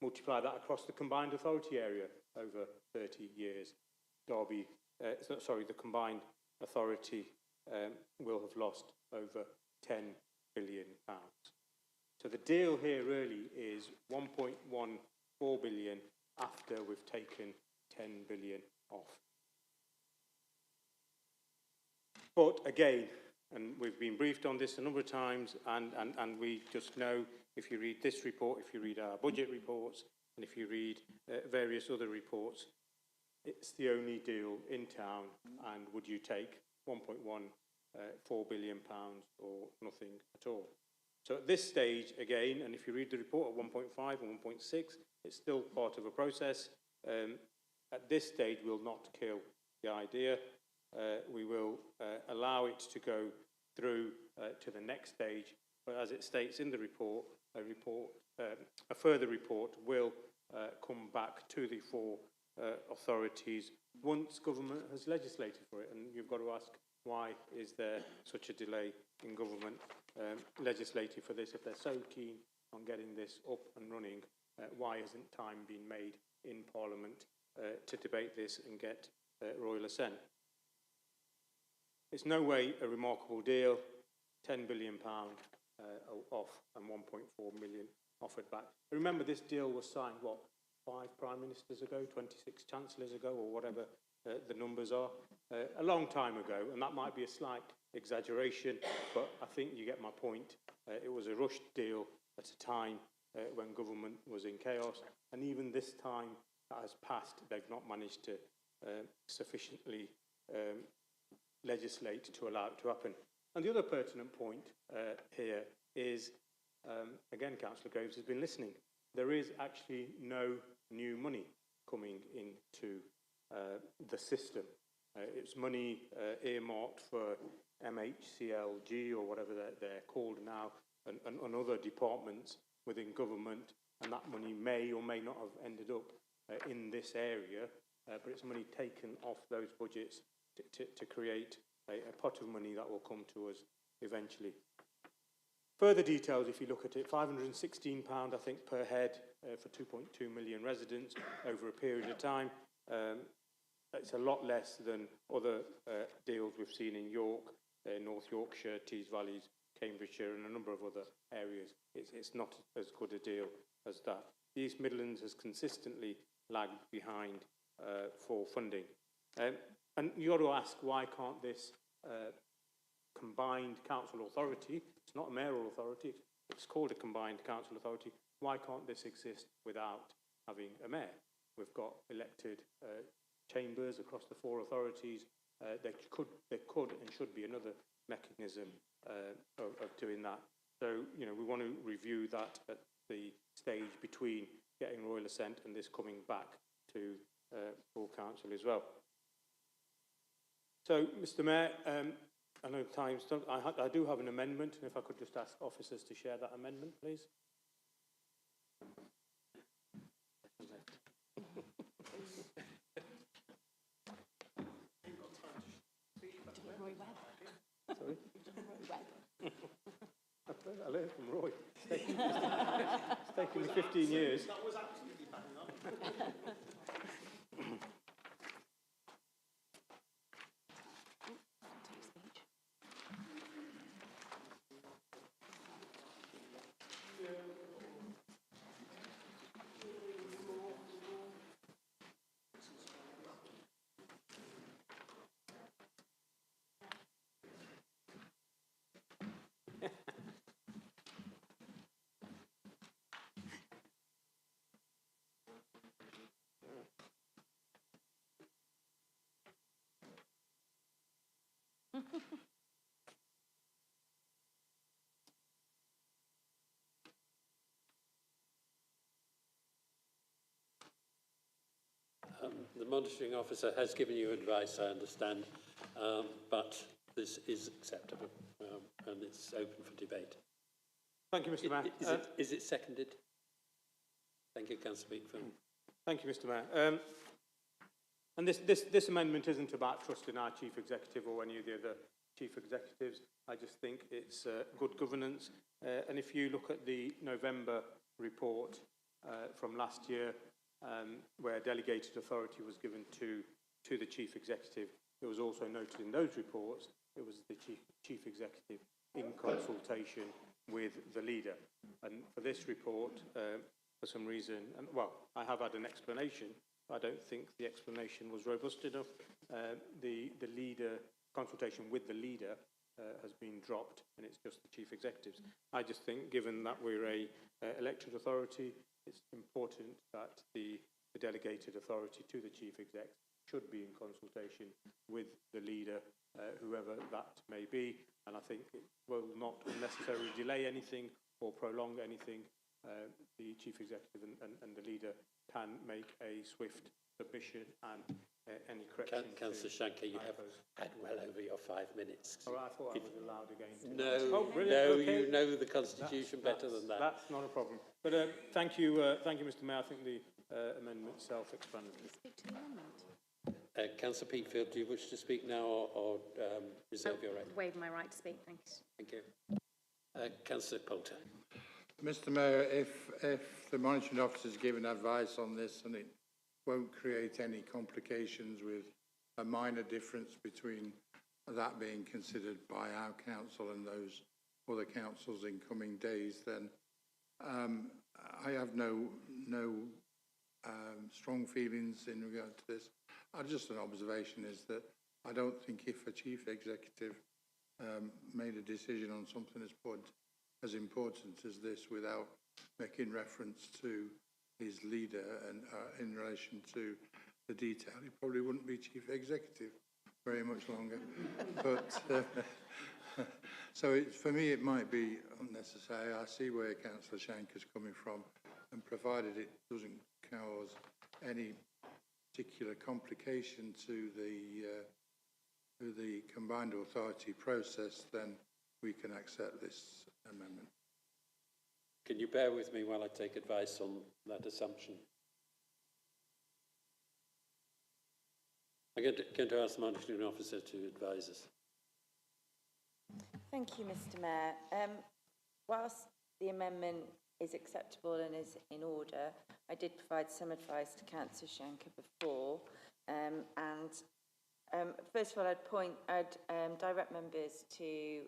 Multiply that across the combined authority area over 30 years, Derby, the combined authority will have lost over £10 billion. So the deal here really is 1.14 billion after we've taken 10 billion off. But again, and we've been briefed on this a number of times, and we just know, if you read this report, if you read our budget reports, and if you read various other reports, it's the only deal in town, and would you take 1.14 billion or nothing at all? So at this stage, again, and if you read the report at 1.5 and 1.6, it's still part of a process. At this stage, we'll not kill the idea. We will allow it to go through to the next stage, but as it states in the report, a further report will come back to the four authorities once government has legislated for it. And you've got to ask, why is there such a delay in government legislating for this. If they're so keen on getting this up and running, why hasn't time been made in Parliament to debate this and get royal assent? It's no way a remarkable deal, £10 billion off and 1.4 million offered back. Remember, this deal was signed, what, 5 Prime Ministers ago, 26 Chancellors ago, or whatever the numbers are, a long time ago, and that might be a slight exaggeration, but I think you get my point. It was a rushed deal at a time when government was in chaos, and even this time that has passed, they've not managed to sufficiently legislate to allow it to happen. And the other pertinent point here is, again, Councillor Graves has been listening. There is actually no new money coming into the system. It's money earmarked for MHCLG or whatever they're called now, and other departments within government, and that money may or may not have ended up in this area, but it's money taken off those budgets to create a pot of money that will come to us eventually. Further details, if you look at it, £516, I think, per head for 2.2 million residents over a period of time. It's a lot less than other deals we've seen in York, North Yorkshire, Tees Valleys, Cambridgeshire, and a number of other areas. It's not as good a deal as that. The East Midlands has consistently lagged behind for funding. And you've got to ask, why can't this combined council authority, it's not a mayoral authority, it's called a combined council authority, why can't this exist without having a mayor? We've got elected chambers across the 4 authorities. There could and should be another mechanism of doing that. So, you know, we want to review that at the stage between getting royal assent and this coming back to full council as well. So, Mr. Mayor, I know time's done. I do have an amendment, and if I could just ask officers to share that amendment, please. Sorry? I learned from Roy. It's taken me 15 years. That was absolutely bang on. The monitoring officer has given you advice, I understand, but this is acceptable and it's open for debate. Thank you, Mr. Mayor. Is it seconded? Thank you, Councillor Beekman. Thank you, Mr. Mayor. And this amendment isn't about trusting our Chief Executive or any of the other Chief Executives. I just think it's good governance. And if you look at the November report from last year, where delegated authority was given to the Chief Executive, it was also noted in those reports it was the Chief Executive in consultation with the leader. And for this report, for some reason, and well, I have had an explanation. I don't think the explanation was robust enough. The leader, consultation with the leader has been dropped, and it's just the Chief Executives. I just think, given that we're a elected authority, it's important that the delegated authority to the Chief Exec should be in consultation with the leader, whoever that may be, and I think it will not necessarily delay anything or prolong anything. The Chief Executive and the leader can make a swift submission and any corrections. Councillor Shanker, you have had well over your 5 minutes. Oh, I thought I was allowed again. No, okay. You know the Constitution better than that. That's not a problem. But thank you, Mr. Mayor. I think the amendment is self-explanatory. Councillor Peatfield, do you wish to speak now or reserve your right? Waive my right to speak, thanks. Thank you. Councillor Poulter. Mr Mayor, if the monitoring officer is giving advice on this and it won't create any complications with a minor difference between that being considered by our council and those other councils in coming days, then I have no strong feelings in regard to this. Just an observation is that I don't think if a chief executive made a decision on something as important as this without making reference to his leader and in relation to the detail, he probably wouldn't be chief executive very much longer. But so for me, it might be unnecessary. I see where Councillor Shank is coming from, and provided it doesn't cause any particular complication to the combined authority process, then we can accept this amendment. Can you bear with me while I take advice on that assumption? I'm going to ask the monitoring officer to advise us. Thank you, Mr Mayor. Whilst the amendment is acceptable and is in order, I did provide some advice to Councillor Shanker before, first of all, I'd direct members to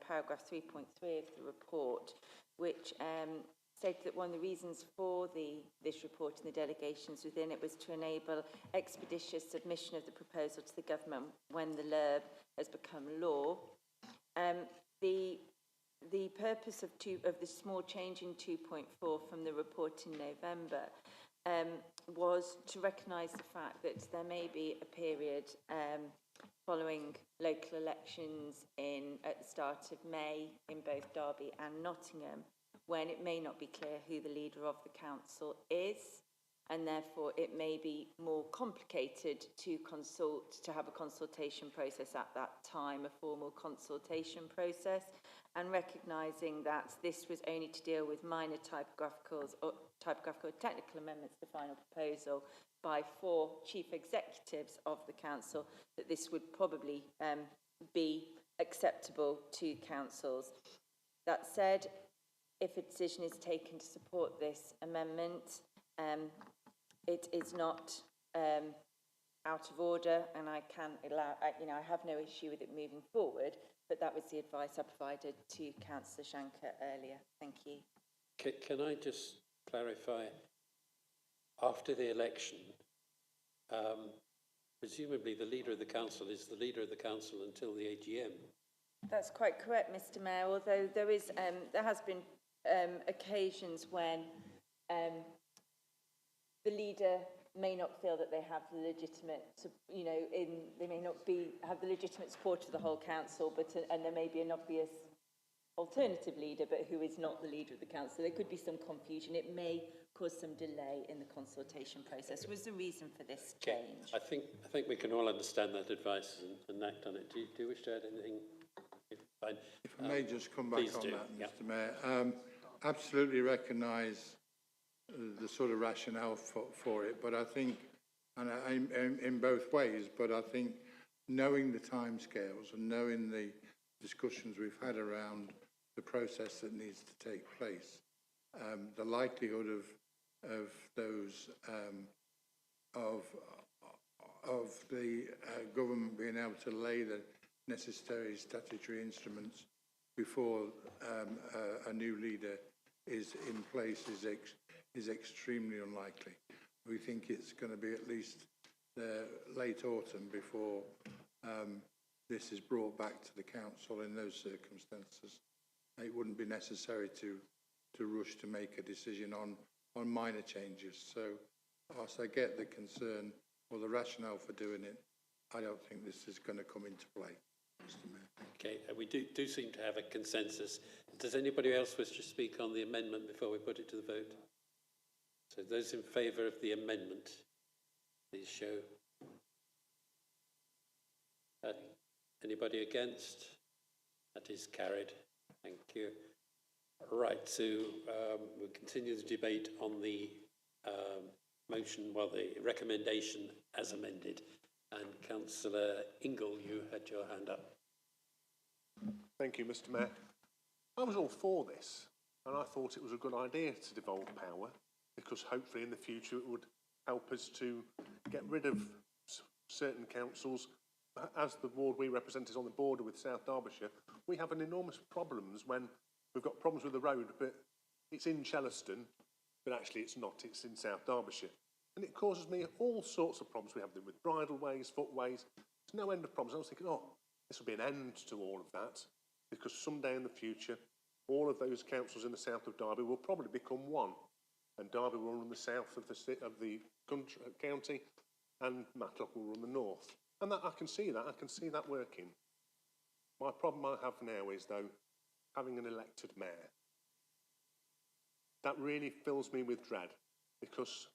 paragraph 3.3 of the report, which stated that one of the reasons for this report and the delegations within it was to enable expeditious submission of the proposal to the government when the LERB has become law. The purpose of the small change in 2.4 from the report in November was to recognise the fact that there may be a period following local elections at the start of May in both Derby and Nottingham, when it may not be clear who the leader of the council is, and therefore it may be more complicated to have a consultation process at that time, a formal consultation process, and recognising that this was only to deal with minor typographical or technical amendments to the final proposal by 4 chief executives of the council, that this would probably be acceptable to councils. That said, if a decision is taken to support this amendment, it is not out of order, and I have no issue with it moving forward, but that was the advice I provided to Councillor Shanker earlier. Thank you. Can I just clarify, after the election, presumably the leader of the council is the leader of the council until the AGM? That's quite correct, Mr Mayor, although there has been occasions when the leader may not feel that they have the legitimate, they may not have the legitimate support of the whole council, and there may be an obvious alternative leader, but who is not the leader of the council. There could be some confusion. It may cause some delay in the consultation process. Was the reason for this change? I think we can all understand that advice and act on it. Do you wish to add anything? Fine. If I may just come back on do. that, Mr Mayor. Absolutely recognise the sort of rationale for it, but I think, and in both ways, but I think knowing the timescales and knowing the discussions we've had around the process that needs to take place, the likelihood of those of the government being able to lay the necessary statutory instruments before a new leader is in place is extremely unlikely. We think it's going to be at least the late autumn before this is brought back to the council in those circumstances. It wouldn't be necessary to rush to make a decision on minor changes. So whilst I get the concern or the rationale for doing it, I don't think this is going to come into play, Mr Mayor. Okay, we do seem to have a consensus. Does anybody else wish to speak on the amendment before we put it to the vote? So those in favour of the amendment, please show. Anybody against? That is carried. Thank you. Right, so we'll continue the debate on the motion, the recommendation as amended. And Councillor Ingle, you had your hand up. Thank you, Mr. Mayor. I was all for this, and I thought it was a good idea to devolve power, because hopefully in the future it would help us to get rid of certain councils. As the ward we represent is on the border with South Derbyshire, we have an enormous problems when we've got problems with the road, but it's in Chellaston, but actually it's not, it's in South Derbyshire. And it causes me all sorts of problems. We have them with bridleways, footways. There's no end of problems. I was thinking, oh, this will be an end to all of that, because someday in the future, all of those councils in the south of Derby will probably become one. And Derby will run the south of the county, and Matlock will run the north. And that, I can see that working. My problem I have now is, though, having an elected mayor. That really fills me with dread, because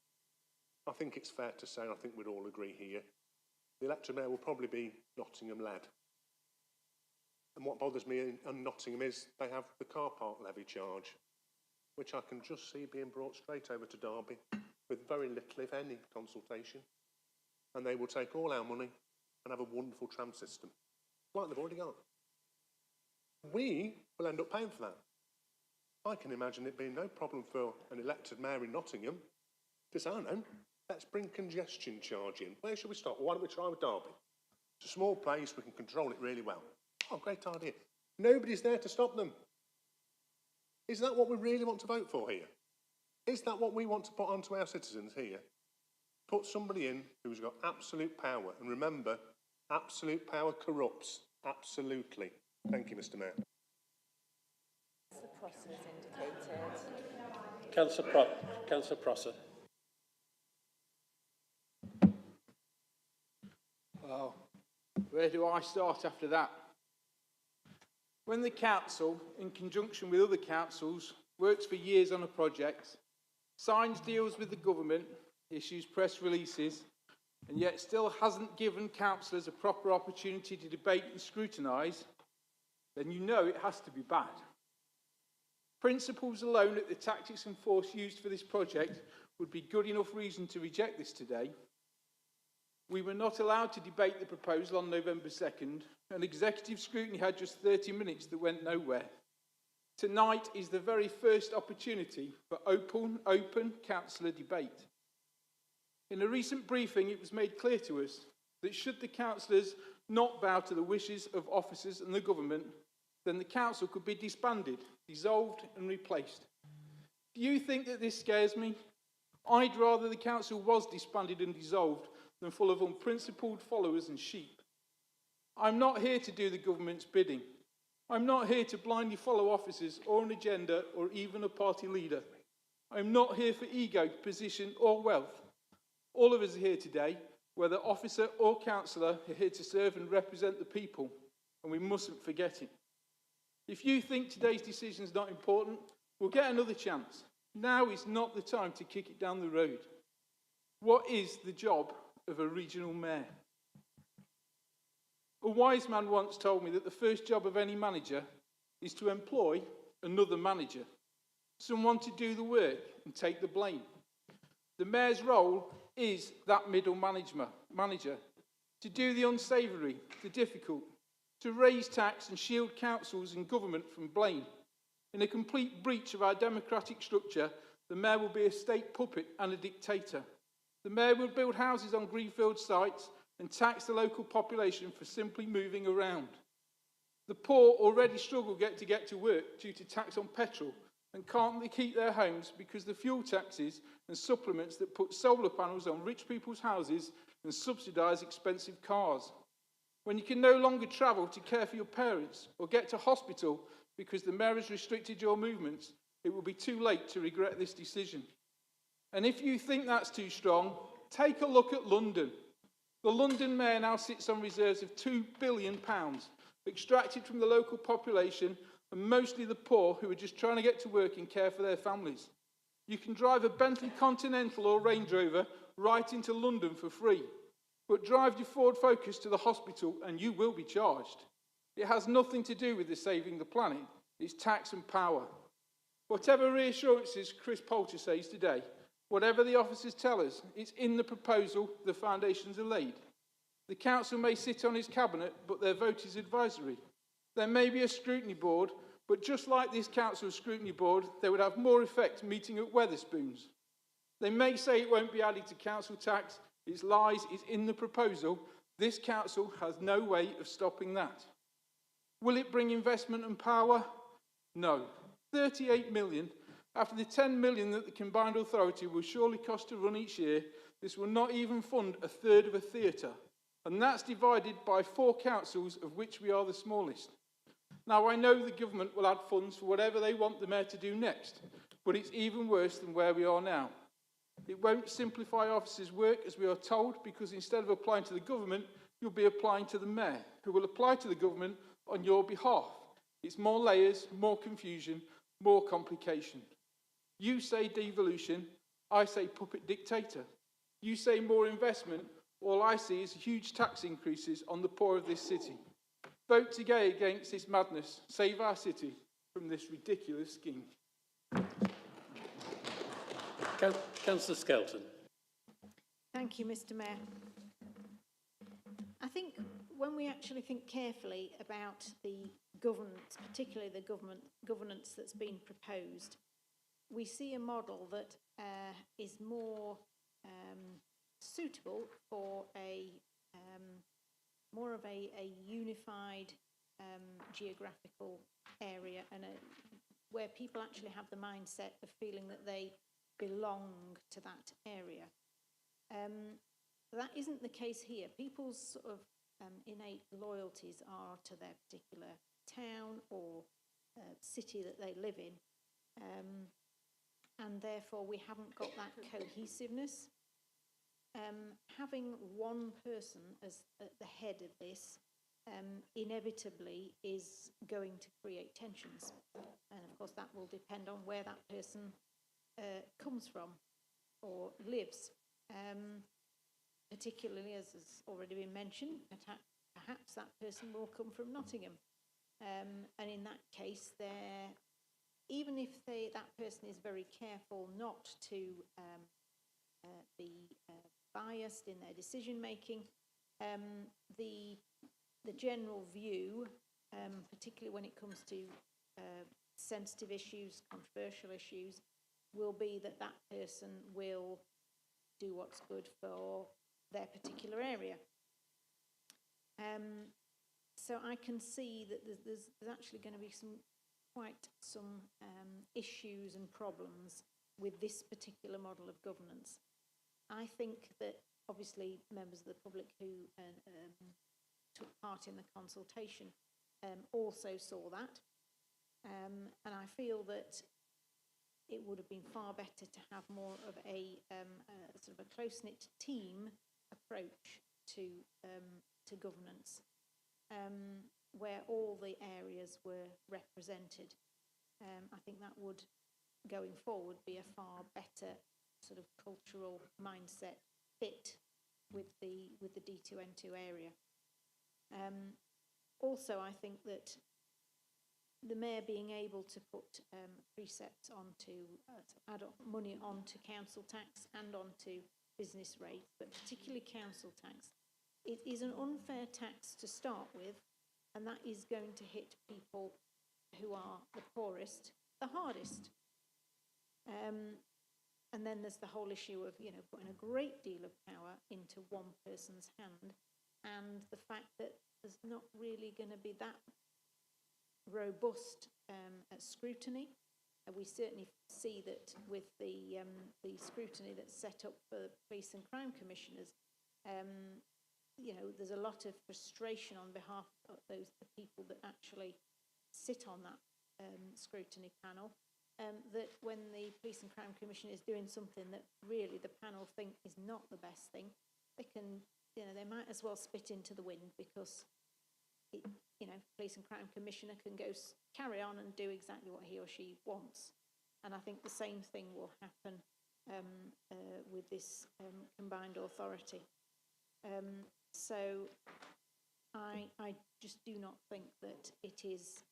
I think it's fair to say, and I think we'd all agree here, the elected mayor will probably be Nottingham led. And what bothers me in Nottingham is they have the car park levy charge, which I can just see being brought straight over to Derby with very little, if any, consultation. And they will take all our money and have a wonderful tram system, like they've already got. We will end up paying for that. I can imagine it being no problem for an elected mayor in Nottingham to say, I don't know, let's bring congestion charge in. Where should we start? Well, why don't we try with Derby? It's a small place, we can control it really well. Oh, great idea. Nobody's there to stop them. Is that what we really want to vote for here? Is that what we want to put onto our citizens here? Put somebody in who's got absolute power. And remember, absolute power corrupts. Absolutely. Thank you, Mr. Mayor. Councillor Prosser has indicated. Councillor Prosser. Well, where do I start after that? When the council, in conjunction with other councils, works for years on a project, signs deals with the government, issues press releases, and yet still hasn't given councillors a proper opportunity to debate and scrutinise, then you know it has to be bad. Principles alone that the tactics and force used for this project would be good enough reason to reject this today. We were not allowed to debate the proposal on November 2nd, and executive scrutiny had just 30 minutes that went nowhere. Tonight is the very first opportunity for open councillor debate. In a recent briefing, it was made clear to us that should the councillors not bow to the wishes of officers and the government, then the council could be disbanded, dissolved and replaced. Do you think that this scares me? I'd rather the council was disbanded and dissolved than full of unprincipled followers and sheep. I'm not here to do the government's bidding. I'm not here to blindly follow officers or an agenda or even a party leader. I'm not here for ego, position or wealth. All of us are here today, whether officer or councillor, are here to serve and represent the people, and we mustn't forget it. If you think today's decision is not important, we'll get another chance. Now is not the time to kick it down the road. What is the job of a regional mayor? A wise man once told me that the first job of any manager is to employ another manager, someone to do the work and take the blame. The mayor's role is that middle manager, to do the unsavoury, the difficult, to raise tax and shield councils and government from blame. In a complete breach of our democratic structure, the mayor will be a state puppet and a dictator. The mayor will build houses on greenfield sites and tax the local population for simply moving around. The poor already struggle to get to work due to tax on petrol and can't keep their homes because the fuel taxes and supplements that put solar panels on rich people's houses and subsidise expensive cars. When you can no longer travel to care for your parents or get to hospital because the mayor has restricted your movements, it will be too late to regret this decision. And if you think that's too strong, take a look at London. The London mayor now sits on reserves of £2 billion, extracted from the local population and mostly the poor who are just trying to get to work and care for their families. You can drive a Bentley Continental or Range Rover right into London for free, but drive your Ford Focus to the hospital and you will be charged. It has nothing to do with the saving the planet, it's tax and power. Whatever reassurances Chris Poulter says today, whatever the officers tell us, it's in the proposal the foundations are laid. The council may sit on its cabinet, but their vote is advisory. There may be a scrutiny board, but just like this council scrutiny board, they would have more effect meeting at Wetherspoons. They may say it won't be added to council tax. It's lies, it's in the proposal. This council has no way of stopping that. Will it bring investment and power? No. 38 million. After the 10 million that the combined authority will surely cost to run each year, this will not even fund a third of a theatre. And that's divided by 4 councils, of which we are the smallest. Now, I know the government will add funds for whatever they want the mayor to do next, but it's even worse than where we are now. It won't simplify officers' work, as we are told, because instead of applying to the government, you'll be applying to the mayor, who will apply to the government on your behalf. It's more layers, more confusion, more complication. You say devolution, I say puppet dictator. You say more investment, all I see is huge tax increases on the poor of this city. Vote today against this madness. Save our city from this ridiculous scheme. Councillor Skelton. Thank you, Mr. Mayor. I think when we actually think carefully about the governance, particularly the governance that's been proposed, we see a model that is more suitable for more of a unified geographical area, and where people actually have the mindset of feeling that they belong to that area. That isn't the case here. People's sort of innate loyalties are to their particular town or city that they live in, and therefore we haven't got that cohesiveness. Having one person as at the head of this inevitably is going to create tensions, and of course that will depend on where that person comes from or lives. Particularly, as has already been mentioned, perhaps that person will come from Nottingham, and in that case, even if that person is very careful not to be biased in their decision making, the general view, particularly when it comes to sensitive issues, controversial issues, will be that that person will do what's good for their particular area. So I can see that there's actually going to be quite some issues and problems with this particular model of governance. I think that obviously members of the public who took part in the consultation also saw that, and I feel that it would have been far better to have more of a sort of a close-knit team approach to governance, where all the areas were represented. I think that would, going forward, be a far better sort of cultural mindset fit with the D2N2 area. Also, I think that the mayor being able to put precepts onto, add money onto council tax and onto business rates, but particularly council tax, it is an unfair tax to start with, and that is going to hit people who are the poorest the hardest. And then there's the whole issue of, you know, putting a great deal of power into one person's hand, and the fact that there's not really going to be that robust scrutiny. We certainly see that with the scrutiny that's set up for police and crime commissioners. You know, there's a lot of frustration on behalf of the people that actually sit on that scrutiny panel. That when the police and crime commission is doing something that really the panel think is not the best thing, they can, you know, they might as well spit into the wind, because it, you know, police and crime commissioner can go carry on and do exactly what he or she wants. And I think the same thing will happen with this combined authority. So I just do not think that it is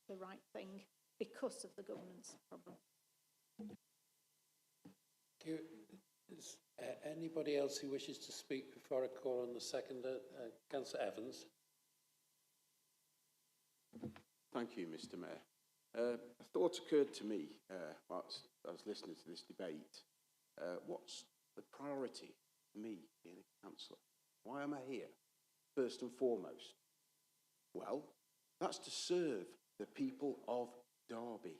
the right thing because of the governance problem. Is Anybody else who wishes to speak before I call on the seconder? Councillor Evans. Thank you, Mr. Mayor. A thought occurred to me whilst I was listening to this debate. What's the priority for me being a councillor? Why am I here, first and foremost? Well, that's to serve the people of Derby.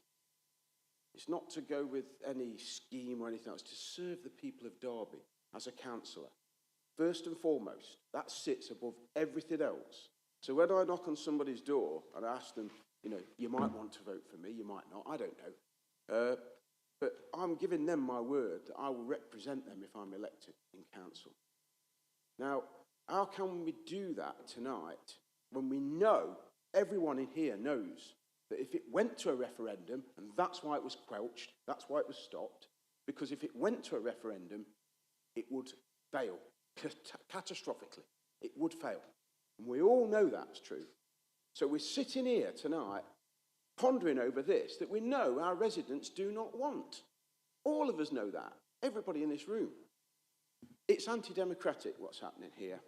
It's not to go with any scheme or anything else, to serve the people of Derby as a councillor. First and foremost, that sits above everything else. So when I knock on somebody's door and I ask them, you know, you might want to vote for me, you might not, I don't know. But I'm giving them my word that I will represent them if I'm elected in council. Now, how can we do that tonight when we know, everyone in here knows, that if it went to a referendum, and that's why it was quelched, that's why it was stopped, because if it went to a referendum, it would fail, catastrophically. It would fail. And we all know that's true. So we're sitting here tonight pondering over this that we know our residents do not want. All of us know that. Everybody in this room. It's anti-democratic what's happening here.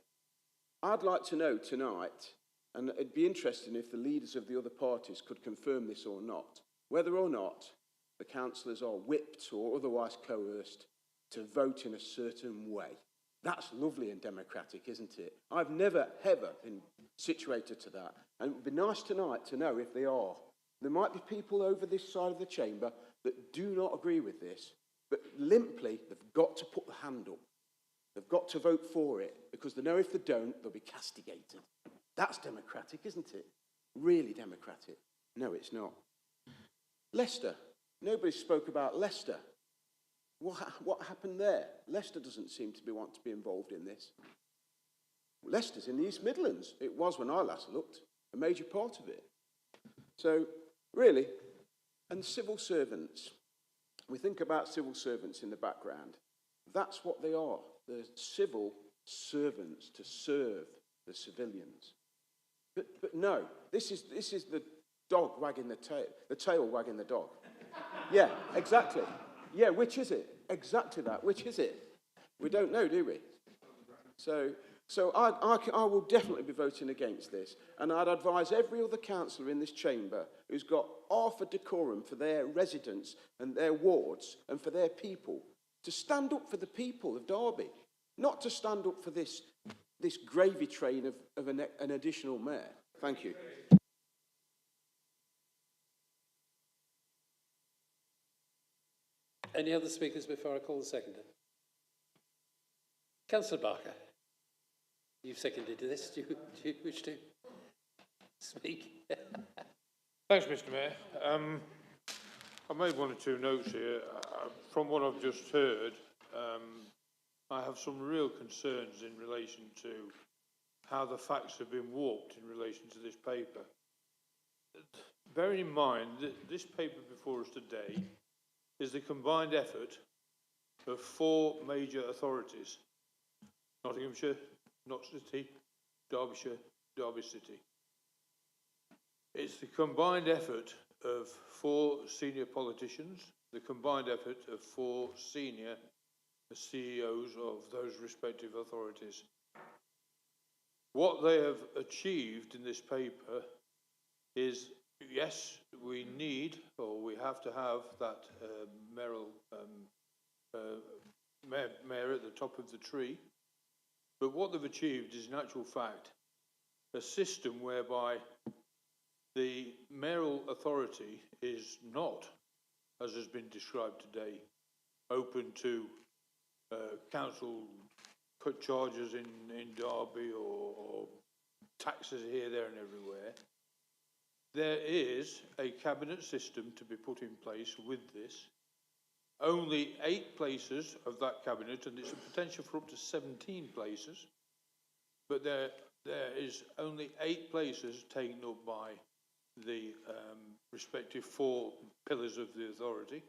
I'd like to know tonight, and it'd be interesting if the leaders of the other parties could confirm this or not, whether or not the councillors are whipped or otherwise coerced to vote in a certain way. That's lovely and democratic, isn't it? I've never, ever been situated to that. And it would be nice tonight to know if they are. There might be people over this side of the chamber that do not agree with this, but limply, they've got to put the hand up. They've got to vote for it, because they know if they don't, they'll be castigated. That's democratic, isn't it? Really democratic. No, it's not. Leicester. Nobody spoke about Leicester. What happened there? Leicester doesn't seem to want to be involved in this. Leicester's in the East Midlands. It was, when I last looked, a major part of it. So, really, and civil servants. We think about civil servants in the background. That's what they are. They're civil servants to serve the civilians. But no, this is the dog wagging the tail wagging the dog. Yeah, exactly. Yeah, which is it? Exactly that. Which is it? We don't know, do we? So I will definitely be voting against this. And I'd advise every other councillor in this chamber who's got half a decorum for their residents and their wards and for their people to stand up for the people of Derby, not to stand up for this gravy train of an additional mayor. Thank you. Any other speakers before I call the seconder? Councillor Barker, you've seconded this. Do you wish to speak? Thanks, Mr. Mayor. I made one or two notes here. From what I've just heard, I have some real concerns in relation to how the facts have been warped in relation to this paper. Bearing in mind that this paper before us today is the combined effort of 4 major authorities: Nottinghamshire, Notts City, Derbyshire, Derby City. It's the combined effort of 4 senior politicians, the combined effort of 4 senior CEOs of those respective authorities. What they have achieved in this paper is, yes, we need, or we have to have that mayor at the top of the tree. But what they've achieved is, in actual fact, a system whereby the mayoral authority is not, as has been described today, open to council cut charges in Derby or taxes here, there and everywhere. There is a cabinet system to be put in place with this. Only 8 places of that cabinet, and it's a potential for up to 17 places, but there is only 8 places taken up by the respective 4 pillars of the authority.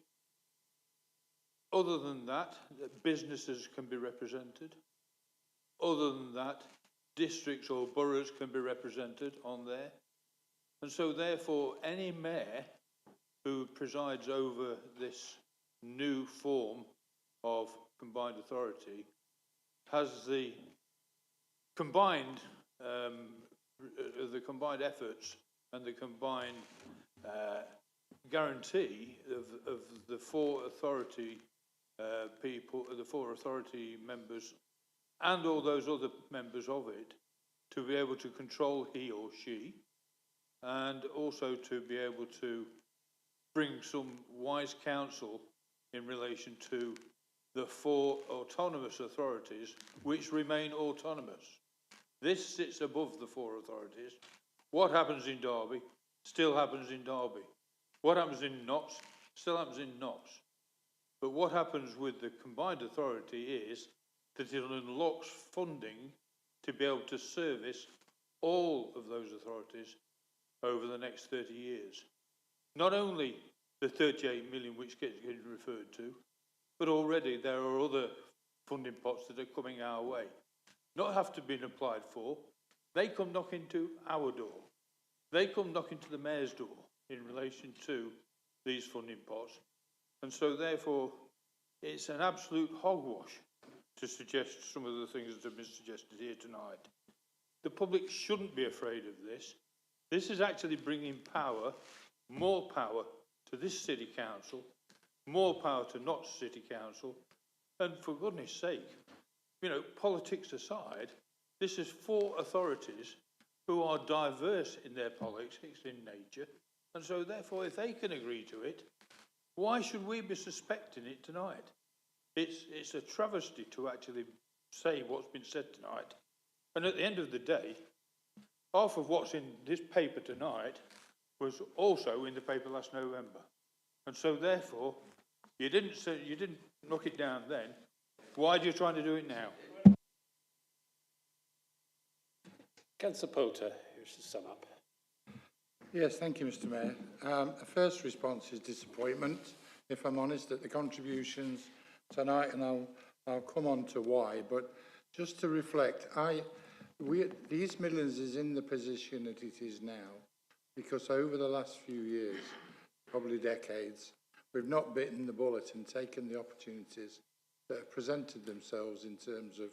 Other than that, businesses can be represented. Other than that, districts or boroughs can be represented on there. And so therefore, any mayor who presides over this new form of combined authority has the combined efforts and the combined guarantee of the four authority people, the four authority members, and all those other members of it, to be able to control he or she, and also to be able to bring some wise counsel in relation to the four autonomous authorities which remain autonomous. This sits above the four authorities. What happens in Derby still happens in Derby. What happens in Notts still happens in Notts. But what happens with the combined authority is that it unlocks funding to be able to service all of those authorities over the next 30 years. Not only the 38 million which gets referred to, but already there are other funding pots that are coming our way. Not have to be applied for. They come knocking to our door. They come knocking to the Mayor's door in relation to these funding pots. And so therefore, it's an absolute hogwash to suggest some of the things that have been suggested here tonight. The public shouldn't be afraid of this. This is actually bringing power, more power to this City Council, more power to Notts City Council, and for goodness sake, you know, politics aside, this is four authorities who are diverse in their politics in nature, and so therefore if they can agree to it, why should we be suspecting it tonight? It's a travesty to actually say what's been said tonight. And at the end of the day, half of what's in this paper tonight was also in the paper last November. And so therefore, you didn't knock it down then. Why are you trying to do it now? Councillor Poulter, who should sum up. Yes, thank you, Mr. Mayor. The first response is disappointment, if I'm honest, at the contributions tonight, and I'll come on to why. But just to reflect, the East Midlands is in the position that it is now because over the last few years, probably decades, we've not bitten the bullet and taken the opportunities that have presented themselves in terms of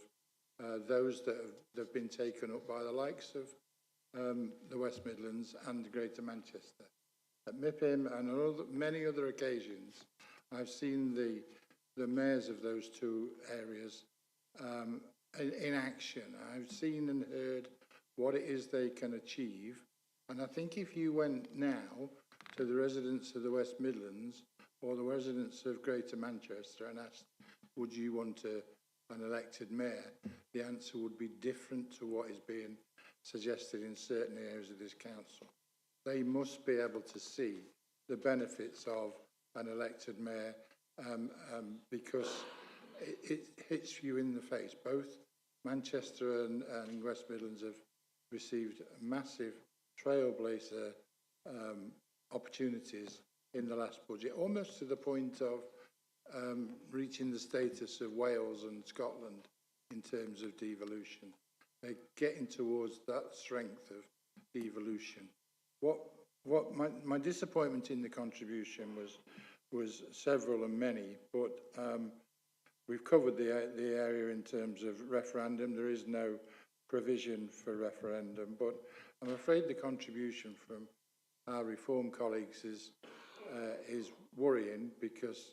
those that have been taken up by the likes of the West Midlands and Greater Manchester. At MIPIM and on many other occasions, I've seen the mayors of those two areas in action. I've seen and heard what it is they can achieve. And I think if you went now to the residents of the West Midlands or the residents of Greater Manchester and asked, would you want an elected mayor, the answer would be different to what is being suggested in certain areas of this council. They must be able to see the benefits of an elected mayor because it hits you in the face. Both Manchester and West Midlands have received massive trailblazer opportunities in the last budget, almost to the point of reaching the status of Wales and Scotland in terms of devolution. They're getting towards that strength of devolution. What my disappointment in the contribution was several and many, but we've covered the area in terms of referendum. There is no provision for referendum, but I'm afraid the contribution from our Reform colleagues is worrying because,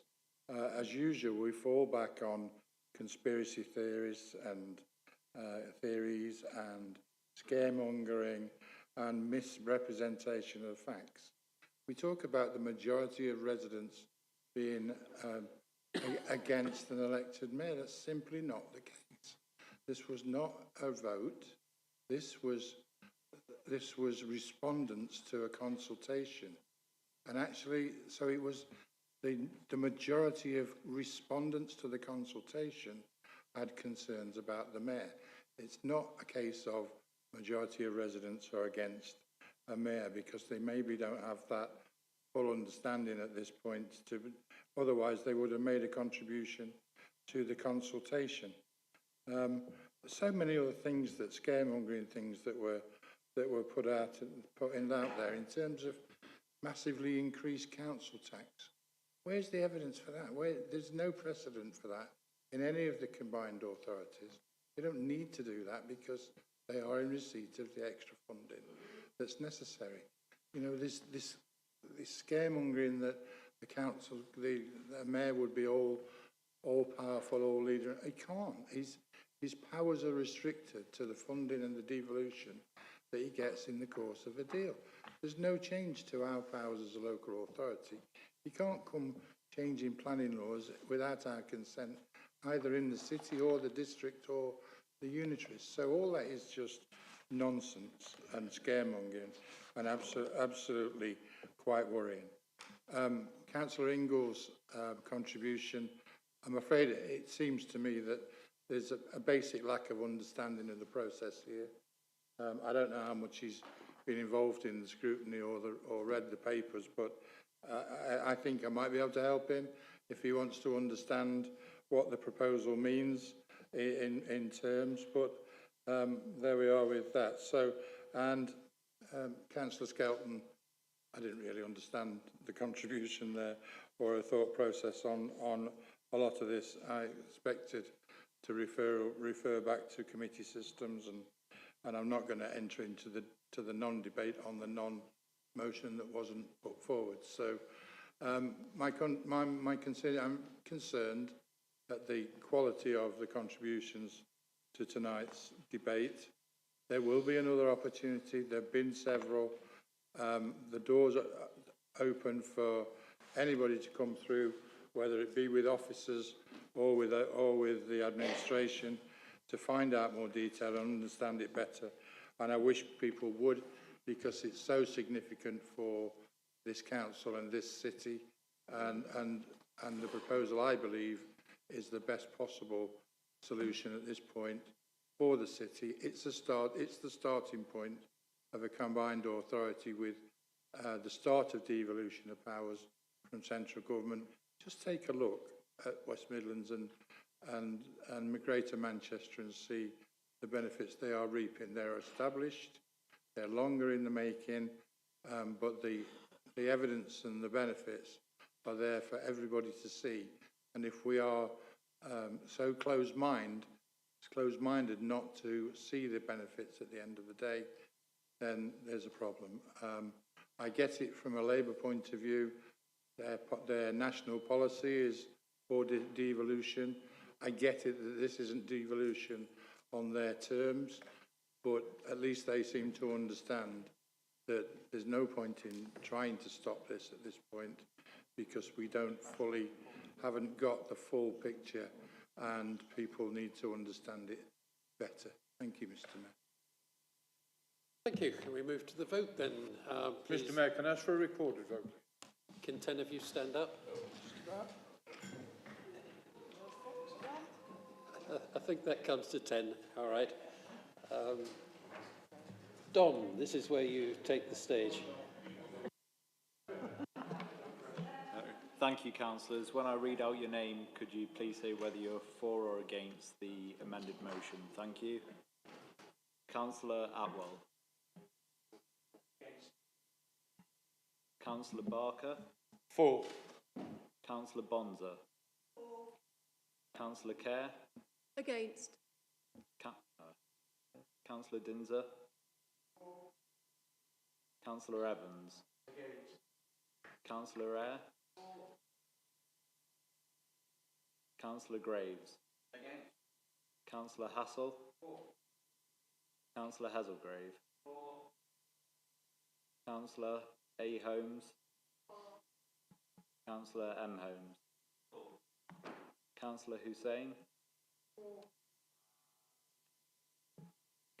as usual, we fall back on conspiracy theories and scaremongering and misrepresentation of facts. We talk about the majority of residents being against an elected mayor. That's simply not the case. This was not a vote. This was respondents to a consultation. And actually, so it was the majority of respondents to the consultation had concerns about the mayor. It's not a case of majority of residents are against a mayor because they maybe don't have that full understanding at this point. Otherwise, they would have made a contribution to the consultation. So many other things, that scaremongering things that were put out there in terms of massively increased council tax. Where's the evidence for that? There's no precedent for that in any of the combined authorities. They don't need to do that because they are in receipt of the extra funding that's necessary. You know, this scaremongering that the council, the mayor would be all powerful, all leader. He can't. His powers are restricted to the funding and the devolution that he gets in the course of a deal. There's no change to our powers as a local authority. He can't come changing planning laws without our consent, either in the city or the district or the unitaries. So all that is just nonsense and scaremongering and absolutely quite worrying. Councillor Ingall's contribution, I'm afraid it seems to me that there's a basic lack of understanding of the process here. I don't know how much he's been involved in the scrutiny or read the papers, but I think I might be able to help him if he wants to understand what the proposal means in terms. But there we are with that. So, and Councillor Skelton, I didn't really understand the contribution there or a thought process on a lot of this. I expected to refer back to committee systems, and I'm not going to enter into the non-debate on the non-motion that wasn't put forward. So I'm concerned at the quality of the contributions to tonight's debate. There will be another opportunity. There have been several. The doors are open for anybody to come through, whether it be with officers or with the administration, to find out more detail and understand it better. And I wish people would, because it's so significant for this council and this city, and the proposal, I believe, is the best possible solution at this point for the city. It's the starting point of a combined authority with the start of devolution of powers from central government. Just take a look at West Midlands and Greater Manchester and see the benefits they are reaping. They're established, they're longer in the making, but the evidence and the benefits are there for everybody to see. And if we are so closed-minded not to see the benefits at the end of the day, then there's a problem. I get it from a Labour point of view. Their national policy is for devolution. I get it that this isn't devolution on their terms, but at least they seem to understand that there's no point in trying to stop this at this point, because we haven't got the full picture, and people need to understand it better. Thank you, Mr. Mayor. Thank you. Can we move to the vote then? Mr. Mayor, can I ask for a recorded vote? Can 10 of you stand up? I think that comes to 10. All right. Don, this is where you take the stage. Thank you, councillors. When I read out your name, could you please say whether you're for or against the amended motion? Thank you. Councillor Atwell. Councillor Barker. For. Councillor Bonza. Councillor Kerr. Against. Councillor Dinser. Councillor Evans. Against. Councillor Eyre. Councillor Graves. Against. Councillor Hassel. Councillor Hazelgrave. Councillor A. Holmes. Councillor M. Holmes. Councillor Hussain.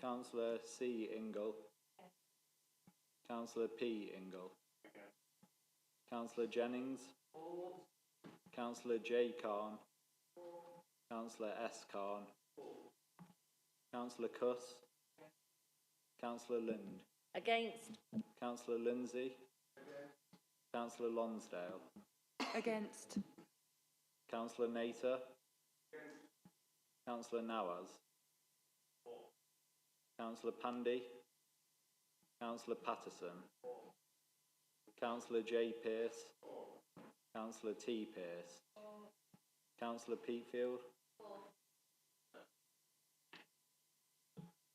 Councillor C. Ingle. Councillor P. Ingle. Councillor Jennings. Councillor J. Khan. Councillor S. Khan. Councillor Cuss. Councillor Lind. Against. Councillor Lindsay. Councillor Lonsdale. Against. Councillor Nater. Councillor Nawaz. Councillor Pandy. Councillor Patterson. Councillor J. Pearce. Councillor T. Pearce. Councillor Peatfield.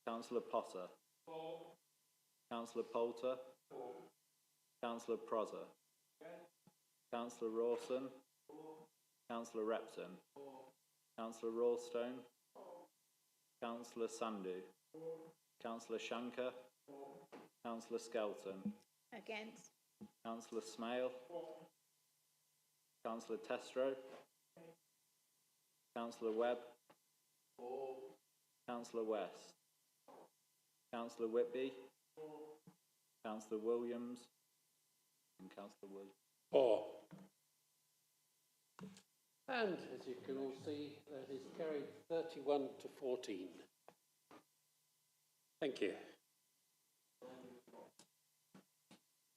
Councillor Potter. Councillor Poulter. Councillor Prosser. Councillor Rawson. Councillor Repton. Councillor Rawstone. Councillor Sandhu. Councillor Shanker. Councillor Skelton. Against. Councillor Smale. Councillor Testro. Councillor Webb. Councillor West. Councillor Whitby. Councillor Williams. And Councillor Wood. 4. And as you can all see, that is carried 31 to 14. Thank you.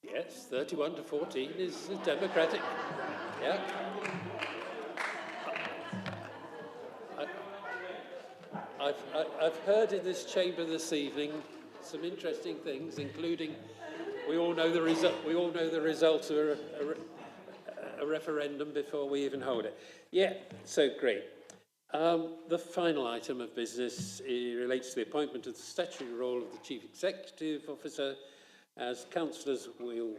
Yes, 31 to 14 is democratic. Yeah. I've heard in this chamber this evening some interesting things, including we all know the result. We all know the result of a referendum before we even hold it. Yeah, so great. The final item of business relates to the appointment of the statutory role of the Chief Executive Officer. As councillors will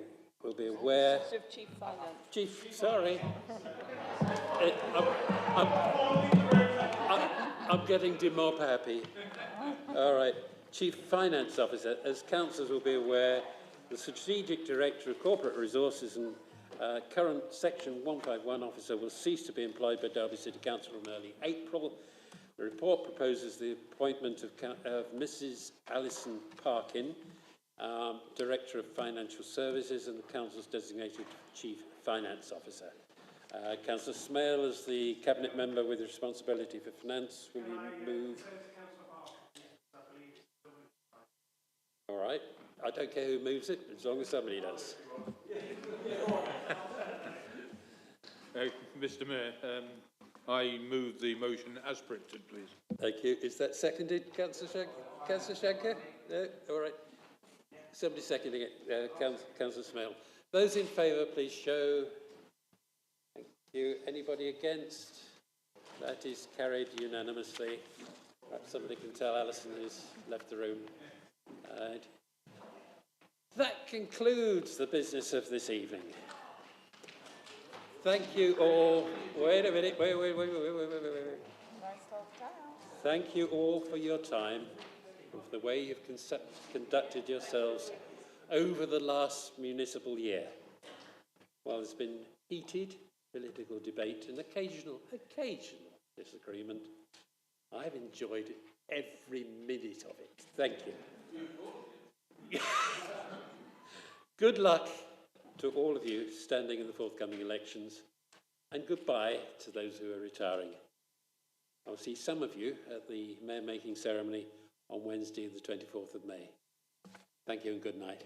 be aware... Chief Finance. Chief, sorry. I'm getting demob happy. All right. Chief Finance Officer. As councillors will be aware, the Strategic Director of Corporate Resources and current Section 151 officer will cease to be employed by Derby City Council from early April. The report proposes the appointment of Mrs. Alison Parkin, Director of Financial Services and the Council's designated Chief Finance Officer. Councillor Smale, as the Cabinet Member with responsibility for finance, will you move? All right. I don't care who moves it, as long as somebody does. Mr Mayor, I move the motion as printed, please. Thank you. Is that seconded, Councillor Shanker? No? All right. Somebody seconding it, Councillor Smale. Those in favour, please show. Thank you. Anybody against? That is carried unanimously. Perhaps somebody can tell Alison who's left the room. That concludes the business of this evening. Thank you all. Wait a minute. Wait. Thank you all for your time and for the way you've conducted yourselves over the last municipal year. While there's been heated political debate and occasional disagreement, I've enjoyed every minute of it. Thank you. Good luck to all of you standing in the forthcoming elections, and goodbye to those who are retiring. I'll see some of you at the mayor-making ceremony on Wednesday, the 24th of May. Thank you and good night.